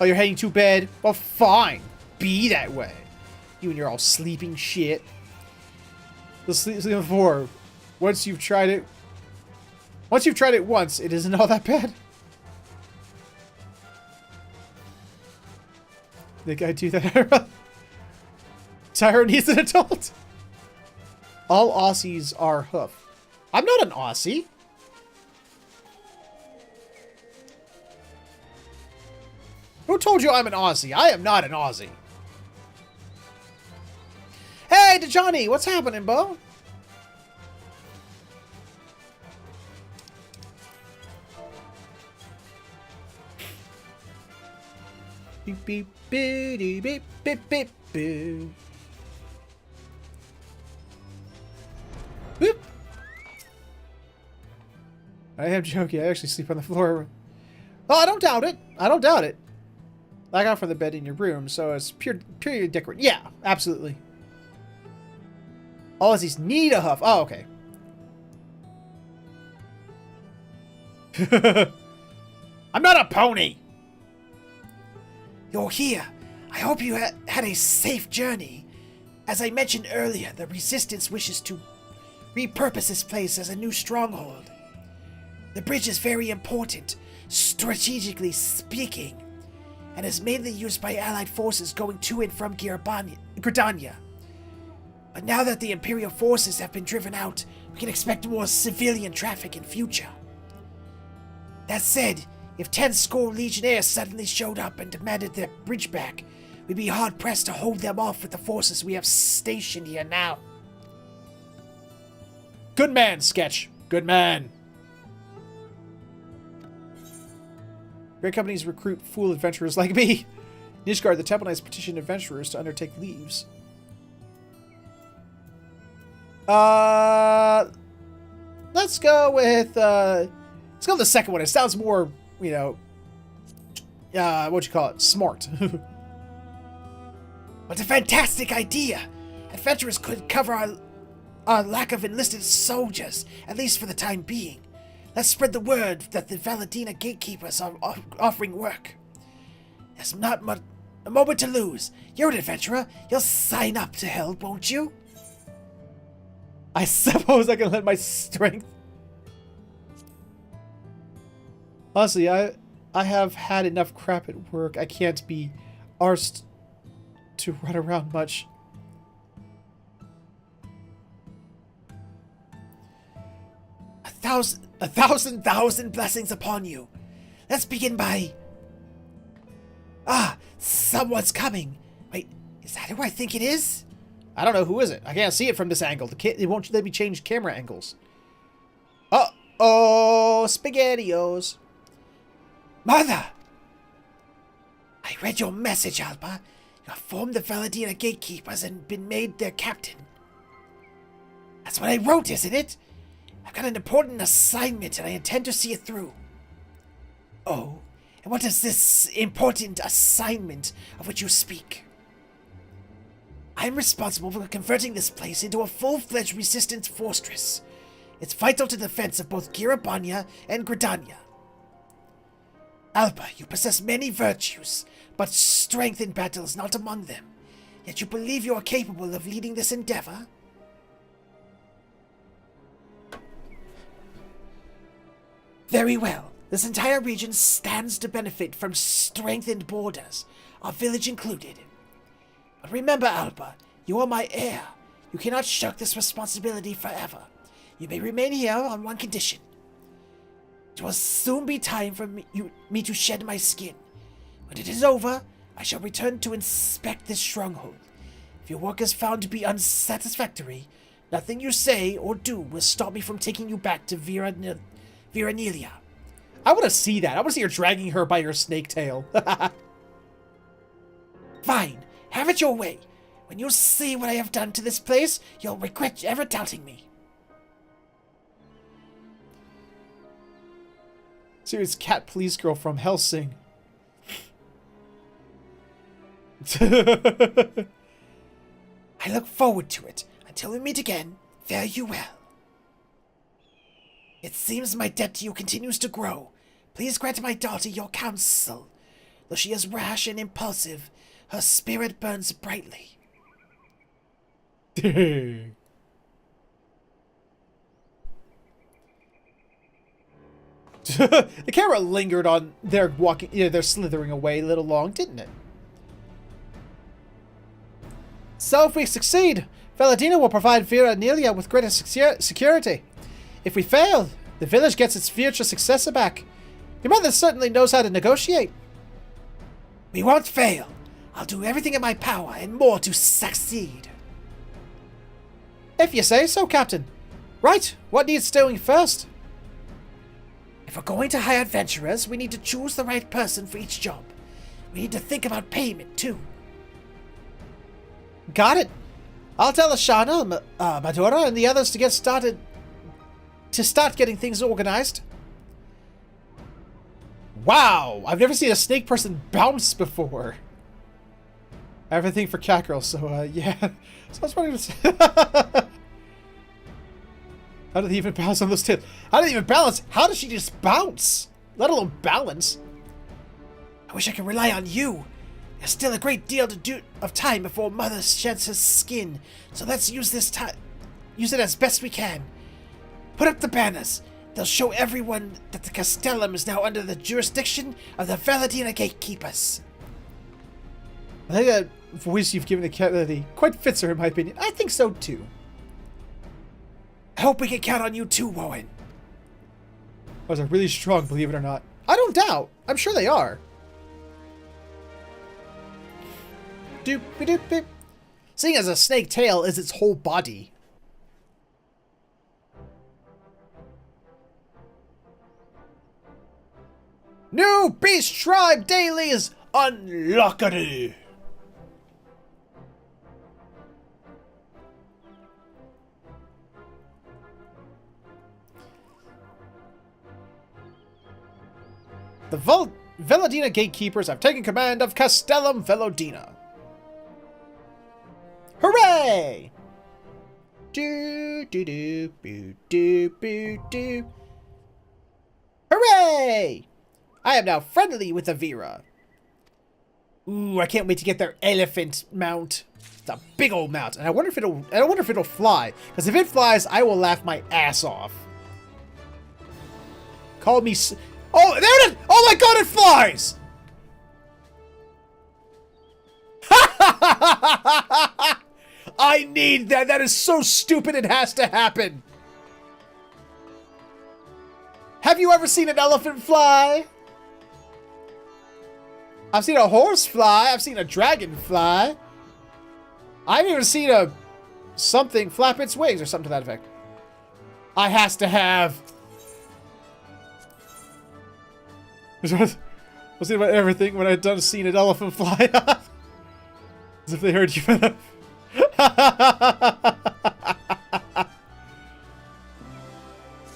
Oh, you're heading to bed? Well, fine. Be that way. You and your all sleeping shit. The sleep before. Once you've tried it once, it isn't all that bad. Think I do that? Tyro needs an adult. All Aussies are hoof. I'm not an Aussie. Who told you I'm an Aussie? I am not an Aussie. Hey, DeJohnny, what's happening, Bo? Beep, beep, beep, beep, beep, beep, beep. Boop. I am joking. I actually sleep on the floor. Oh, I don't doubt it. I don't doubt it. I got from the bed in your room, so it's purely decorative. Yeah, absolutely. All Aussies need a huff. Oh, okay. I'm not a pony. You're here. I hope you had a safe journey. As I mentioned earlier, the Resistance wishes to repurpose this place as a new stronghold. The bridge is very important, strategically speaking, and is mainly used by Allied forces going to and from Gridania. But now that the Imperial forces have been driven out, we can expect more civilian traffic in future. That said, if 10 score Legionnaires suddenly showed up and demanded their bridge back, we'd be hard-pressed to hold them off with the forces we have stationed here now. Good man, Sketch. Good man. Great companies recruit fool adventurers like me. Nishgard, the Temple Knights petition adventurers to undertake leaves. Let's go with the second one. It sounds more, you know, what you call it? Smart. What a fantastic idea! Adventurers could cover our lack of enlisted soldiers, at least for the time being. Let's spread the word that the Valadina gatekeepers are offering work. There's not a moment to lose. You're an adventurer. You'll sign up to help, won't you? I suppose I can let my strength. Honestly, I have had enough crap at work. I can't be arsed to run around much. A thousand blessings upon you. Let's begin by... Ah, someone's coming. Wait, is that who I think it is? I don't know, who is it? I can't see it from this angle. It won't let me change camera angles. Uh-oh, SpaghettiOs. Mother! I read your message, Alba. You have formed the Valadina Gatekeepers and been made their captain. That's what I wrote, isn't it? I've got an important assignment and I intend to see it through. Oh, and what is this important assignment of which you speak? I'm responsible for converting this place into a full-fledged resistance fortress. It's vital to the defense of both Girabanya and Gridania. Alba, you possess many virtues, but strength in battle is not among them. Yet you believe you are capable of leading this endeavor? Very well. This entire region stands to benefit from strengthened borders, our village included. But remember, Alba, you are my heir. You cannot shirk this responsibility forever. You may remain here on one condition. It will soon be time for me to shed my skin. When it is over, I shall return to inspect this stronghold. If your work is found to be unsatisfactory, nothing you say or do will stop me from taking you back to Veranelia. I want to see that. I want to see her dragging her by her snake tail. Fine. Have it your way. When you see what I have done to this place, you'll regret ever doubting me. Serious cat police girl from Helsing. I look forward to it. Until we meet again, fare you well. It seems my debt to you continues to grow. Please grant my daughter your counsel. Though she is rash and impulsive, her spirit burns brightly. The camera lingered on their walking, they're slithering away a little long, didn't it? So if we succeed, Valadina will provide Veranelia with greater security. If we fail, the village gets its future successor back. Your mother certainly knows how to negotiate. We won't fail. I'll do everything in my power and more to succeed. If you say so, Captain. Right, what needs doing first? If we're going to hire adventurers, we need to choose the right person for each job. We need to think about payment, too. Got it. I'll tell Ashana, Mor Dhona, and the others to start getting things organized. Wow, I've never seen a snake person bounce before. Everything for cat girl, so yeah. So I was wondering how did he even bounce on those tails? How did he even balance? How did she just bounce? Let alone balance. I wish I could rely on you. There's still a great deal of time before Mother sheds her skin, so let's use this time. Use it as best we can. Put up the banners. They'll show everyone that the Castellum is now under the jurisdiction of the Valadina Gatekeepers. I think that voice you've given to Kennedy quite fits her, in my opinion. I think so, too. I hope we can count on you, too, Warren. Those are really strong, believe it or not. I don't doubt. I'm sure they are. Doop-a-doop-a. Seeing as a snake tail is its whole body. New Beast Tribe dailies unlocked. The Valadina Gatekeepers have taken command of Castellum Valadina. Hooray! Do do do boo do boo do. Hooray! I am now friendly with Avira. Ooh, I can't wait to get their elephant mount. It's a big old mount, and I wonder if it'll fly. Because if it flies, I will laugh my ass off. Call me. Oh, there it is! Oh my God, it flies! I need that. That is so stupid. It has to happen. Have you ever seen an elephant fly? I've seen a horse fly. I've seen a dragon fly. I've even seen something flap its wings or something to that effect. I has to have. I was thinking about everything when I'd done seen an elephant fly. As if they heard you.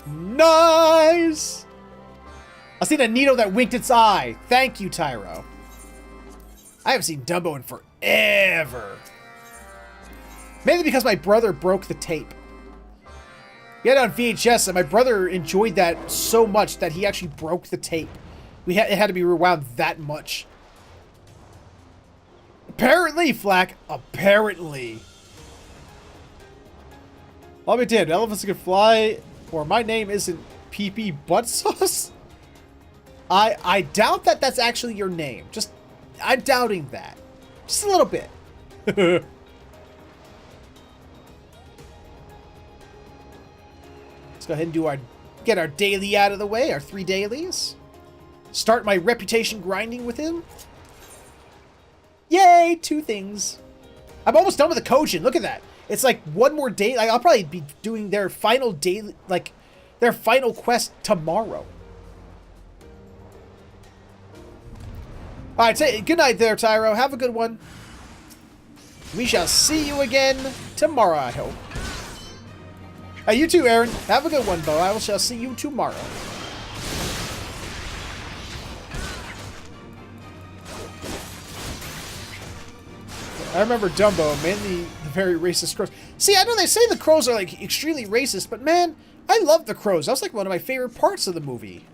Nice! I seen a needle that winked its eye. Thank you, Tyro. I haven't seen Dumbo in forever. Mainly because my brother broke the tape. We had it on VHS, and my brother enjoyed that so much that he actually broke the tape. It had to be rewound that much. Apparently, Flack. Apparently. Let me did. Elephants can fly, or my name isn't PP Butt Sauce. I doubt that that's actually your name. I'm doubting that. Just a little bit. Let's go ahead and get our daily out of the way, our 3 dailies. Start my reputation grinding with him. Yay, 2 things. I'm almost done with the Kojin. Look at that. It's like 1 more day. Like, I'll probably be doing their final daily, like their final quest tomorrow. All right, say good night there, Tyro. Have a good one. We shall see you again tomorrow, I hope. Hey, you too, Aaron. Have a good one, Bo. I shall see you tomorrow. I remember Dumbo, mainly the very racist crows. See, I know they say the crows are, like, extremely racist, but man, I love the crows. That was, like, one of my favorite parts of the movie.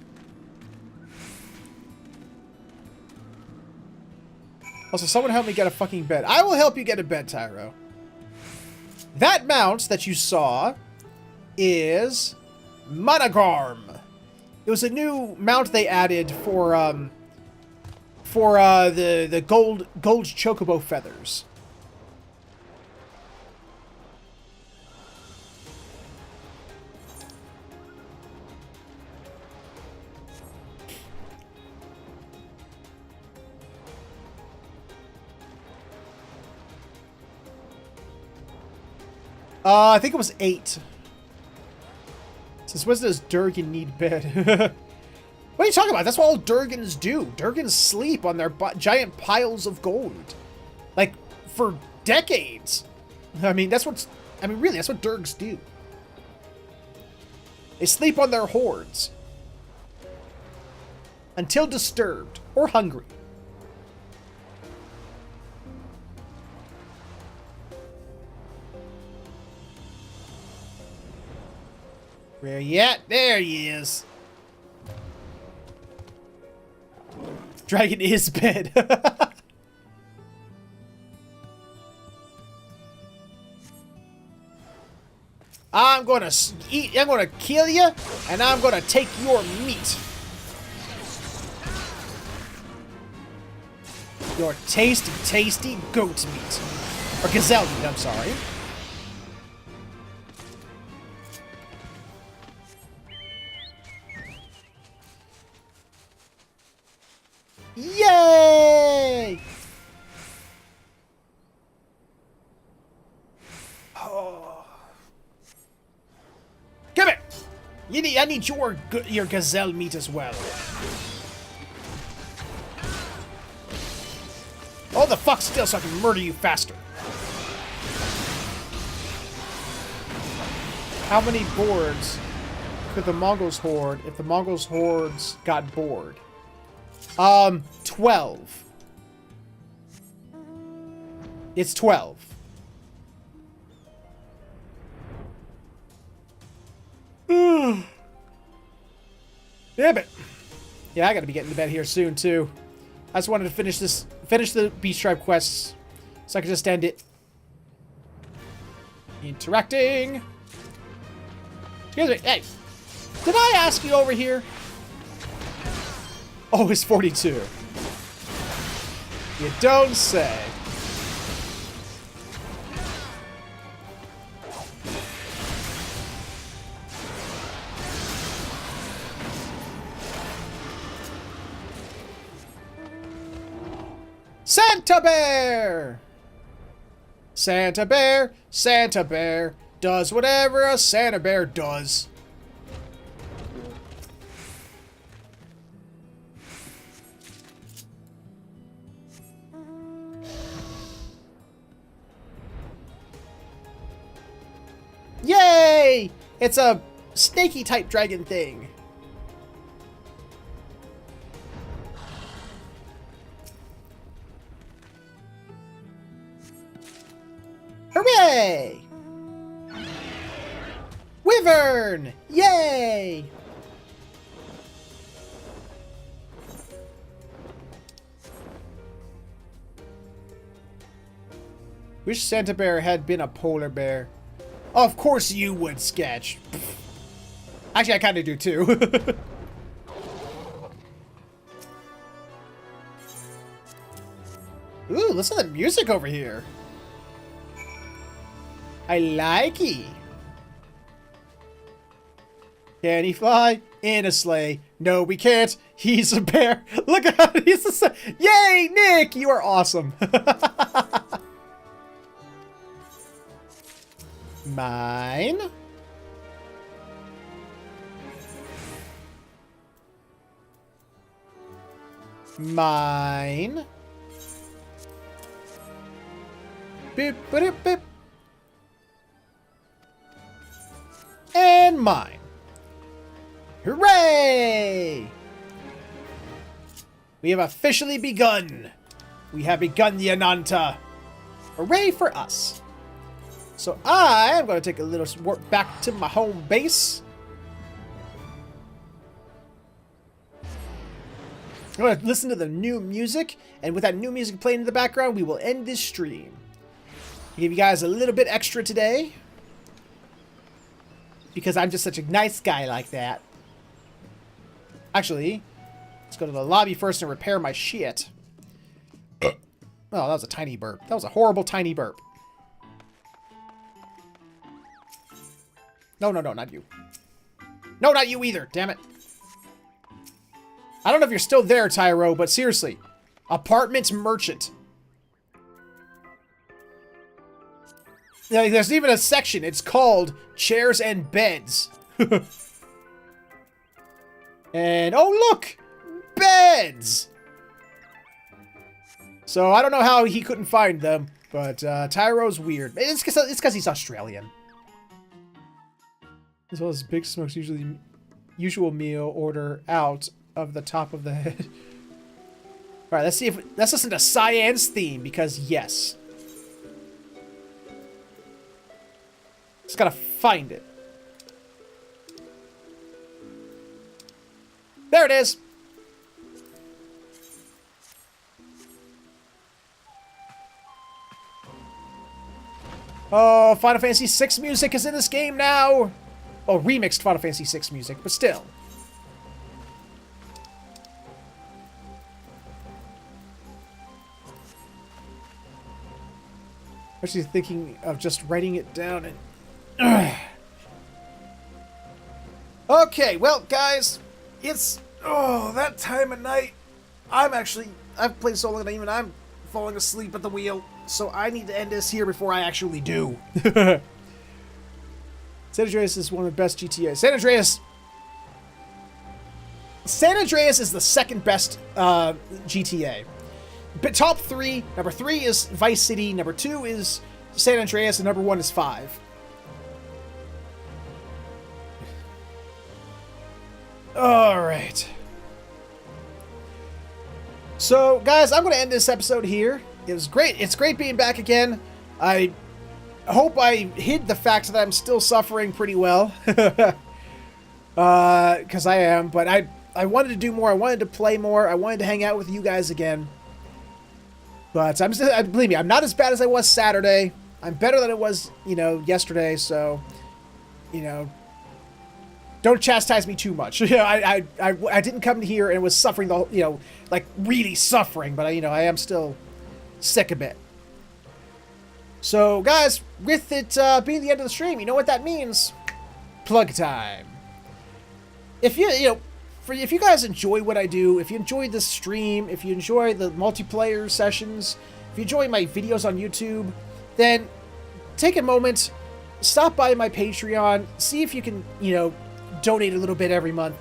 Also, someone help me get a fucking bed. I will help you get a bed, Tyro. That mount that you saw is Monogarm. It was a new mount they added for the gold chocobo feathers. I think it was 8. Since when does Durgan need bed? What are you talking about? That's what all Durgans do. Durgans sleep on their giant piles of gold. Like, for decades. I mean, really, that's what Durgs do. They sleep on their hoards. Until disturbed or hungry. Where you at? There he is. Dragon is bed. I'm gonna kill you, and I'm gonna take your meat. Your tasty, tasty goat meat. Or gazelle meat, I'm sorry. Yay! Oh. Come here! I need your gazelle meat as well. Oh, the fuck still so I can murder you faster. How many boards could the Mongols hoard if the Mongols hordes got bored? 12. It's 12. Damn it. Yeah, I gotta be getting to bed here soon, too. I just wanted to finish the Beach Tribe quests, so I could just end it. Interacting. Excuse me. Hey, did I ask you over here? Oh, it's 42. You don't say. Santa Bear! Santa Bear, Santa Bear, does whatever a Santa Bear does. Yay! It's a snaky type dragon thing. Hooray! Wyvern! Yay! Wish Santa Bear had been a polar bear. Of course you would, Sketch. Actually, I kind of do too. Ooh, listen to the music over here. I like it. Can he fly in a sleigh? No, we can't. He's a bear. Look at him. He's a sleigh. Yay, Nick! You are awesome. Mine. Mine. Beep, beep, beep. And mine. Hooray! We have officially begun. We have begun the Ananta. Hooray for us. So I am going to take a little warp back to my home base. I'm going to listen to the new music, and with that new music playing in the background, we will end this stream. I'll give you guys a little bit extra today, because I'm just such a nice guy like that. Actually, let's go to the lobby first and repair my shit. Oh, that was a tiny burp. That was a horrible tiny burp. No, no, no, not you. No, not you either, damn it. I don't know if you're still there, Tyro, but seriously. Apartment merchant. Yeah, there's even a section. It's called Chairs and Beds. And, oh look! Beds! So, I don't know how he couldn't find them, but Tyro's weird. It's because he's Australian. As well as Big Smoke's usual meal order out of the top of the head. Alright, let's listen to Cyan's theme, because yes. Just gotta find it. There it is! Oh, Final Fantasy VI music is in this game now! Oh, remixed Final Fantasy VI music, but still. Actually thinking of just writing it down and... Okay, well, guys, it's... Oh, that time of night. I've played so long that even I'm falling asleep at the wheel, so I need to end this here before I actually do. San Andreas is one of the best GTA. San Andreas is the second best GTA. But top 3, number 3 is Vice City, number 2 is San Andreas, and number 1 is 5. Alright. So, guys, I'm going to end this episode here. It was great. It's great being back again. I hope I hid the fact that I'm still suffering pretty well. Because I am, but I wanted to do more. I wanted to play more. I wanted to hang out with you guys again. But I'm still, believe me, I'm not as bad as I was Saturday. I'm better than it was, you know, yesterday. So, you know, don't chastise me too much. You know, I didn't come here and was suffering the, you know, like really suffering. But you know, I am still sick a bit. So, guys, with it being the end of the stream, you know what that means? Plug time. If if you guys enjoy what I do, if you enjoy this stream, if you enjoy the multiplayer sessions, if you enjoy my videos on YouTube, then take a moment, stop by my Patreon, see if you can, you know, donate a little bit every month.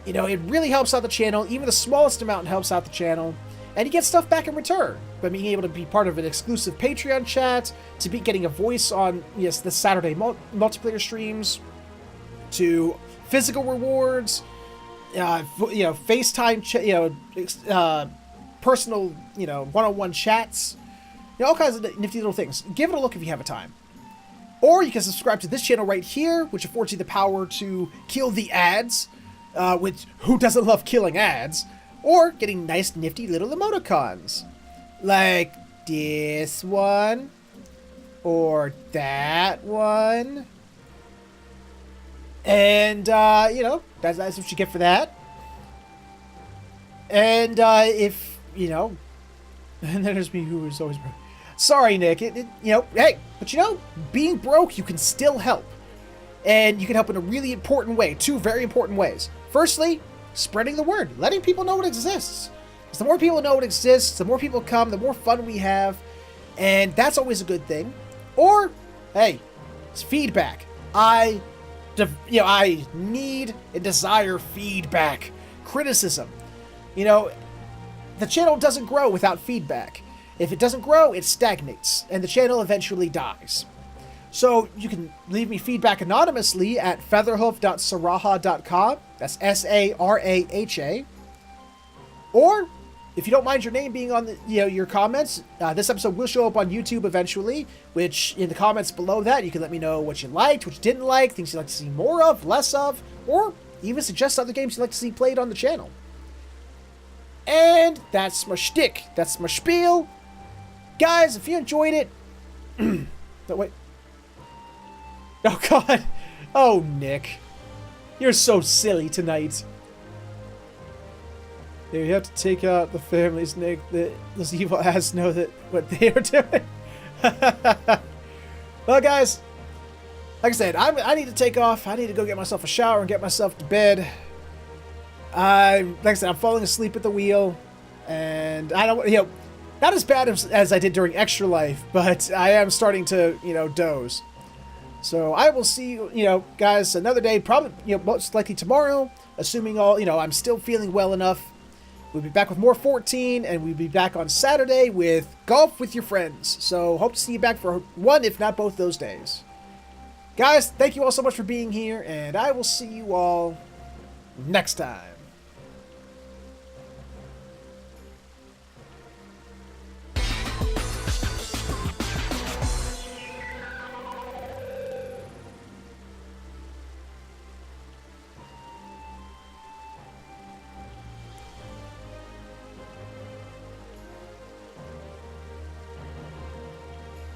You know, it really helps out the channel. Even the smallest amount helps out the channel. And you get stuff back in return by being able to be part of an exclusive Patreon chat, to be getting a voice on, yes, the Saturday multiplayer streams, to physical rewards, you know, FaceTime, personal, you know, one-on-one chats, you know, all kinds of nifty little things. Give it a look if you have a time. Or you can subscribe to this channel right here, which affords you the power to kill the ads, which who doesn't love killing ads? Or getting nice nifty little emoticons. Like this one. Or that one. And, you know, that's what you get for that. And, if, you know, and then there's me who is always broke. Sorry, Nick, you know, hey, but you know, being broke, you can still help. And you can help in a really important way, 2 very important ways. Firstly, spreading the word, letting people know it exists. Because the more people know it exists, the more people come, the more fun we have. And that's always a good thing. Or, hey, it's feedback. I need and desire feedback, criticism. You know, the channel doesn't grow without feedback. If it doesn't grow, it stagnates, and the channel eventually dies. So you can leave me feedback anonymously at featherhoof.saraha.com. That's Saraha. Or if you don't mind your name being on the, you know, your comments, this episode will show up on YouTube eventually, which in the comments below that, you can let me know what you liked, what you didn't like, things you'd like to see more of, less of, or even suggest other games you'd like to see played on the channel. And that's my shtick. That's my spiel. Guys, if you enjoyed it... No, wait. Oh, God. Oh, Nick. You're so silly tonight. Yeah, you have to take out the families, Nick. Those evil ass know that what they are doing. Well, guys, like I said, I need to take off. I need to go get myself a shower and get myself to bed. Like I said, I'm falling asleep at the wheel, and I don't, you know, not as bad as I did during Extra Life, but I am starting to, you know, doze. So I will see you, you know, guys, another day, probably, you know, most likely tomorrow, assuming all, you know, I'm still feeling well enough. We'll be back with more 14, and we'll be back on Saturday with Golf with Your Friends. So hope to see you back for one, if not both those days. Guys, thank you all so much for being here, and I will see you all next time.